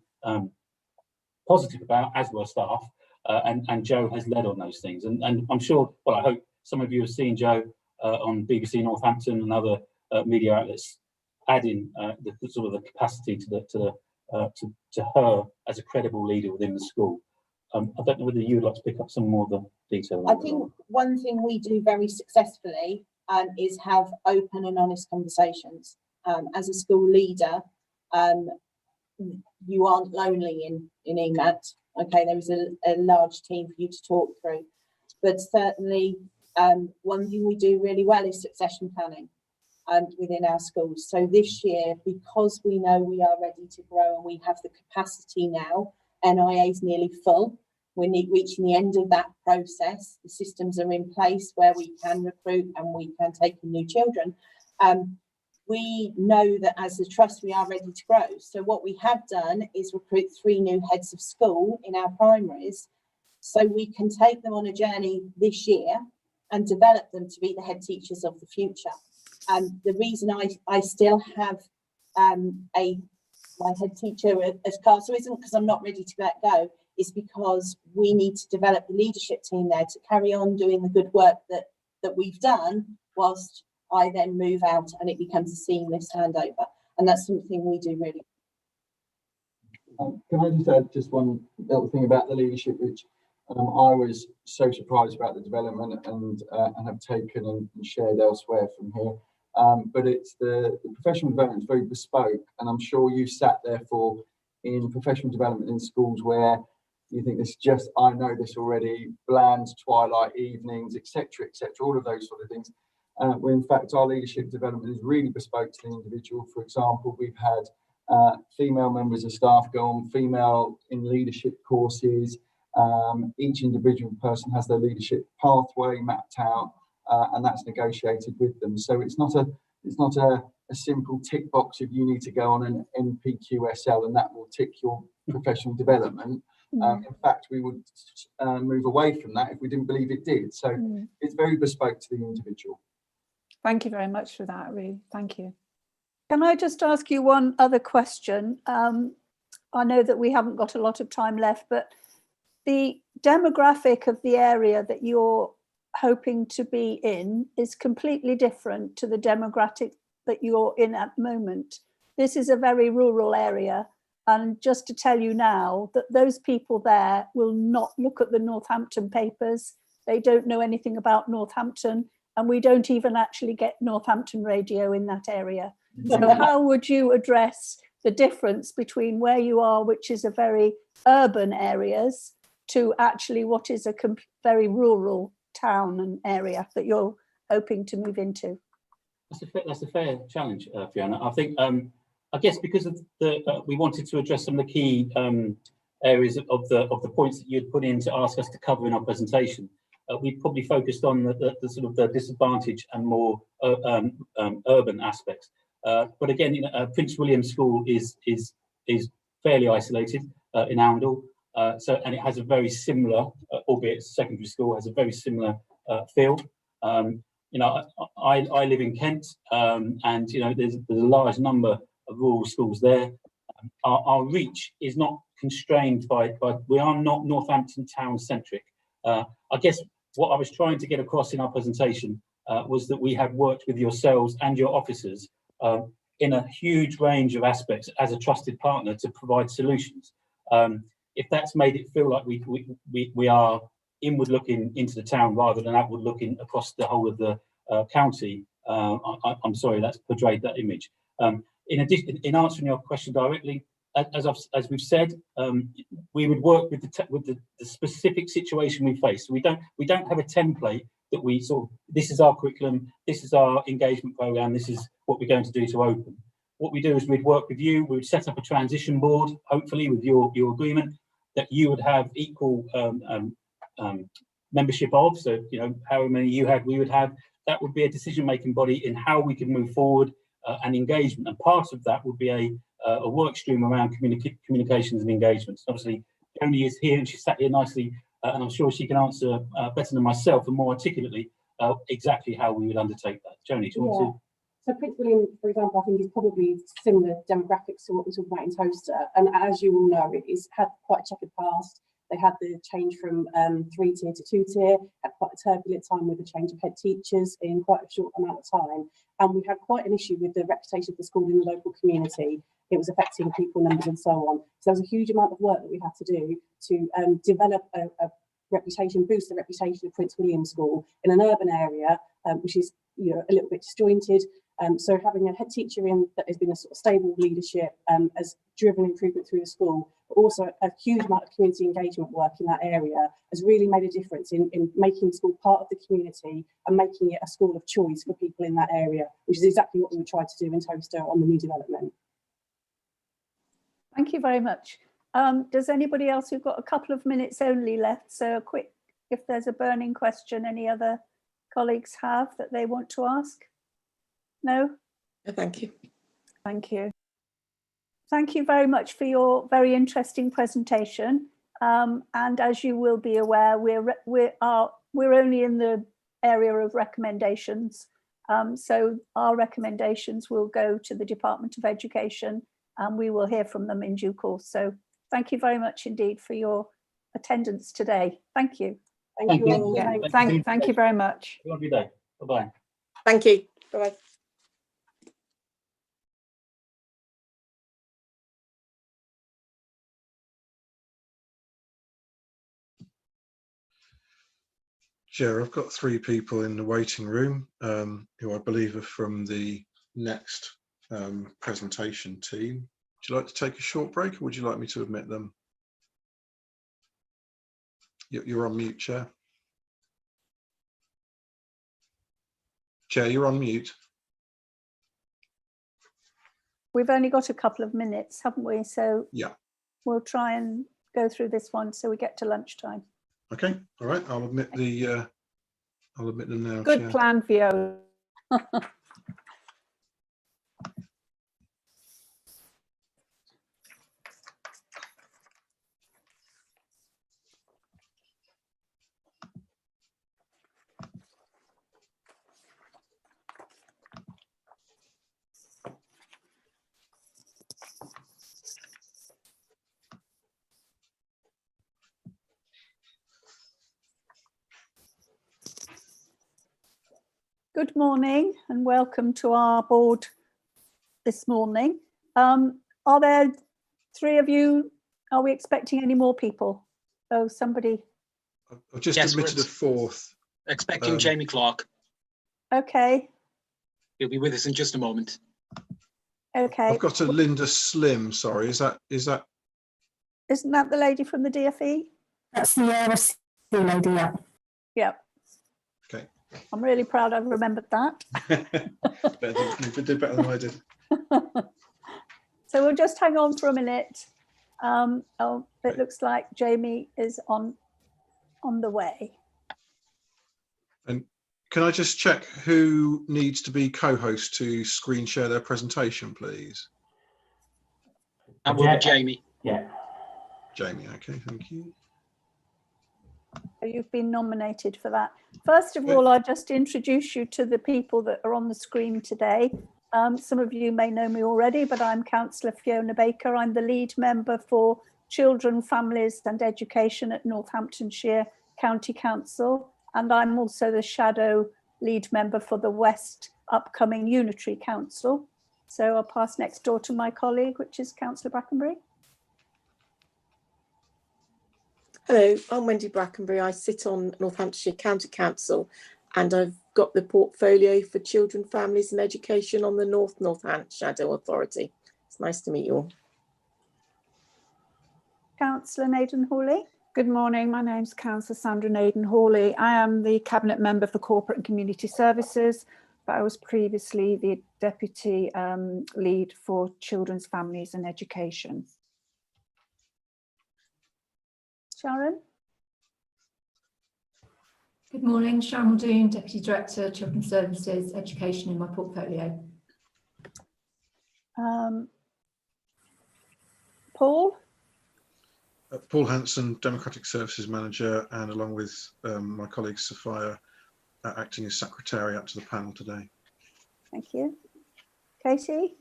positive about, as were staff. And Joe has led on those things. And I'm sure, well, I hope some of you have seen Joe on BBC Northampton and other media outlets adding the sort of the capacity to her as a credible leader within the school. I don't know whether you would like to pick up some more of the detail. I think one thing we do very successfully is have open and honest conversations. As a school leader, you aren't lonely in EMAT. Okay, there is a large team for you to talk through. But certainly, one thing we do really well is succession planning within our schools. So this year, because we know we are ready to grow and we have the capacity now, NIA is nearly full. We're reaching the end of that process. The systems are in place where we can recruit and we can take in new children. We know that as a trust, we are ready to grow. So what we have done is recruit 3 new heads of school in our primaries, so we can take them on a journey this year and develop them to be the head teachers of the future. And the reason I still have my head teacher as Castle isn't because I'm not ready to let go, is because we need to develop the leadership team there to carry on doing the good work that we've done, whilst I then move out and it becomes a seamless handover. And that's something we do really. Can I just add just one little thing about the leadership, which I was so surprised about the development and have taken and shared elsewhere from here. But it's the professional development is very bespoke, and I'm sure you sat therefore in professional development in schools where you think this just, I know this already, bland twilight evenings, etc., all of those sort of things. Where in fact our leadership development is really bespoke to the individual. For example, we've had female members of staff go on female in leadership courses. Each individual person has their leadership pathway mapped out, and that's negotiated with them. So it's not a simple tick box if you need to go on an NPQSL and that will tick your professional development. In fact, we would move away from that if we didn't believe it did. So it's very bespoke to the individual. Thank you very much for that, Ree. Thank you. Can I just ask you one other question? I know that we haven't got a lot of time left, but the demographic of the area that you're hoping to be in is completely different to the demographic that you're in at the moment. This is a very rural area. And just to tell you now that those people there will not look at the Northampton papers. They don't know anything about Northampton. And we don't even actually get Northampton radio in that area. So how would you address the difference between where you are, which is a very urban areas, to actually what is a very rural town and area that you're hoping to move into? That's a fair challenge, Fiona. I think, I guess because of we wanted to address some of the key areas of the points that you'd put in to ask us to cover in our presentation. We probably focused on the sort of the disadvantage and more urban aspects. But again, Prince William School is fairly isolated in Arundel, and it has a very similar, albeit it's a secondary school, has a very similar feel. I live in Kent, and there's a large number of rural schools there. Our reach is not constrained by we are not Northampton town centric. I guess what I was trying to get across in our presentation was that we have worked with yourselves and your officers in a huge range of aspects as a trusted partner to provide solutions. If that's made it feel like we are inward looking into the town rather than outward looking across the whole of the county, I'm sorry, that's portrayed that image. In addition, in answering your question directly, as we've said, we would work with the specific situation we face. So we don't have a template that we sort of, this is our curriculum, this is our engagement program, this is what we're going to do to open. What we do is we'd work with you, we would set up a transition board, hopefully with your agreement, that you would have equal membership of. So however many you had, we would have. That would be a decision-making body in how we can move forward and engagement. And part of that would be a work stream around communications and engagements. Obviously, Joni is here and she's sat here nicely, and I'm sure she can answer better than myself and more articulately exactly how we would undertake that. Joni, do you want to? So Prince William, for example, I think is probably similar demographics to what we talk about in Towcester. And as you all know, it's had quite a checkered past. They had the change from 3-tier to 2-tier, had quite a turbulent time with the change of head teachers in quite a short amount of time. And we had quite an issue with the reputation of the school in the local community. It was affecting people numbers and so on. So there was a huge amount of work that we had to do to develop a reputation, boost the reputation of Prince William School in an urban area, which is a little bit disjointed. So having a head teacher in that has been a sort of stable leadership has driven improvement through the school, but also a huge amount of community engagement work in that area has really made a difference in making the school part of the community and making it a school of choice for people in that area, which is exactly what we would try to do in Towcester on the new development. Thank you very much. Does anybody else, who've got a couple of minutes only left, so a quick, if there's a burning question any other colleagues have that they want to ask? No? Thank you. Thank you. Thank you very much for your very interesting presentation. And as you will be aware, we're only in the area of recommendations. So our recommendations will go to the Department of Education and we will hear from them in due course. So thank you very much indeed for your attendance today. Thank you. Thank you all. Yeah, thank you very much. Have a good day. Bye-bye. Thank you. Bye-bye. Chair, I've got 3 people in the waiting room who I believe are from the next presentation team. Would you like to take a short break or would you like me to admit them? You're on mute, Chair. Chair, you're on mute. We've only got a couple of minutes, haven't we? So yeah, we'll try and go through this one so we get to lunchtime. Okay, all right. I'll admit them now. Good Chair. plan, Viola. Good morning and welcome to our board this morning. Are there 3 of you? Are we expecting any more people? Oh, somebody. I've just admitted a 4th. Expecting Jamie Clark. Okay. He'll be with us in just a moment. Okay. I've got a Linda Slim. Sorry, isn't that the lady from the DFE? That's the RSC lady, yeah. Yep. Okay. I'm really proud I've remembered that. You did better than I did. So we'll just hang on for a minute. It looks like Jamie is on the way. And can I just check who needs to be co-host to screen share their presentation, please? That will be Jamie. Yeah. Jamie, okay, thank you. You've been nominated for that. First of all, I'll just introduce you to the people that are on the screen today. Some of you may know me already, but I'm Councillor Fiona Baker. I'm the lead member for Children, Families and Education at Northamptonshire County Council. And I'm also the shadow lead member for the West upcoming Unitary Council. So I'll pass next door to my colleague, which is Councillor Brackenbury. Hello, I'm Wendy Brackenbury. I sit on Northamptonshire County Council and I've got the portfolio for Children, Families and Education on the Northants Shadow Authority. It's nice to meet you all. Councillor Naden Hawley. Good morning, my name's Councillor Sandra Naden Hawley. I am the Cabinet Member for Corporate and Community Services, but I was previously the Deputy Lead for Children's, Families and Education. Sharon. Good morning, Sharon Muldoon, Deputy Director, Children's Services, Education in my portfolio. Paul. Paul Hanson, Democratic Services Manager, and along with my colleague Sophia, acting as Secretariat to the panel today. Thank you. Katie.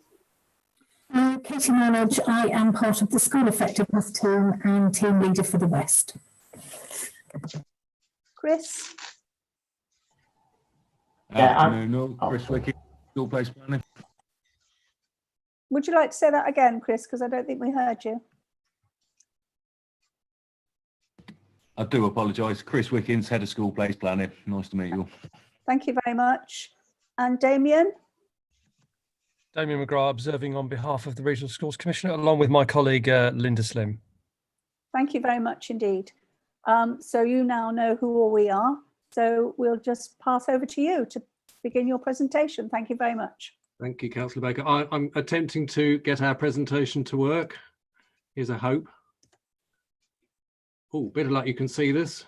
Katie Manage, I am part of the School Effectiveness team and team leader for the West. Chris. Chris Wickett, School Place Planning. Would you like to say that again, Chris? Because I don't think we heard you. I do apologise. Chris Wickens, Head of School Place Planning. Nice to meet you all. Thank you very much. And Damien? Damien McGrath, observing on behalf of the Regional Schools Commissioner, along with my colleague Linda Slim. Thank you very much indeed. So you now know who all we are. So we'll just pass over to you to begin your presentation. Thank you very much. Thank you, Councillor Baker. I'm attempting to get our presentation to work. Here's a hope. Oh, better luck you can see this.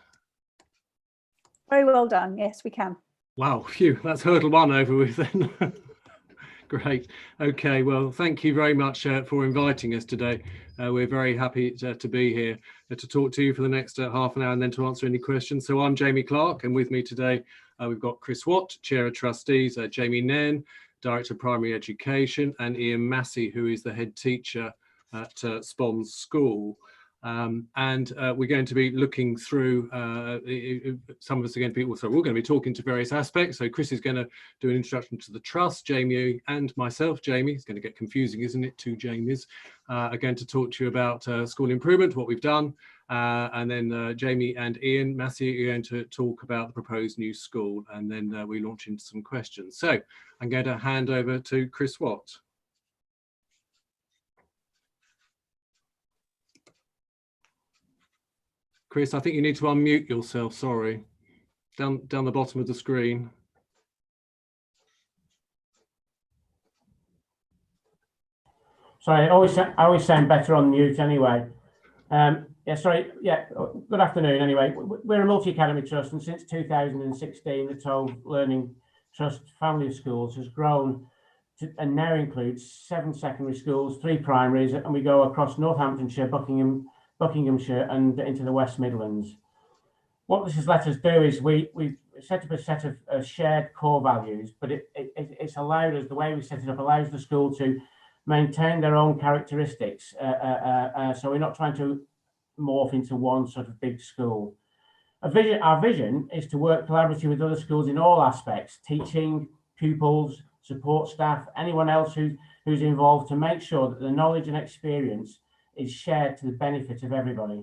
Very well done. Yes, we can. Wow, phew, that's hurdle one over with then. Great. Okay, well, thank you very much for inviting us today. We're very happy to be here to talk to you for the next half an hour and then to answer any questions. So I'm Jamie Clark, and with me today we've got Chris Watt, Chair of Trustees, Jamie Nairn, Director of Primary Education, and Ian Massey, who is the head teacher at Spons School. And we're going to be looking through, some of us are going to be, also we're going to be talking to various aspects. So Chris is going to do an introduction to the trust. Jamie and myself, Jamie, it's going to get confusing, isn't it? Two Jamies are going to talk to you about school improvement, what we've done. And then Jamie and Ian Massey are going to talk about the proposed new school. And then we launch into some questions. So I'm going to hand over to Chris Watt. Chris, I think you need to unmute yourself, sorry. Down the bottom of the screen. Sorry, I always sound better on mute anyway. Yeah, sorry, yeah, good afternoon anyway. We're a multi-academy trust, and since 2016, the Toll Learning Trust family of schools has grown to, and now includes 7 secondary schools, 3 primaries, and we go across Northamptonshire, Buckinghamshire and into the West Midlands. What this has let us do is we've set up a set of shared core values, but it's allowed us, the way we set it up allows the school to maintain their own characteristics. So we're not trying to morph into one sort of big school. Our vision is to work collaboratively with other schools in all aspects, teaching, pupils, support staff, anyone else who's involved, to make sure that the knowledge and experience is shared to the benefit of everybody.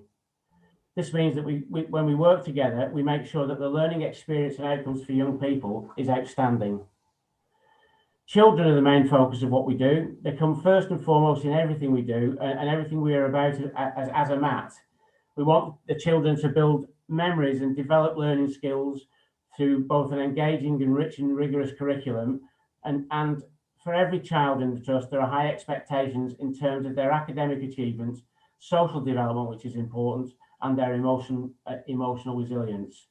This means that when we work together, we make sure that the learning experience and outcomes for young people is outstanding. Children are the main focus of what we do. They come first and foremost in everything we do and everything we are about as a MAT. We want the children to build memories and develop learning skills through both an engaging, rich and rigorous curriculum. And for every child in the trust, there are high expectations in terms of their academic achievements, social development, which is important, and their emotional resilience.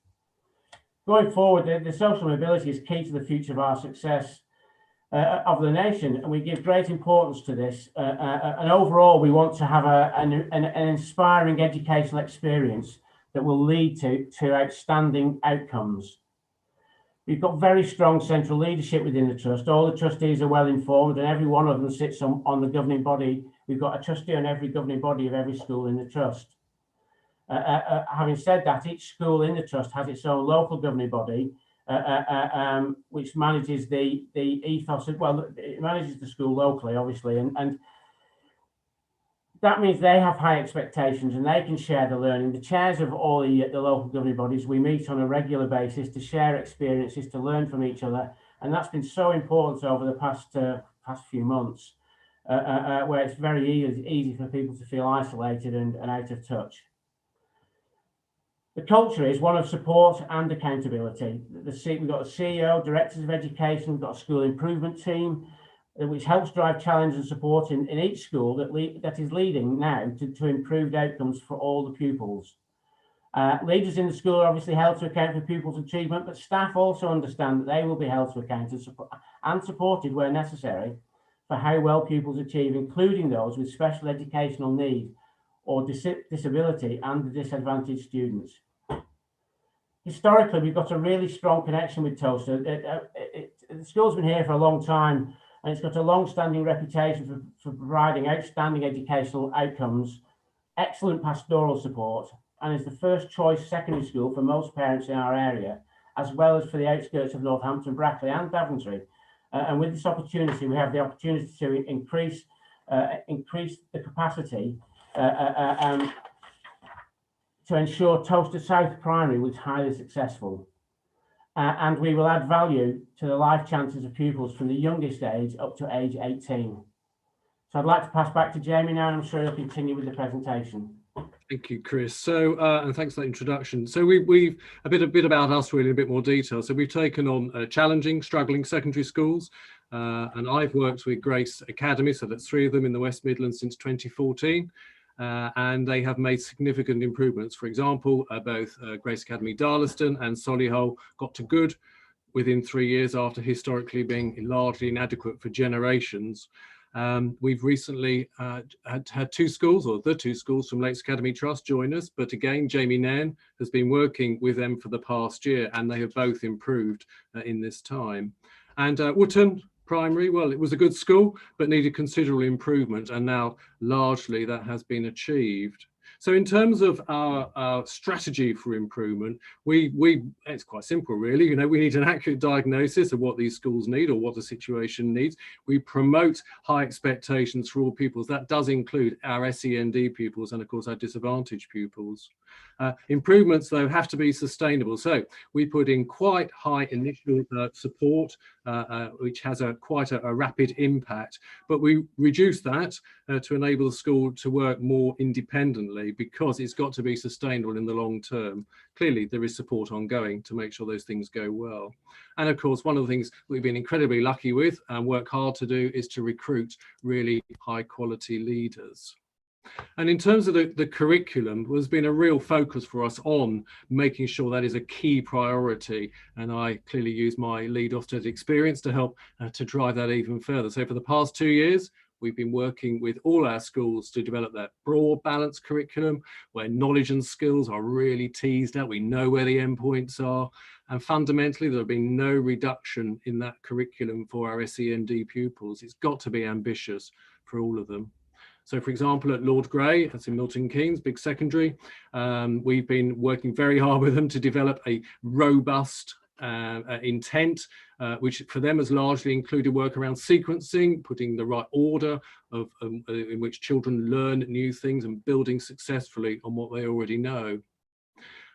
Going forward, the social mobility is key to the future of our success of the nation, and we give great importance to this. And overall, we want to have an inspiring educational experience that will lead to outstanding outcomes. We've got very strong central leadership within the trust. All the trustees are well informed, and every one of them sits on the governing body. We've got a trustee on every governing body of every school in the trust. Having said that, each school in the trust has its own local governing body, which manages the ethos. Well, it manages the school locally, obviously, and that means they have high expectations and they can share the learning. The chairs of all the local governing bodies, we meet on a regular basis to share experiences, to learn from each other, and that's been so important over the past few months, where it's very easy for people to feel isolated and out of touch. The culture is one of support and accountability. We've got a CEO, Directors of Education, we've got a school improvement team, which helps drive challenge and support in each school that is leading now to improved outcomes for all the pupils. Leaders in the school are obviously held to account for pupils' achievement, but staff also understand that they will be held to account and supported where necessary for how well pupils achieve, including those with special educational needs or disability and the disadvantaged students. Historically, we've got a really strong connection with Towcester. The school's been here for a long time, and it's got a long-standing reputation for providing outstanding educational outcomes, excellent pastoral support, and is the first choice secondary school for most parents in our area, as well as for the outskirts of Northampton, Brackley and Daventry. And with this opportunity, we have the opportunity to increase the capacity to ensure Towcester South Primary was highly successful. and we will add value to the life chances of pupils from the youngest age up to age 18. So I'd like to pass back to Jamie now, and I'm sure he'll continue with the presentation. Thank you, Chris. So, and thanks for that introduction. So we've a bit about us really in a bit more detail. So we've taken on challenging, struggling secondary schools, and I've worked with Grace Academy, so that's 3 of them in the West Midlands since 2014, and they have made significant improvements. For example, both Grace Academy Darlaston and Solihull got to good within 3 years after historically being largely inadequate for generations. We've recently had 2 schools, or the 2 schools from Lakes Academy Trust join us, but again, Jamie Nairn has been working with them for the past year, and they have both improved in this time. And Wootton Primary, well, it was a good school, but needed considerable improvement, and now largely that has been achieved. So in terms of our strategy for improvement, it's quite simple really. You know, we need an accurate diagnosis of what these schools need or what the situation needs. We promote high expectations for all pupils. That does include our SEND pupils and of course our disadvantaged pupils. Improvements though have to be sustainable. So we put in quite high initial support, which has quite a rapid impact, but we reduce that to enable the school to work more independently, because it's got to be sustainable in the long term. Clearly there is support ongoing to make sure those things go well. And of course, one of the things we've been incredibly lucky with and work hard to do is to recruit really high quality leaders. And in terms of the curriculum, there's been a real focus for us on making sure that is a key priority. And I clearly use my lead Ofsted experience to help to drive that even further. So for the past 2 years, we've been working with all our schools to develop that broad, balanced curriculum where knowledge and skills are really teased out. We know where the endpoints are. And fundamentally, there have been no reduction in that curriculum for our SEND pupils. It's got to be ambitious for all of them. So for example, at Lord Grey, that's in Milton Keynes, big secondary, we've been working very hard with them to develop a robust intent, which for them has largely included work around sequencing, putting the right order of in which children learn new things and building successfully on what they already know.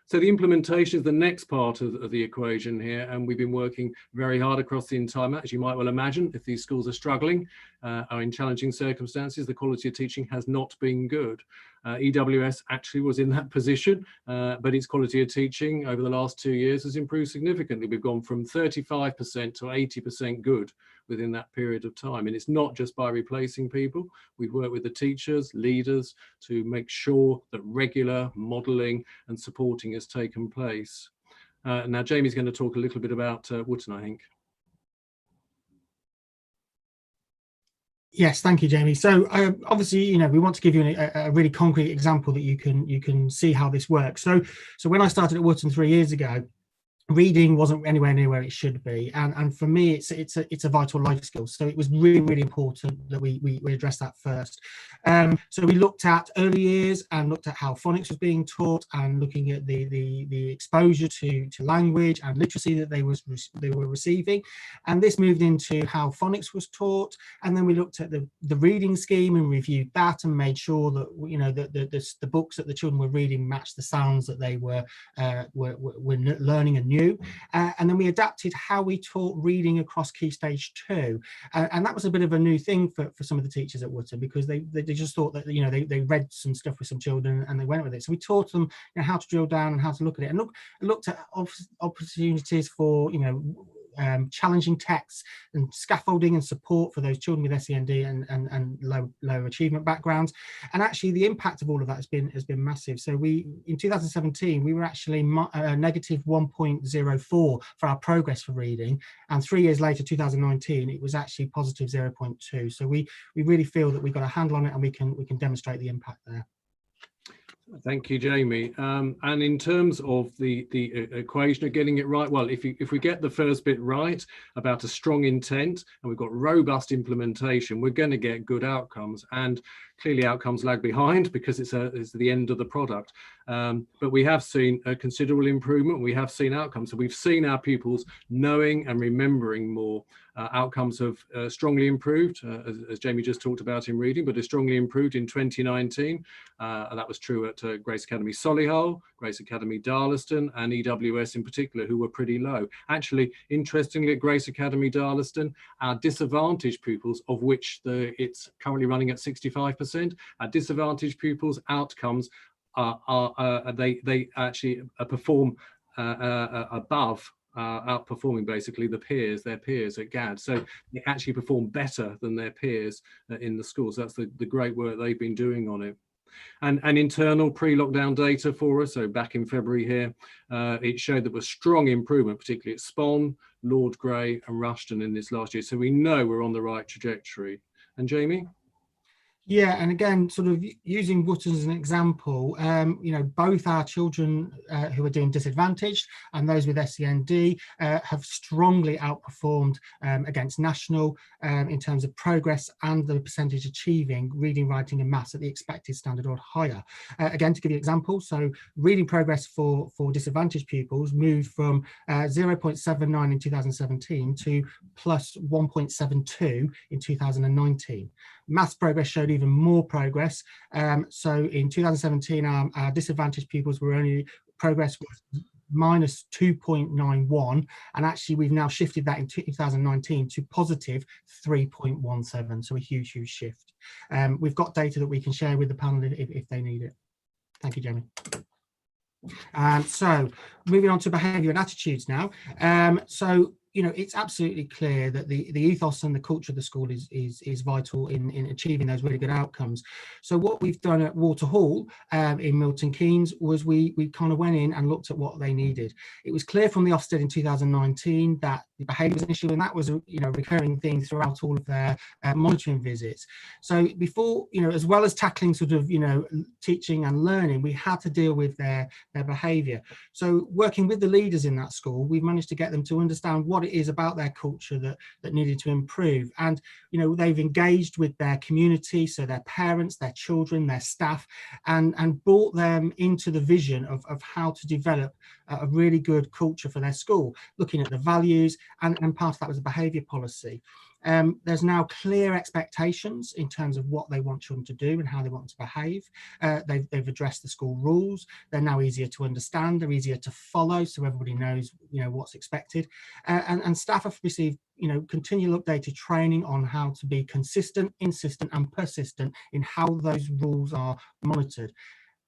So the implementation is the next part of the equation here, and we've been working very hard across the entire map. As you might well imagine, if these schools are struggling, are in challenging circumstances, the quality of teaching has not been good. EWS actually was in that position, but its quality of teaching over the last 2 years has improved significantly. We've gone from 35% to 80% good within that period of time. And it's not just by replacing people. We've worked with the teachers, leaders to make sure that regular modelling and supporting has taken place. Now, Jamie's going to talk a little bit about Wootton, I think. Yes, thank you, Jamie. So obviously, you know, we want to give you a really concrete example that you can see how this works. So when I started at Wootton 3 years ago, reading wasn't anywhere near where it should be, and for me it's a vital life skill, so it was really important that we address that first. So we looked at early years and looked at how phonics was being taught, and looking at the exposure to language and literacy that they were receiving, and this moved into how phonics was taught. And then we looked at the reading scheme and reviewed that and made sure that, you know, the books that the children were reading matched the sounds that they were learning anew. And then we adapted how we taught reading across Key Stage 2, and that was a bit of a new thing for some of the teachers at Wootton, because they just thought that, you know, they read some stuff with some children and they went with it. So we taught them, you know, how to drill down and how to look at it, and looked at opportunities for, you know, challenging texts and scaffolding and support for those children with SEND and low achievement backgrounds. And actually the impact of all of that has been massive. So in 2017 we were actually negative 1.04 for our progress for reading, and 3 years later, 2019, it was actually positive 0.2. So we really feel that we've got a handle on it, and we can demonstrate the impact there. Thank you, Jamie. And in terms of the equation of getting it right, well, if we get the first bit right about a strong intent and we've got robust implementation, we're going to get good outcomes. And clearly outcomes lag behind because it's the end of the product. But we have seen a considerable improvement. We have seen outcomes. So we've seen our pupils knowing and remembering more. Outcomes have strongly improved, as Jamie just talked about in reading, but have strongly improved in 2019. And that was true at Grace Academy Solihull, Grace Academy Darlaston, and EWS in particular, who were pretty low. Actually, interestingly, at Grace Academy Darlaston, our disadvantaged pupils, of which it's currently running at 65%, our disadvantaged pupils' outcomes they actually perform above, outperforming basically their peers at GAD. So they actually perform better than their peers in the schools. That's the great work they've been doing on it. And internal pre-lockdown data for us, so back in February here, it showed that there was strong improvement, particularly at Spon, Lord Grey and Rushton in this last year. So we know we're on the right trajectory. And Jamie? Yeah, and again, sort of using Wootton as an example, you know, both our children who are doing disadvantaged and those with SEND have strongly outperformed against national in terms of progress and the percentage achieving reading, writing and maths at the expected standard or higher. Again, to give you an example, so reading progress for disadvantaged pupils moved from 0.79 in 2017 to plus 1.72 in 2019. Maths progress showed even more progress. So in 2017, our disadvantaged pupils were only progress was minus 2.91, and actually we've now shifted that in 2019 to positive 3.17. So a huge shift. We've got data that we can share with the panel if they need it. Thank you, Jamie. So moving on to behaviour and attitudes now. So you know, it's absolutely clear that the ethos and the culture of the school is vital in achieving those really good outcomes. So what we've done at Waterhall in Milton Keynes was we kind of went in and looked at what they needed. It was clear from the Ofsted in 2019 that the behaviour was an issue, and that was a recurring theme throughout all of their monitoring visits. So before, as well as tackling sort of teaching and learning, we had to deal with their behaviour. So working with the leaders in that school, we've managed to get them to understand what it is about their culture that needed to improve. And they've engaged with their community, so their parents, their children, their staff, and brought them into the vision of how to develop a really good culture for their school, looking at the values, and part of that was a behaviour policy. There's now clear expectations in terms of what they want children to do and how they want to behave. They've addressed the school rules. They're now easier to understand. They're easier to follow, so everybody knows what's expected. And staff have received continual updated training on how to be consistent, insistent, and persistent in how those rules are monitored.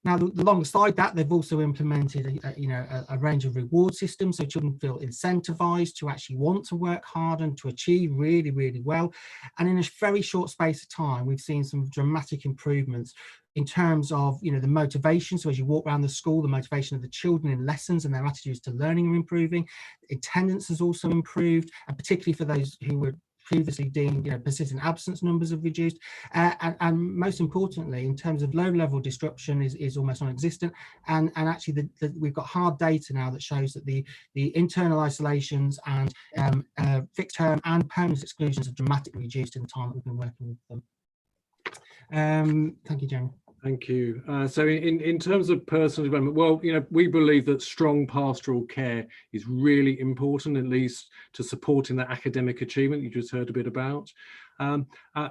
Now, alongside that, they've also implemented a range of reward systems, so children feel incentivized to actually want to work hard and to achieve really, really well. And in a very short space of time, we've seen some dramatic improvements in terms of the motivation. So as you walk around the school, the motivation of the children in lessons and their attitudes to learning are improving. Attendance has also improved, and particularly for those who were previously deemed persistent absence numbers have reduced, and most importantly, in terms of low-level disruption is almost non-existent. And actually we've got hard data now that shows that the internal isolations and fixed term and permanent exclusions have dramatically reduced in the time that we've been working with them. Thank you, Jamie. Thank you. So in terms of personal development, well, we believe that strong pastoral care is really important, at least to supporting that academic achievement you just heard a bit about.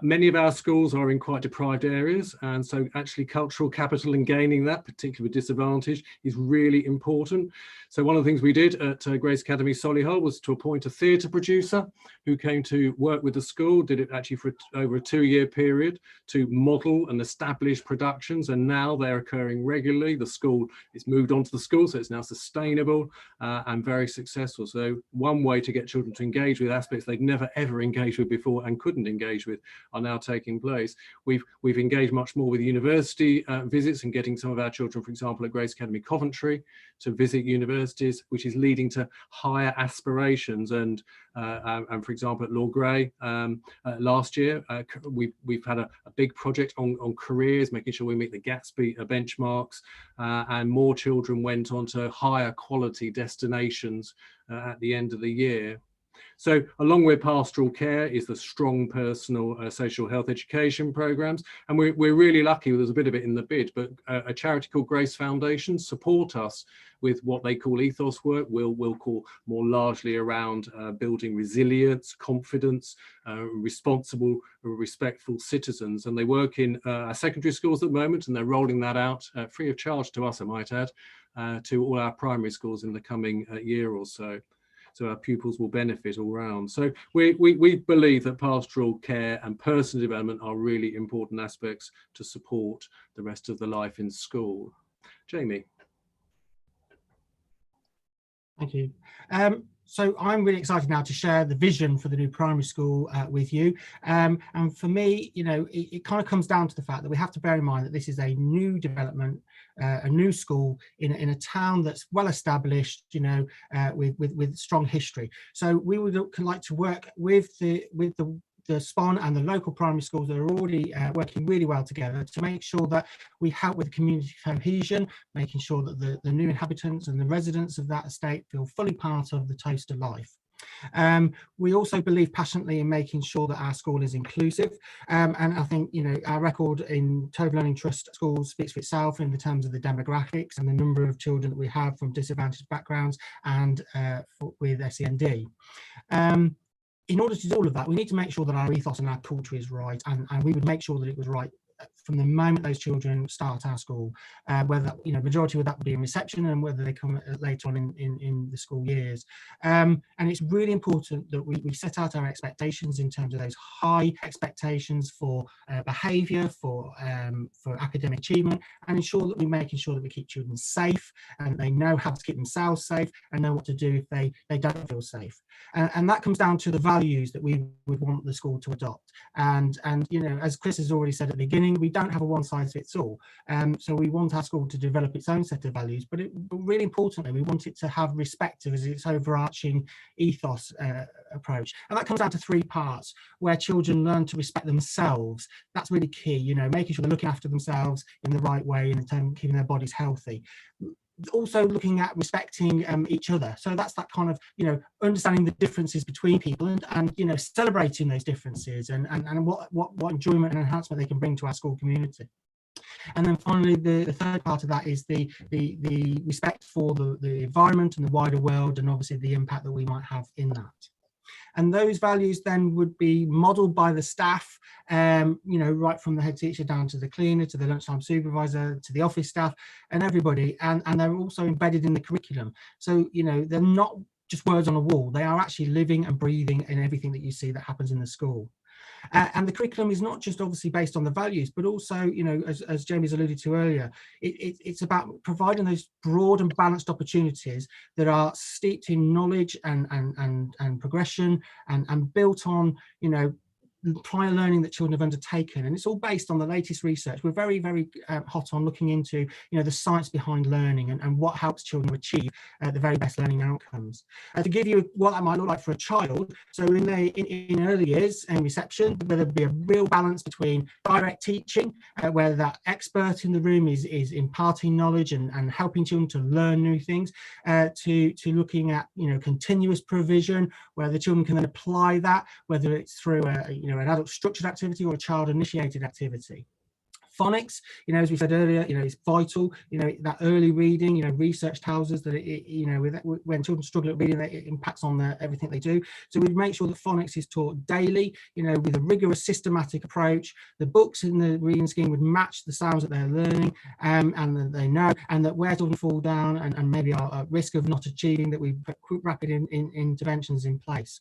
Many of our schools are in quite deprived areas, and so actually cultural capital and gaining that, particularly with disadvantage, is really important. So one of the things we did at Grace Academy Solihull was to appoint a theatre producer who came to work with the school, did it actually for over a 2-year period to model and establish productions, and now they're occurring regularly. The school is moved on to the school, so it's now sustainable and very successful. So one way to get children to engage with aspects they'd never ever engaged with before and couldn't engage with are now taking place. We've engaged much more with university visits and getting some of our children, for example, at Grace Academy Coventry to visit universities, which is leading to higher aspirations. And for example, at Lord Grey last year, we've had a big project on careers, making sure we meet the Gatsby benchmarks, and more children went on to higher quality destinations at the end of the year. So along with pastoral care is the strong personal social health education programs. And we're really lucky, there's a bit of it in the bid, but a charity called Grace Foundation support us with what they call ethos work. We'll call more largely around building resilience, confidence, responsible, respectful citizens. And they work in our secondary schools at the moment, and they're rolling that out free of charge to us, I might add, to all our primary schools in the coming year or so. So our pupils will benefit all round. So we believe that pastoral care and personal development are really important aspects to support the rest of the life in school. Jamie. Thank you. So I'm really excited now to share the vision for the new primary school with you. And for me, you know, it kind of comes down to the fact that we have to bear in mind that this is a new development, a new school in a town that's well established, you know, with strong history. So we would like to work with the SPON and the local primary schools that are already working really well together to make sure that we help with community cohesion, making sure that the new inhabitants and the residents of that estate feel fully part of the Towcester life. We also believe passionately in making sure that our school is inclusive, and I think, you know, our record in Total Learning Trust schools speaks for itself in the terms of the demographics and the number of children that we have from disadvantaged backgrounds and with SEND. In order to do all of that, we need to make sure that our ethos and our culture is right, and we would make sure that it was right from the moment those children start our school, whether, you know, majority of that would be in reception and whether they come later on in the school years. And it's really important that we set out our expectations in terms of those high expectations for behaviour, for academic achievement, and ensure that we're making sure that we keep children safe and they know how to keep themselves safe and know what to do if they don't feel safe. And that comes down to the values that we would want the school to adopt. And you know, as Chris has already said at the beginning, we don't have a one-size-fits-all. So we want our school to develop its own set of values, but really importantly, we want it to have respect as its overarching ethos approach. And that comes down to 3 parts, where children learn to respect themselves. That's really key, you know, making sure they're looking after themselves in the right way and in terms of keeping their bodies healthy. Also looking at respecting each other. So that's that kind of, you know, understanding the differences between people and you know, celebrating those differences and what enjoyment and enhancement they can bring to our school community. And then finally, the third part of that is the respect for the environment and the wider world, and obviously the impact that we might have in that. And those values then would be modelled by the staff, you know, right from the head teacher down to the cleaner, to the lunchtime supervisor, to the office staff and everybody. And they're also embedded in the curriculum. So, you know, they're not just words on a wall. They are actually living and breathing in everything that you see that happens in the school. And the curriculum is not just obviously based on the values, but also, you know, as Jamie's alluded to earlier, it's about providing those broad and balanced opportunities that are steeped in knowledge and progression and built on, you know, prior learning that children have undertaken, and it's all based on the latest research. We're very, very hot on looking into, you know, the science behind learning and what helps children achieve the very best learning outcomes. To give you what that might look like for a child, so in early years and reception, where there'll be a real balance between direct teaching, where that expert in the room is imparting knowledge and helping children to learn new things, to looking at, you know, continuous provision, where the children can then apply that, whether it's through an adult structured activity or a child initiated activity. Phonics, you know, as we said earlier, you know, it's vital, you know, that early reading, you know, research tells us that you know, when children struggle at reading, it impacts on everything they do. So we make sure that phonics is taught daily, you know, with a rigorous systematic approach. The books in the reading scheme would match the sounds that they're learning, and that they know, and that where children fall down and maybe are at risk of not achieving, that we put rapid interventions in place.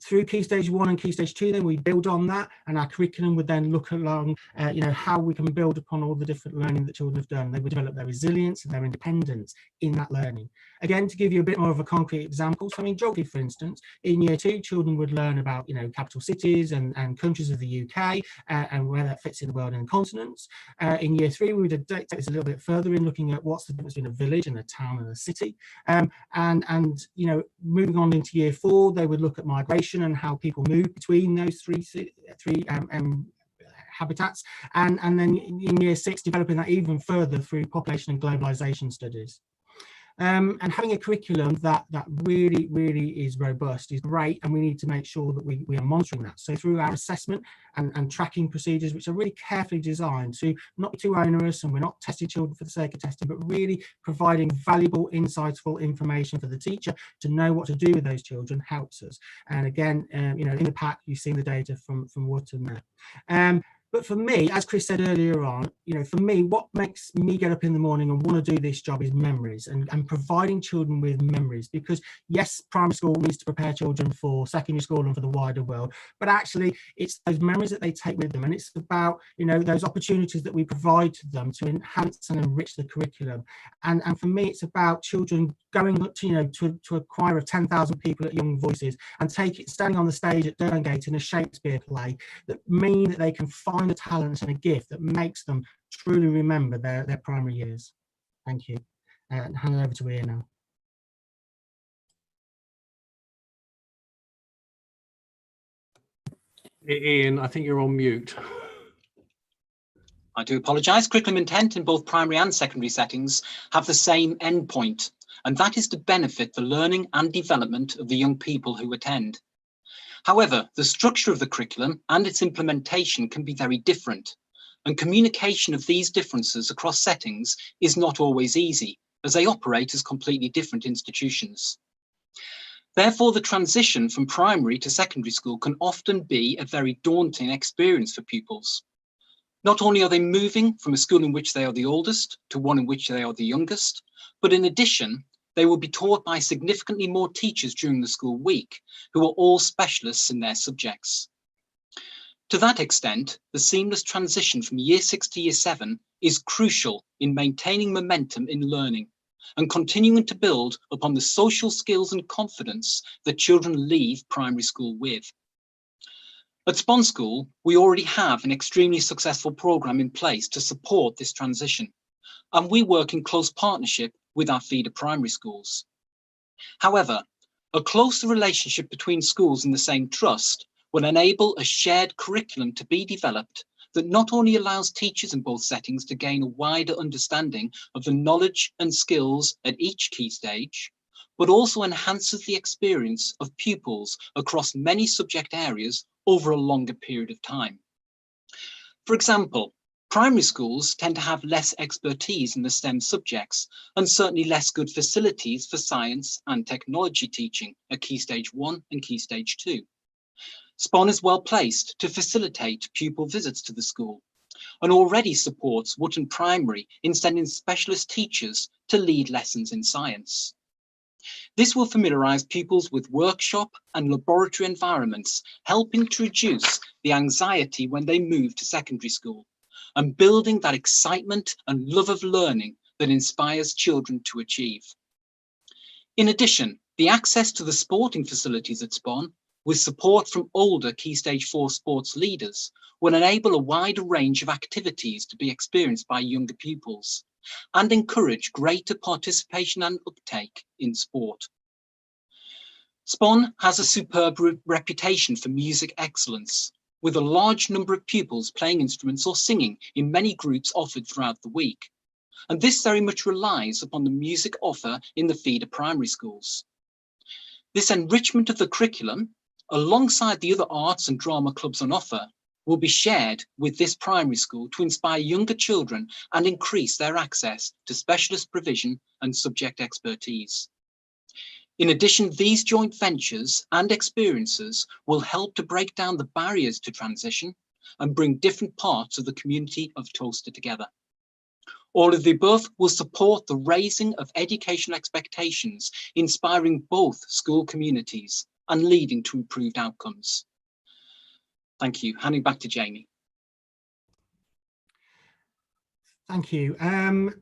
Through Key Stage 1 and Key Stage 2, then we build on that, and our curriculum would then look along, you know, how we can build upon all the different learning that children have done. They would develop their resilience and their independence in that learning. Again, to give you a bit more of a concrete example, so in geography, for instance, in Year 2, children would learn about, you know, capital cities and countries of the UK and where that fits in the world and continents. In Year 3, we would take this a little bit further in looking at what's the difference between a village and a town and a city. And you know, moving on into Year 4, they would look at migration and how people move between those three habitats, and then in Year 6 developing that even further through population and globalization studies. And having a curriculum that really is robust is great, and we need to make sure that we are monitoring that. So through our assessment and tracking procedures, which are really carefully designed to not be too onerous, and we're not testing children for the sake of testing, but really providing valuable, insightful information for the teacher to know what to do with those children, helps us. And again, you know, in the pack, you've seen the data from Wootton there. But for me, as Chris said earlier on, you know, for me, what makes me get up in the morning and want to do this job is memories, and providing children with memories. Because yes, primary school needs to prepare children for secondary school and for the wider world, but actually it's those memories that they take with them, and it's about, you know, those opportunities that we provide to them to enhance and enrich the curriculum. And for me, it's about children going to, you know, to a choir of 10,000 people at Young Voices and standing on the stage at Derngate in a Shakespeare play, that mean that they can find a talent and a gift that makes them truly remember their primary years. Thank you. And hand it over to Ian now. Ian, I think you're on mute. I do apologise. Curriculum intent in both primary and secondary settings have the same endpoint, and that is to benefit the learning and development of the young people who attend. However, the structure of the curriculum and its implementation can be very different, and communication of these differences across settings is not always easy, as they operate as completely different institutions. Therefore, the transition from primary to secondary school can often be a very daunting experience for pupils. Not only are they moving from a school in which they are the oldest to one in which they are the youngest, but in addition, they will be taught by significantly more teachers during the school week, who are all specialists in their subjects. To that extent, the seamless transition from Year 6 to Year 7 is crucial in maintaining momentum in learning and continuing to build upon the social skills and confidence that children leave primary school with. At Spon School, we already have an extremely successful programme in place to support this transition, and we work in close partnership with our feeder primary schools. However, a closer relationship between schools in the same trust will enable a shared curriculum to be developed that not only allows teachers in both settings to gain a wider understanding of the knowledge and skills at each key stage, but also enhances the experience of pupils across many subject areas over a longer period of time. For example, primary schools tend to have less expertise in the STEM subjects, and certainly less good facilities for science and technology teaching at Key Stage 1 and Key Stage 2. Spon is well placed to facilitate pupil visits to the school, and already supports Wootton Primary in sending specialist teachers to lead lessons in science. This will familiarise pupils with workshop and laboratory environments, helping to reduce the anxiety when they move to secondary school, and building that excitement and love of learning that inspires children to achieve. In addition, the access to the sporting facilities at Spon, with support from older Key Stage 4 sports leaders, will enable a wider range of activities to be experienced by younger pupils, and encourage greater participation and uptake in sport. Spon has a superb reputation for music excellence, with a large number of pupils playing instruments or singing in many groups offered throughout the week. And this very much relies upon the music offer in the feeder primary schools. This enrichment of the curriculum, alongside the other arts and drama clubs on offer, will be shared with this primary school to inspire younger children and increase their access to specialist provision and subject expertise. In addition, these joint ventures and experiences will help to break down the barriers to transition and bring different parts of the community of Towcester together. All of the above will support the raising of educational expectations, inspiring both school communities and leading to improved outcomes. Thank you. Handing back to Jamie. Thank you.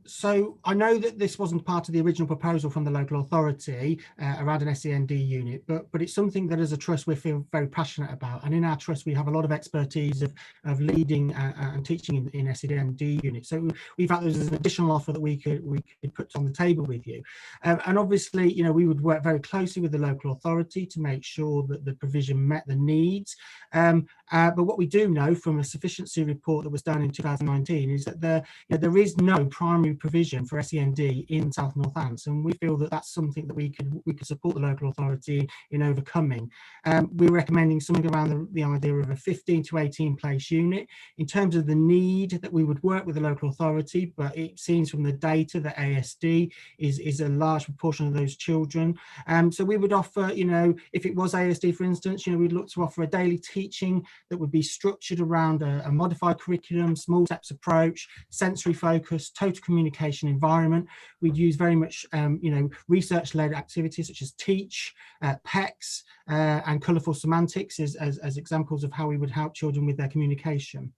So I know that this wasn't part of the original proposal from the local authority around an SEND unit, but it's something that as a trust we feel very passionate about. And in our trust, we have a lot of expertise of leading and teaching in SEND units. So we felt there's an additional offer that we could put on the table with you. And obviously, you know, we would work very closely with the local authority to make sure that the provision met the needs. And But what we do know from a sufficiency report that was done in 2019 is that there is no primary provision for SEND in South Northants, and we feel that that's something that we could support the local authority in overcoming. We're recommending something around the idea of a 15 to 18 place unit. In terms of the need, that we would work with the local authority, but it seems from the data that ASD is a large proportion of those children. So we would offer, if it was ASD, for instance, we'd look to offer a daily teaching that would be structured around a modified curriculum, small steps approach, sensory focus, total communication environment. We'd use very much, research-led activities such as teach, PECs, and colourful semantics as examples of how we would help children with their communication.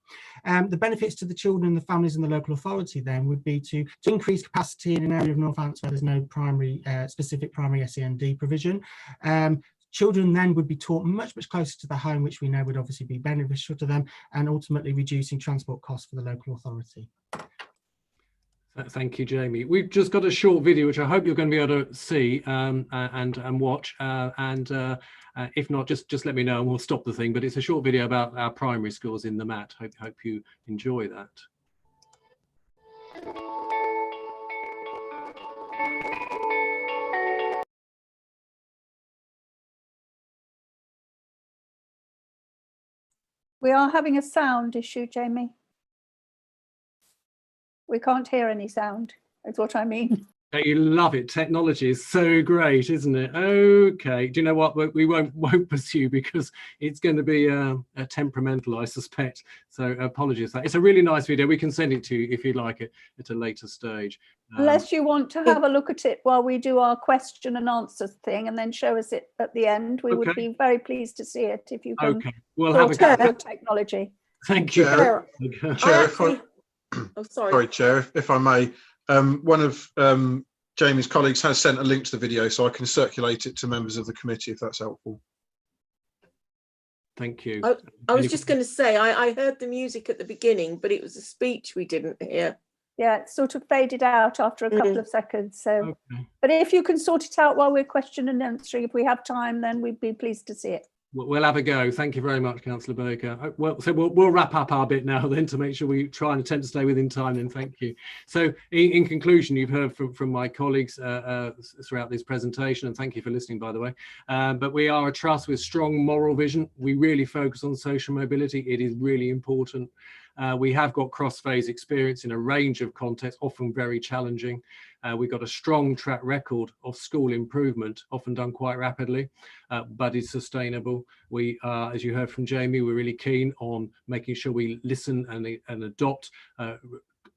The benefits to the children, the families and the local authority then would be to increase capacity in an area of Northants where there's no specific primary SEND provision. Children then would be taught much closer to the home, which we know would obviously be beneficial to them, and ultimately reducing transport costs for the local authority. Thank you, Jamie. We've just got a short video, which I hope you're going to be able to see and watch. If not, just let me know and we'll stop the thing. But it's a short video about our primary schools in the MAT. Hope you enjoy that. We are having a sound issue, Jamie. We can't hear any sound, is what I mean. You love it. Technology is so great, isn't it? Okay. Do you know what? We won't pursue because it's going to be temperamental, I suspect. So apologies for that. It's a really nice video. We can send it to you if you'd like it at a later stage. Unless you want to have a look at it while we do our question and answer thing and then show us it at the end, we would be very pleased to see it if you can. Okay. We'll have a go. Technology. Thank you. Chair, sorry, Chair, if I may. One of Jamie's colleagues has sent a link to the video, so I can circulate it to members of the committee if that's helpful. Thank you. I was just going to say, I heard the music at the beginning, but it was a speech we didn't hear. Yeah, it sort of faded out after a couple of seconds. So, but if you can sort it out while we're question and answering, if we have time, then we'd be pleased to see it. We'll have a go. Thank you very much, Councillor Baker. Well, so we'll wrap up our bit now then to make sure we try and attempt to stay within time then. Thank you. So in conclusion, you've heard from my colleagues throughout this presentation, and thank you for listening, by the way. But we are a trust with strong moral vision. We really focus on social mobility. It is really important. We have got cross-phase experience in a range of contexts, often very challenging. We've got a strong track record of school improvement, often done quite rapidly, but is sustainable. We are, as you heard from Jamie, we're really keen on making sure we listen and adopt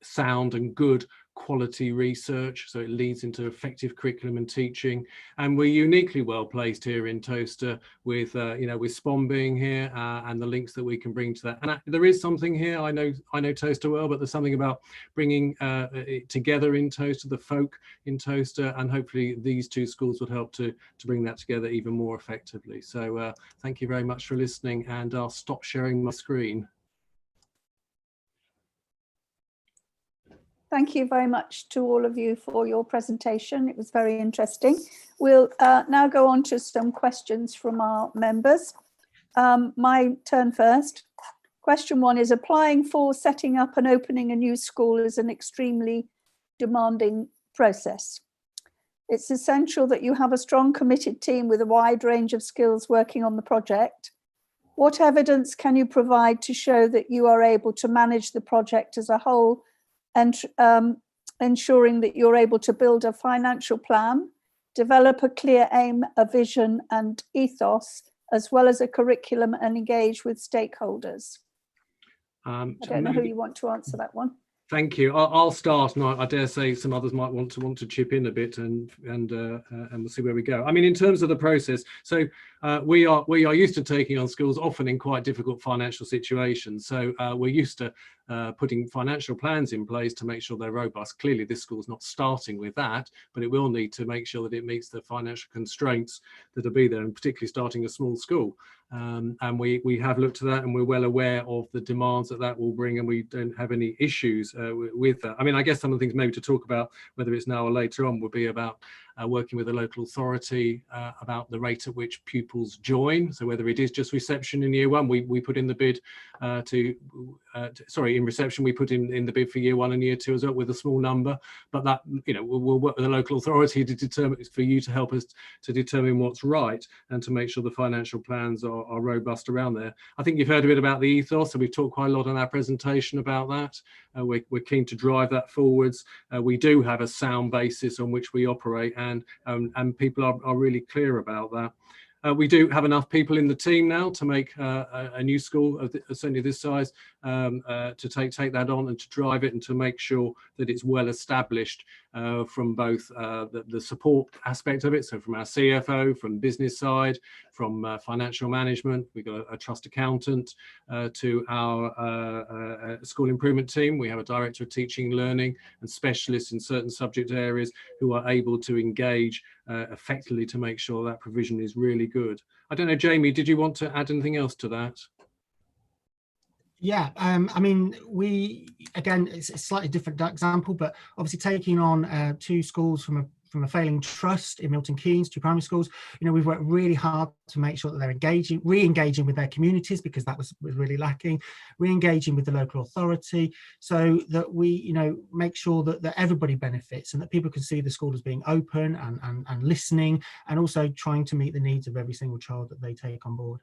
sound and good quality research, so it leads into effective curriculum and teaching. And we're uniquely well placed here in Towcester with with SPON being here and the links that we can bring to that. And there is something here, I know Towcester well, but there's something about bringing it together in Towcester, the folk in Towcester, and hopefully these two schools would help to bring that together even more effectively. So thank you very much for listening, and I'll stop sharing my screen. Thank you very much to all of you for your presentation. It was very interesting. We'll now go on to some questions from our members. My turn first. Question one is, applying for setting up and opening a new school is an extremely demanding process. It's essential that you have a strong, committed team with a wide range of skills working on the project. What evidence can you provide to show that you are able to manage the project as a whole, and ensuring that you're able to build a financial plan, develop a clear aim, a vision and ethos, as well as a curriculum, and engage with stakeholders? I don't know who you want to answer that one. Thank you. I'll start, and I dare say some others might want to chip in a bit, and we'll see where we go. I mean, in terms of the process, so we are used to taking on schools often in quite difficult financial situations. So we're used to putting financial plans in place to make sure they're robust. Clearly, this school's not starting with that, but it will need to make sure that it meets the financial constraints that will be there, and particularly starting a small school. And we have looked at that, and we're well aware of the demands that will bring, and we don't have any issues with that. I mean, I guess some of the things maybe to talk about, whether it's now or later on, would be about working with the local authority about the rate at which pupils join. So whether it is just reception in year one, we put in the bid in reception, we put in the bid for year one and year two as well with a small number, but that, you know, we'll work with the local authority to determine, for you to help us to determine what's right and to make sure the financial plans are robust around there. I think you've heard a bit about the ethos, so we've talked quite a lot in our presentation about that. We're keen to drive that forwards. We do have a sound basis on which we operate, and people are really clear about that. We do have enough people in the team now to make a new school of certainly this size, to take that on and to drive it and to make sure that it's well established from both the support aspect of it, so from our CFO, from business side, from financial management. We've got a trust accountant, to our school improvement team. We have a director of teaching, learning and specialists in certain subject areas who are able to engage effectively to make sure that provision is really good. I don't know, Jamie, did you want to add anything else to that? Yeah, I mean, again, it's a slightly different example, but obviously taking on 2 schools from a failing trust in Milton Keynes, 2 primary schools, you know, we've worked really hard to make sure that they're re-engaging with their communities, because that was really lacking, re-engaging with the local authority, so that we, you know, make sure that everybody benefits and that people can see the school as being open and listening, and also trying to meet the needs of every single child that they take on board.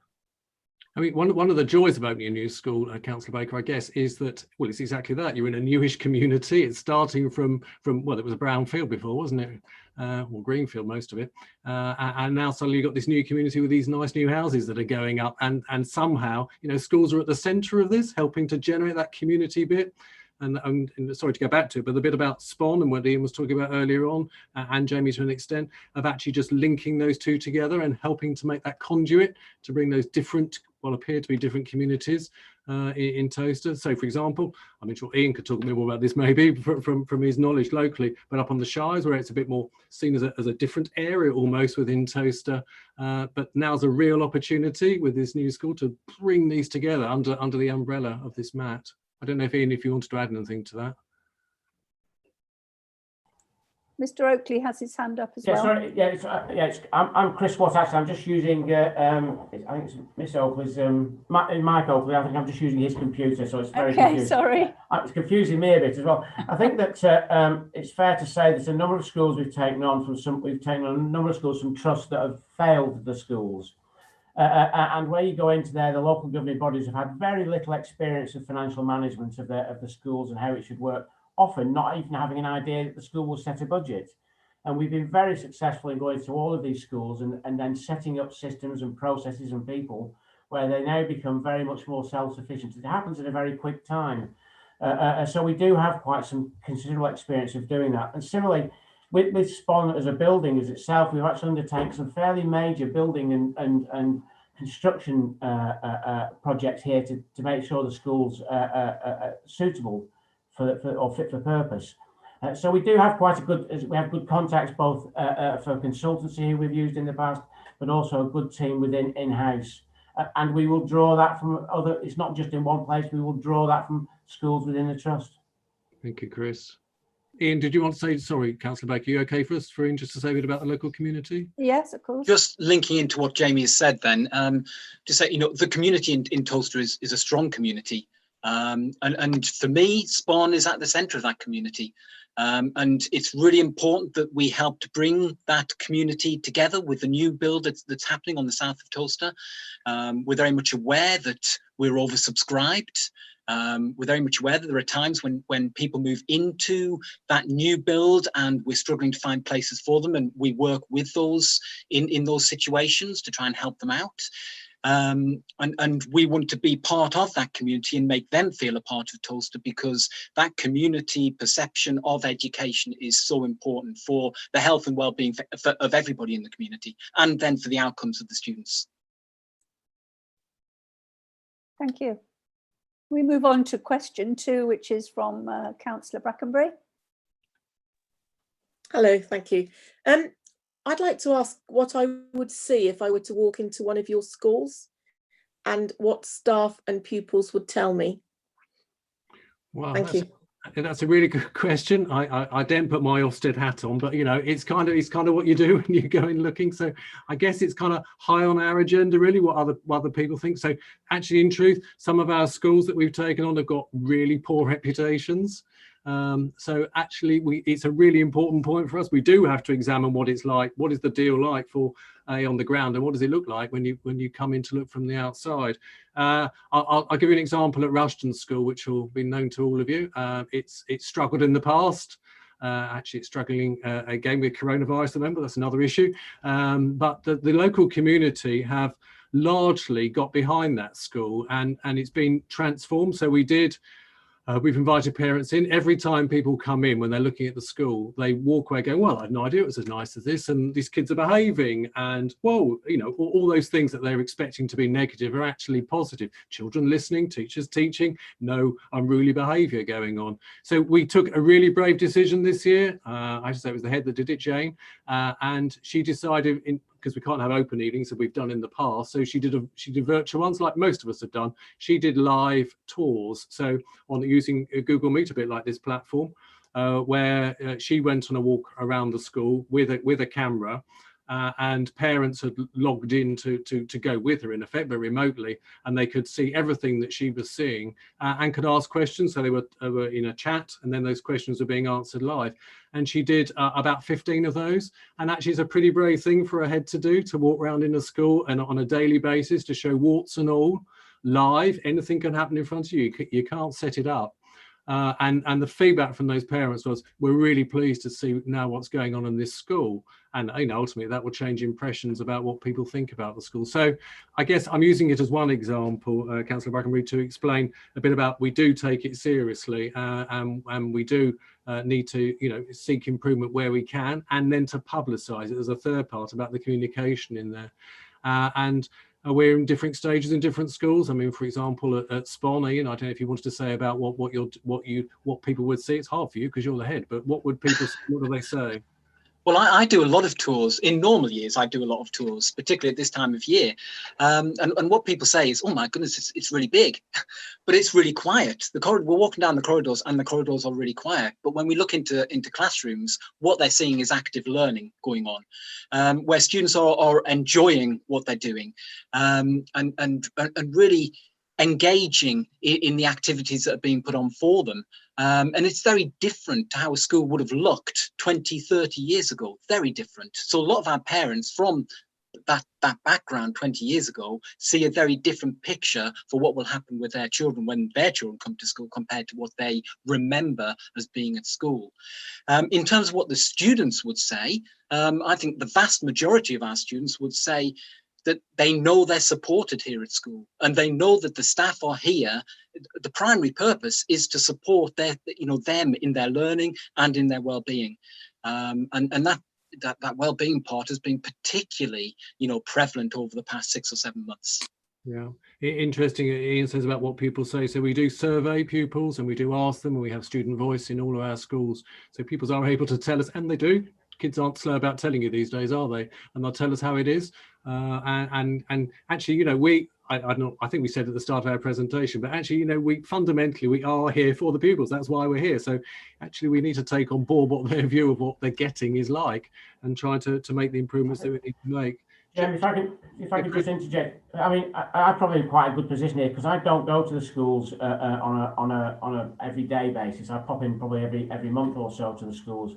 I mean, one of the joys of opening a new school, Councillor Baker, I guess, is that, well, it's exactly that. You're in a newish community. It's starting from well, it was a brown field before, wasn't it? Or greenfield, most of it. And now suddenly you've got this new community with these nice new houses that are going up. And somehow, you know, schools are at the centre of this, helping to generate that community bit. And sorry to go back to it, but the bit about SPON and what Ian was talking about earlier on, and Jamie to an extent, of actually just linking those two together and helping to make that conduit to bring those different, what appear to be different communities in Towcester. So, for example, I'm sure Ian could talk a bit more about this maybe from his knowledge locally, but up on the Shires, where it's a bit more seen as a different area almost within Towcester. But now's a real opportunity with this new school to bring these together under the umbrella of this MAT. I don't know if Ian, if you wanted to add anything to that. Mr. Oakley has his hand up as well. Sorry, I'm Chris Watt. Actually, I'm just using. I think it's Miss Oakley's. Mike Oakley. I think I'm just using his computer, so it's very confusing. Sorry. It's confusing me a bit as well. I think that it's fair to say there's a number of schools we've taken on We've taken on a number of schools from trusts that have failed the schools. And where you go into there, the local governing bodies have had very little experience of financial management of the schools and how it should work, often not even having an idea that the school will set a budget. And we've been very successful in going to all of these schools and then setting up systems and processes and people where they now become very much more self-sufficient. It happens in a very quick time. So we do have quite some considerable experience of doing that. And similarly, with SPON as a building as itself, we've actually undertaken some fairly major building and construction projects here to make sure the school's suitable or fit for purpose. So we do have we have good contacts both for consultancy who we've used in the past, but also a good team within in-house. And we will draw that from it's not just in one place, we will draw that from schools within the trust. Thank you, Chris. Ian, did you want to say, sorry, Councillor Baker, are you okay for us for Ian just to say a bit about the local community? Yes, of course. Just linking into what Jamie has said then, to say, you know, the community in Towcester is a strong community. And for me, SPON is at the centre of that community. And it's really important that we help to bring that community together with the new build that's happening on the south of Towcester. We're very much aware that we're oversubscribed. We're very much aware that there are times when people move into that new build and we're struggling to find places for them, and we work with those in those situations to try and help them out. And we want to be part of that community and make them feel a part of Towcester, because that community perception of education is so important for the health and well-being of everybody in the community, and then for the outcomes of the students. Thank you. We move on to question 2, which is from Councillor Brackenbury. Hello, thank you. I'd like to ask what I would see if I were to walk into one of your schools and what staff and pupils would tell me. Wow, thank you. That's a really good question. I didn't put my Ofsted hat on, but you know, it's kind of what you do when you go in looking. So I guess it's kind of high on our agenda, really, what other people think. So actually, in truth, some of our schools that we've taken on have got really poor reputations. So actually, it's a really important point for us. We do have to examine what it's like. What is the deal like for on the ground, and what does it look like when you come in to look from the outside? I'll give you an example at Rushton School, which will be known to all of you. It's struggled in the past. Actually, it's struggling again with coronavirus. Remember, that's another issue. But the local community have largely got behind that school, and it's been transformed. So we've invited parents in. Every time people come in, when they're looking at the school, they walk away going, well, I had no idea it was as nice as this, and these kids are behaving, and well, you know, all those things that they're expecting to be negative are actually positive. Children listening, teachers teaching, no unruly behaviour going on. So we took a really brave decision this year. I should say it was the head that did it, Jane, and she decided, because we can't have open evenings that we've done in the past, so she did virtual ones like most of us have done. She did live tours, so using Google Meet, a bit like this platform, where she went on a walk around the school with a camera, and parents had logged in to go with her, in effect, but remotely, and they could see everything that she was seeing and could ask questions. So they were in a chat, and then those questions were being answered live. And she did about 15 of those. And actually, it's a pretty brave thing for a head to do, to walk around in a school and on a daily basis to show warts and all live. Anything can happen in front of you. You can't set it up. And the feedback from those parents was, we're really pleased to see now what's going on in this school. And you know, ultimately that will change impressions about what people think about the school. So I guess I'm using it as one example, Councillor Brackenbury, to explain a bit about, we do take it seriously, and we do need to, you know, seek improvement where we can, and then to publicise it as a third part about the communication in there. And we're in different stages in different schools. I mean, for example, at Spawn, Ian, I don't know if you wanted to say about what people would see. It's hard for you because you're the head, but what do they say? Well, I do a lot of tours. In normal years, I do a lot of tours, particularly at this time of year. And what people say is, oh my goodness, it's really big, but it's really quiet. We're walking down the corridors and the corridors are really quiet. But when we look into classrooms, what they're seeing is active learning going on, where students are enjoying what they're doing, and really engaging in the activities that are being put on for them. And it's very different to how a school would have looked 20, 30 years ago, very different. So a lot of our parents from that background 20 years ago see a very different picture for what will happen with their children when their children come to school compared to what they remember as being at school. In terms of what the students would say, I think the vast majority of our students would say that they know they're supported here at school, and they know that the staff are here. The primary purpose is to support them in their learning and in their well-being, and that well-being part has been particularly, prevalent over the past 6 or 7 months. Yeah, interesting. Ian says about what people say. So we do survey pupils, and we do ask them, and we have student voice in all of our schools. So pupils are able to tell us, and they do. Kids aren't slow about telling you these days, are they? And they'll tell us how it is. And actually, I think we said at the start of our presentation, but actually, we fundamentally are here for the pupils. That's why we're here. So actually, we need to take on board what their view of what they're getting is like, and try to make the improvements that we need to make. Yeah, if I could just interject, I mean, I'm probably in quite a good position here because I don't go to the schools on a everyday basis. I pop in probably every month or so to the schools.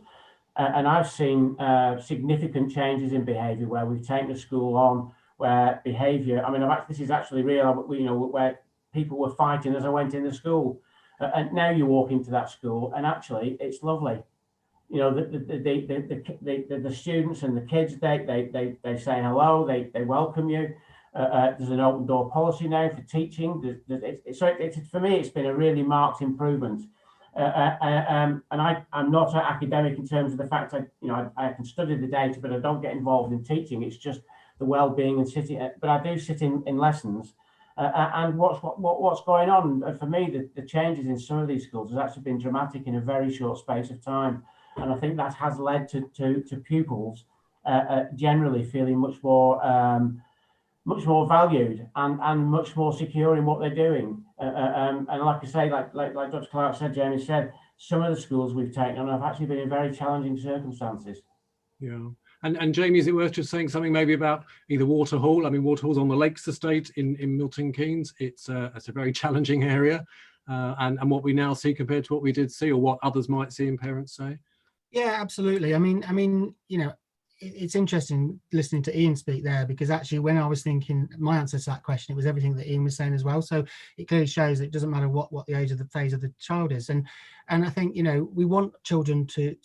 And I've seen significant changes in behaviour where we've taken a school on where behaviour, I mean, this is actually real, where people were fighting as I went in the school. And now you walk into that school and actually it's lovely. The students and the kids, they say hello, they welcome you. There's an open door policy now for teaching. For me, it's been a really marked improvement. And I'm not an academic in terms of the fact I can study the data, but I don't get involved in teaching. It's just the well-being and sitting. But I do sit in lessons. And what's going on for me? The changes in some of these schools has actually been dramatic in a very short space of time, and I think that has led to pupils generally feeling much more valued and much more secure in what they're doing. And like I say, like Dr. Clark said, Jamie said, some of the schools we've taken on have actually been in very challenging circumstances. Yeah. And Jamie, is it worth just saying something maybe about either Waterhall? I mean, Waterhall's on the Lakes Estate in Milton Keynes. It's a very challenging area, and what we now see compared to what we did see, or what others might see and parents say. Yeah, absolutely. I mean, you know, it's interesting listening to Ian speak there, because actually when I was thinking my answer to that question, it was everything that Ian was saying as well. So it clearly shows that it doesn't matter what the age of the phase of the child is. And I think, you know, we want children to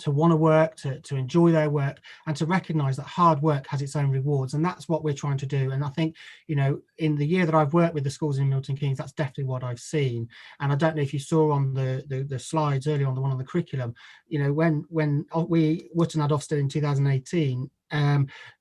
want to work, to enjoy their work, and to recognise that hard work has its own rewards. And that's what we're trying to do. And I think, you know, in the year that I've worked with the schools in Milton Keynes, that's definitely what I've seen. And I don't know if you saw on the slides earlier on the one on the curriculum, you know, when Wootton had Ofsted in 2018,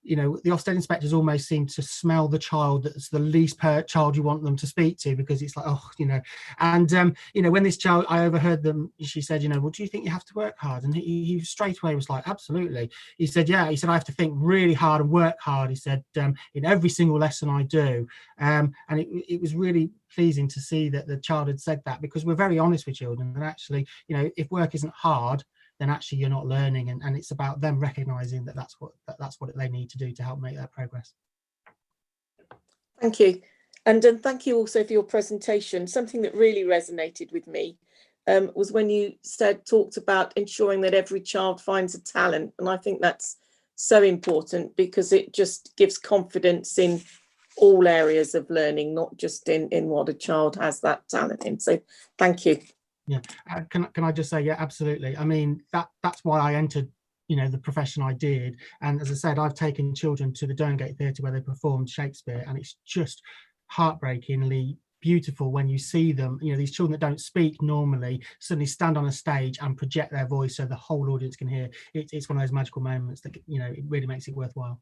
you know, the Ofsted inspectors almost seem to smell the child that's the least child you want them to speak to, because it's like, oh, you know. And you know, when this child, I overheard them, she said, you know, well, do you think you have to work hard? And he straight away was like, absolutely. He said, yeah. He said, I have to think really hard and work hard. He said, in every single lesson I do. And it was really pleasing to see that the child had said that, because we're very honest with children, and actually, you know, if work isn't hard, then actually you're not learning, and it's about them recognizing that that's what they need to do to help make that progress. Thank you. And thank you also for your presentation. Something that really resonated with me was when you talked about ensuring that every child finds a talent. And I think that's so important, because it just gives confidence in all areas of learning, not just in what a child has that talent in. So thank you. Yeah, can I just say, yeah, absolutely. I mean, that's why I entered, you know, the profession I did. And as I said, I've taken children to the Derngate Theatre where they performed Shakespeare, and it's just heartbreakingly beautiful when you see them, you know, these children that don't speak normally suddenly stand on a stage and project their voice so the whole audience can hear. It's one of those magical moments that, you know, it really makes it worthwhile.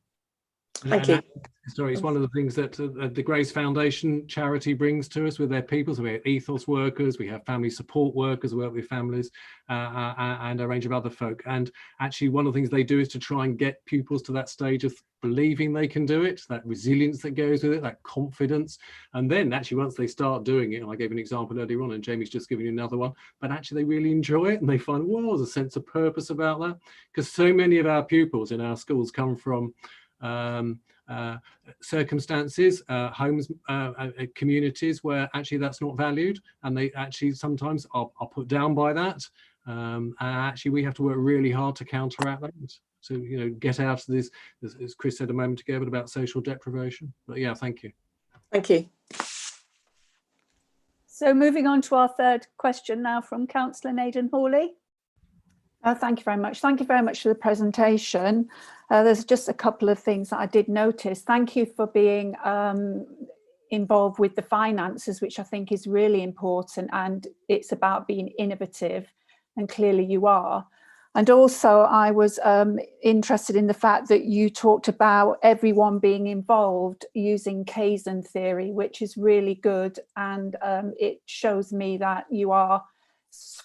Thank you. Sorry, it's one of the things that the Grace Foundation charity brings to us with their people. So we have ethos workers, we have family support workers who work with families, and a range of other folk. And actually one of the things they do is to try and get pupils to that stage of believing they can do it, that resilience that goes with it, that confidence. And then actually once they start doing it, and I gave an example earlier on, and Jamie's just giving you another one, but actually they really enjoy it, and they find, well, there's a sense of purpose about that. Because so many of our pupils in our schools come from circumstances, homes, communities where actually that's not valued, and they actually sometimes are put down by that. And actually we have to work really hard to counteract that. So, you know, get out of this, as Chris said a moment ago, but about social deprivation. But yeah, thank you. Thank you. So moving on to our third question now from Councillor Naden Hawley. Thank you very much. Thank you very much for the presentation. There's just a couple of things that I did notice. Thank you for being involved with the finances, which I think is really important, and it's about being innovative, and clearly you are. And also I was interested in the fact that you talked about everyone being involved using Kaizen theory, which is really good, and it shows me that you are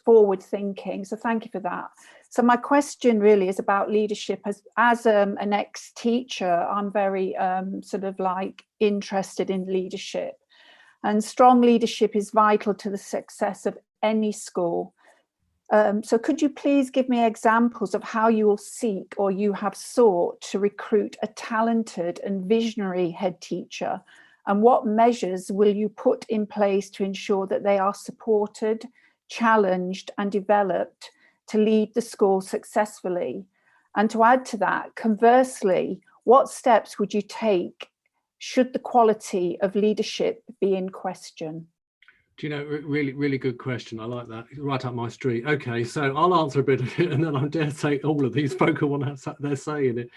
forward thinking, so thank you for that. So my question really is about leadership. As an ex-teacher, I'm very sort of like interested in leadership, and strong leadership is vital to the success of any school. So could you please give me examples of how you will seek, or you have sought to recruit, a talented and visionary head teacher, and what measures will you put in place to ensure that they are supported, challenged and developed to lead the school successfully? And to add to that, conversely, what steps would you take should the quality of leadership be in question? Do you know, really good question. I like that. Right up my street. Okay, so I'll answer a bit of it, and then I dare say all of these folk will want to have their say in it.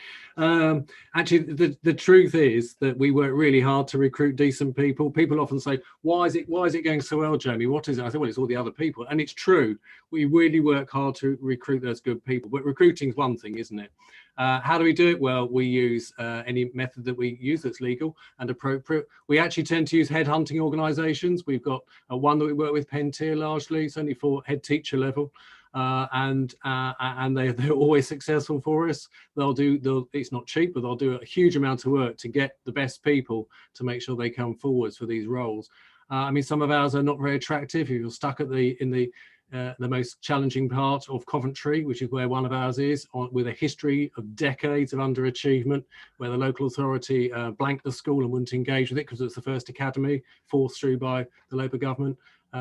Actually, the truth is that we work really hard to recruit decent people. People often say, why is it going so well, Jamie? What is it? I say, well, it's all the other people. And it's true. We really work hard to recruit those good people. But recruiting is one thing, isn't it? How do we do it? Well, we use any method that we use that's legal and appropriate. We actually tend to use headhunting organisations. We've got one that we work with, Pentier, largely. It's only for head teacher level, and they're always successful for us. It's not cheap, but they'll do a huge amount of work to get the best people to make sure they come forwards for these roles. I mean, some of ours are not very attractive. If you're stuck in the the most challenging part of Coventry, which is where one of ours is, with a history of decades of underachievement, where the local authority blanked the school and wouldn't engage with it because it was the first academy forced through by the Labour government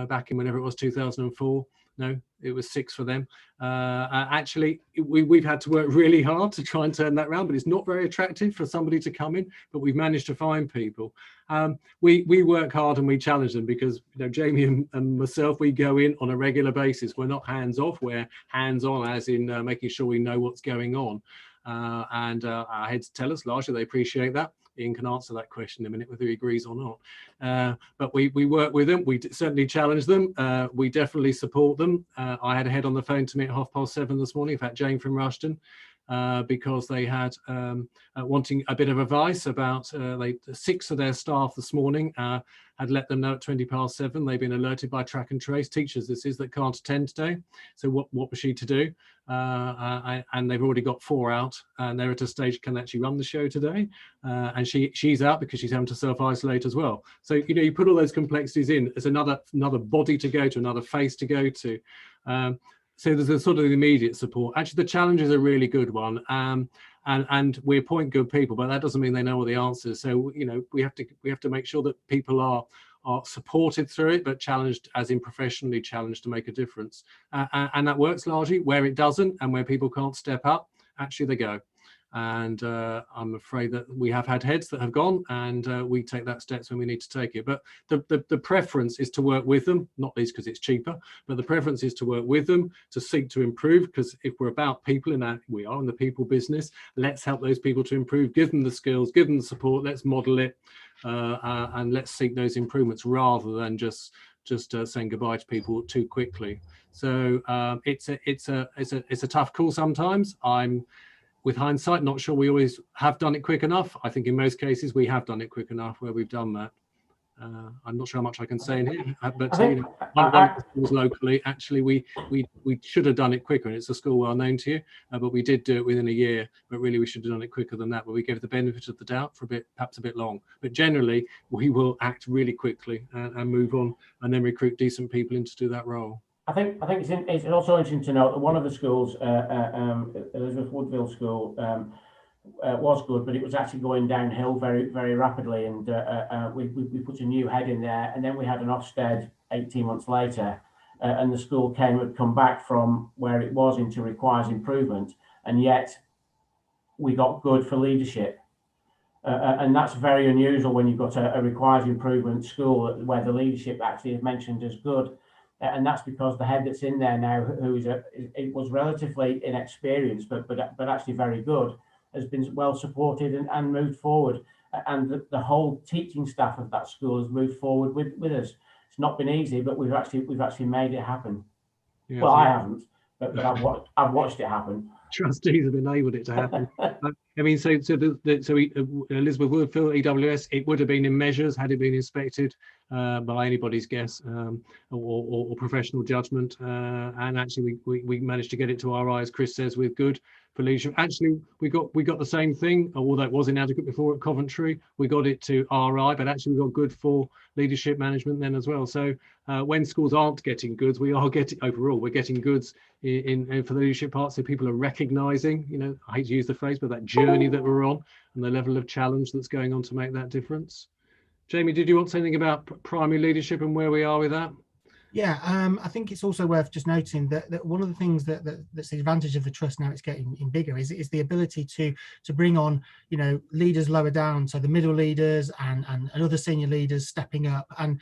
back in whenever it was 2004. No, it was 6 for them. Actually, we've had to work really hard to try and turn that around, but it's not very attractive for somebody to come in, but we've managed to find people. We work hard and we challenge them because, you know, Jamie and myself, we go in on a regular basis. We're not hands off, we're hands on, as in making sure we know what's going on. And our heads tell us largely they appreciate that. Ian can answer that question in a minute, whether he agrees or not. But we work with them. We certainly challenge them. We definitely support them. I had a head on the phone to me at 7:30 this morning. In fact, Jane from Rushton, because they had wanting a bit of advice about 6 of their staff this morning had let them know at 7:20 they've been alerted by Track and Trace teachers this is that can't attend today. So what was she to do? And they've already got 4 out, and they're at a stage can actually run the show today, and she's out because she's having to self-isolate as well. So, you know, you put all those complexities in, there's another body to go to, another face to go to. So there's a sort of immediate support. Actually, the challenge is a really good one, and we appoint good people, but that doesn't mean they know all the answers. So, you know, we have to make sure that people are supported through it, but challenged, as in professionally challenged, to make a difference. And that works largely. Where it doesn't, and where people can't step up, actually they go. And I'm afraid that we have had heads that have gone, and we take that steps when we need to take it. But the preference is to work with them, not least because it's cheaper, but the preference is to work with them, to seek to improve, because if we're about people, in that we are in the people business, let's help those people to improve, give them the skills, give them the support, let's model it, and let's seek those improvements rather than just saying goodbye to people too quickly. So it's a tough call sometimes. I'm, with hindsight, not sure we always have done it quick enough. I think in most cases we have done it quick enough where we've done that. I'm not sure how much I can say in here, but you know, one of the schools locally, actually, we should have done it quicker, and it's a school well known to you, but we did do it within a year, but really we should have done it quicker than that, but we gave the benefit of the doubt for a bit, perhaps a bit long. But generally, we will act really quickly and move on, and then recruit decent people in to do that role. I think it's also interesting to note that one of the schools, Elizabeth Woodville School, was good, but it was actually going downhill very, very rapidly, and we put a new head in there, and then we had an Ofsted 18 months later, and the school had come back from where it was into requires improvement, and yet we got good for leadership. And that's very unusual when you've got a requires improvement school where the leadership actually is mentioned as good. And that's because the head that's in there now, it was relatively inexperienced, but actually very good, has been well supported and moved forward. And the whole teaching staff of that school has moved forward with us. It's not been easy, but we've actually made it happen. Yeah, well, I haven't, but I've watched it happen. Trustees have enabled it to happen. I mean, so Elizabeth Woodville, EWS, it would have been in measures had it been inspected by anybody's guess or professional judgment. And actually, we managed to get it to RI, as Chris says, with good for leadership. Actually, we got the same thing, although it was inadequate before at Coventry. We got it to RI, but actually we got good for leadership management then as well. So when schools aren't getting goods, we are getting overall, we're getting goods in for the leadership part. So people are recognising, you know, I hate to use the phrase, but that journey that we're on and the level of challenge that's going on to make that difference. Jamie, did you want something about primary leadership and where we are with that? Yeah, I think it's also worth just noting that one of the things that's the advantage of the trust now it's getting bigger is the ability to bring on, you know, leaders lower down, so the middle leaders and other senior leaders stepping up and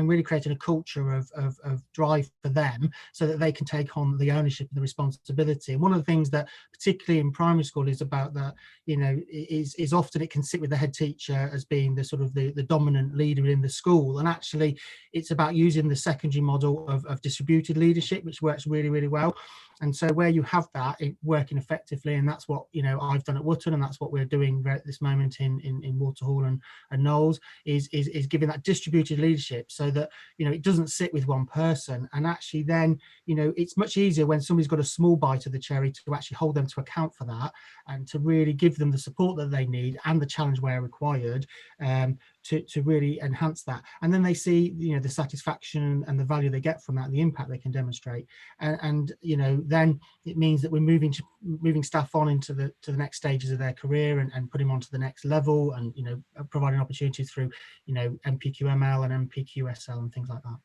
really creating a culture of drive for them so that they can take on the ownership and the responsibility. And one of the things that particularly in primary school is about that, you know, is often it can sit with the head teacher as being the sort of the dominant leader in the school, and actually it's about using the secondary model of distributed leadership, which works really, really well. And so where you have that working effectively, and that's what, you know, I've done at Wootton, and that's what we're doing at this moment in Waterhall and Knowles, is giving that distributed leadership, so that, you know, it doesn't sit with one person. And actually then, you know, it's much easier when somebody's got a small bite of the cherry to actually hold them to account for that, and to really give them the support that they need and the challenge where required, to really enhance that. And then they see, you know, the satisfaction and the value they get from that, and the impact they can demonstrate. And you know, then it means that we're moving staff on into the next stages of their career, and putting them on to the next level, and, you know, providing opportunities through, you know, MPQML and MPQSL and things like that.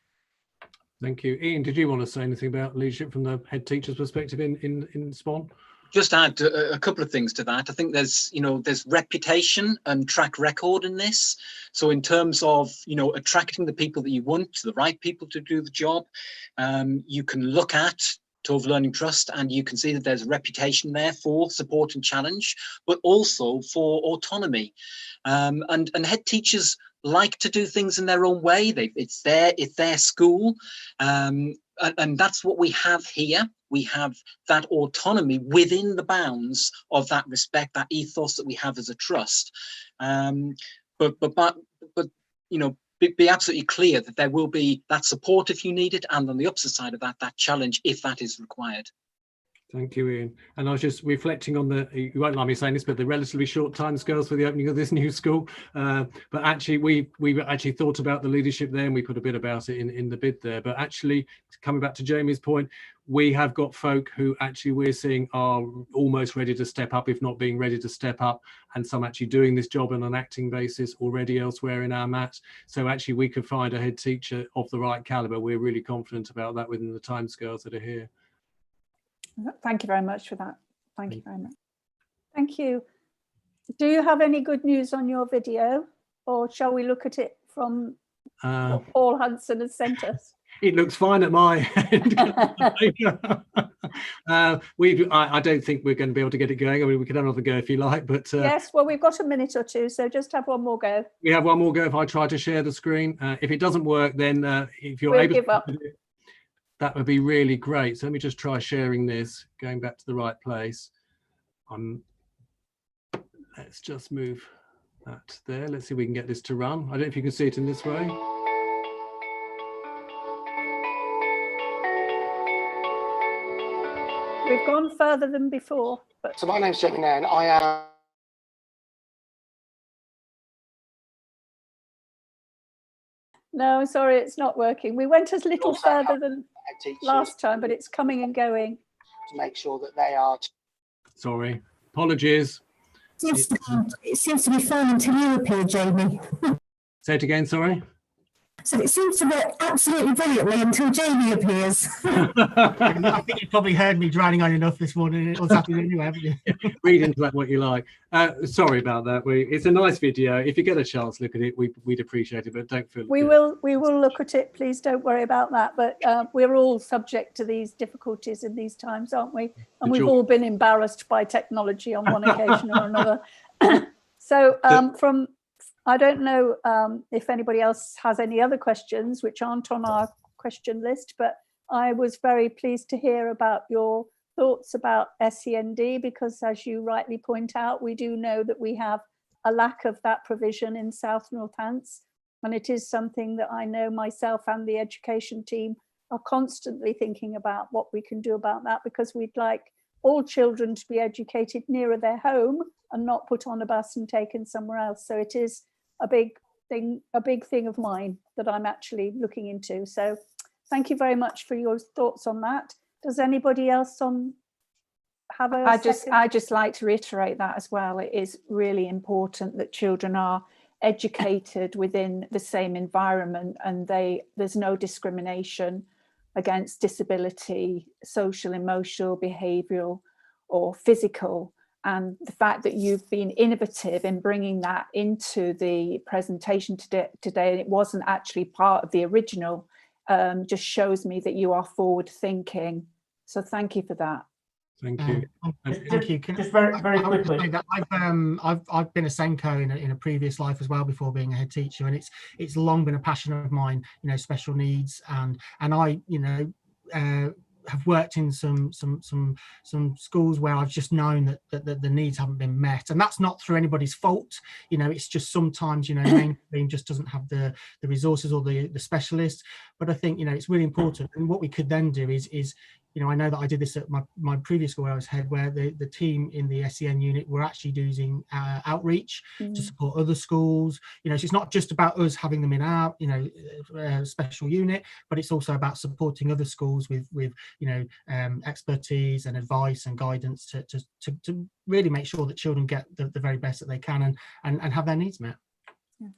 Thank you. Ian, did you want to say anything about leadership from the head teacher's perspective in SPON? Just add a couple of things to that. I think there's reputation and track record in this. So in terms of, you know, attracting the people that you want, the right people to do the job, you can look at Tove Learning Trust and you can see that there's a reputation there for support and challenge, but also for autonomy. And head teachers like to do things in their own way. It's their school. And that's what we have here. We have that autonomy within the bounds of that respect, that ethos that we have as a trust. But you know, be absolutely clear that there will be that support if you need it, and on the opposite side of that, that challenge if that is required. Thank you, Ian. And I was just reflecting on you won't like me saying this, but the relatively short timescales for the opening of this new school. But actually, we actually thought about the leadership there, and we put a bit about it in the bid there. But actually, coming back to Jamie's point, we have got folk who actually we're seeing are almost ready to step up, if not being ready to step up, and some actually doing this job on an acting basis already elsewhere in our MAT. So actually, we could find a head teacher of the right calibre. We're really confident about that within the timescales that are here. Thank you very much for that. Thank you very much. Thank you. Do you have any good news on your video, or shall we look at it from what Paul Hudson has sent us? It looks fine at my end. I don't think we're going to be able to get it going. I mean, we could have another go if you like, but yes, well, we've got a minute or two, so just have one more go. We have one more go if I try to share the screen. If it doesn't work, then if you're we'll able give to up. that would be really great. So let me just try sharing this, going back to the right place. Let's just move that there. Let's see if we can get this to run. I don't know if you can see it in this way. We've gone further than before. So my name's Jamie Nairn. I am... No, sorry, it's not working. We went a little further than last time, but it's coming and going. To make sure that they are... Sorry, apologies. It seems to be fine until you appear, Jamie. Say it again, sorry. So it seems to work absolutely brilliantly until Jamie appears. I think you've probably heard me droning on enough this morning. It was happening anyway, haven't you? Read into that what you like. Sorry about that. It's a nice video. If you get a chance, look at it. We'd appreciate it, but don't feel. We will look at it. Please don't worry about that. But we're all subject to these difficulties in these times, aren't we? And we've all been embarrassed by technology on one occasion or another. So from. I don't know if anybody else has any other questions which aren't on our question list, but I was very pleased to hear about your thoughts about SEND, because as you rightly point out, we do know that we have a lack of that provision in South Northants, and it is something that I know myself and the education team are constantly thinking about what we can do about that, because we'd like all children to be educated nearer their home and not put on a bus and taken somewhere else. So it is a big thing of mine that I'm actually looking into. So thank you very much for your thoughts on that. Does anybody else have a I just like to reiterate that as well. It is really important that children are educated within the same environment, and there's no discrimination against disability, social, emotional, behavioural or physical. And the fact that you've been innovative in bringing that into the presentation today, and it wasn't actually part of the original, just shows me that you are forward thinking. So thank you for that. Thank you. Thank you. Just very quickly. I've been a Senko in a previous life as well before being a head teacher, and it's long been a passion of mine. You know, special needs, and I have worked in some schools where I've just known that the needs haven't been met, and that's not through anybody's fault. You know, it's just sometimes, you know, mainstream just doesn't have the resources or the specialists. But I think, you know, it's really important, and what we could then do is you know, I know that I did this at my previous school where I was head, where the team in the SEN unit were actually using outreach to support other schools. You know, so it's not just about us having them in our, you know, special unit, but it's also about supporting other schools with you know, expertise and advice and guidance to really make sure that children get the very best that they can and have their needs met.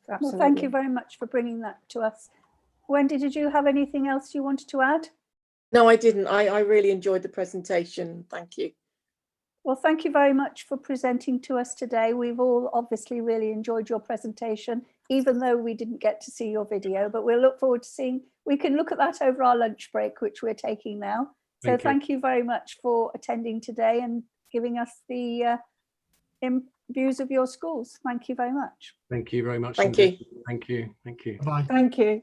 Well, thank you very much for bringing that to us. Wendy, did you have anything else you wanted to add? No, I didn't. I really enjoyed the presentation. Thank you. Well, thank you very much for presenting to us today. We've all obviously really enjoyed your presentation, even though we didn't get to see your video, but we'll look forward to seeing, we can look at that over our lunch break, which we're taking now. So thank you very much for attending today and giving us the views of your schools. Thank you very much. Thank you very much. Thank you. Thank you. Thank you. Bye. Thank you.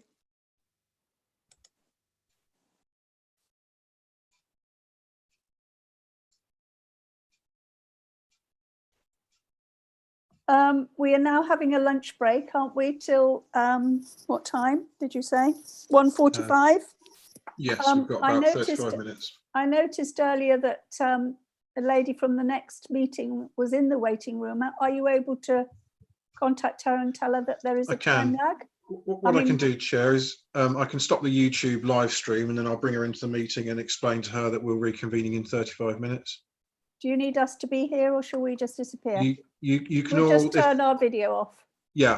We are now having a lunch break, aren't we, till what time did you say? 1:45? Yes, we've got about 35 minutes. I noticed earlier that a lady from the next meeting was in the waiting room. Are you able to contact her and tell her that there is a time lag? What I can do, Chair, is I can stop the YouTube live stream and then I'll bring her into the meeting and explain to her that we're reconvening in 35 minutes. Do you need us to be here or shall we just disappear? You can we'll all just turn our video off.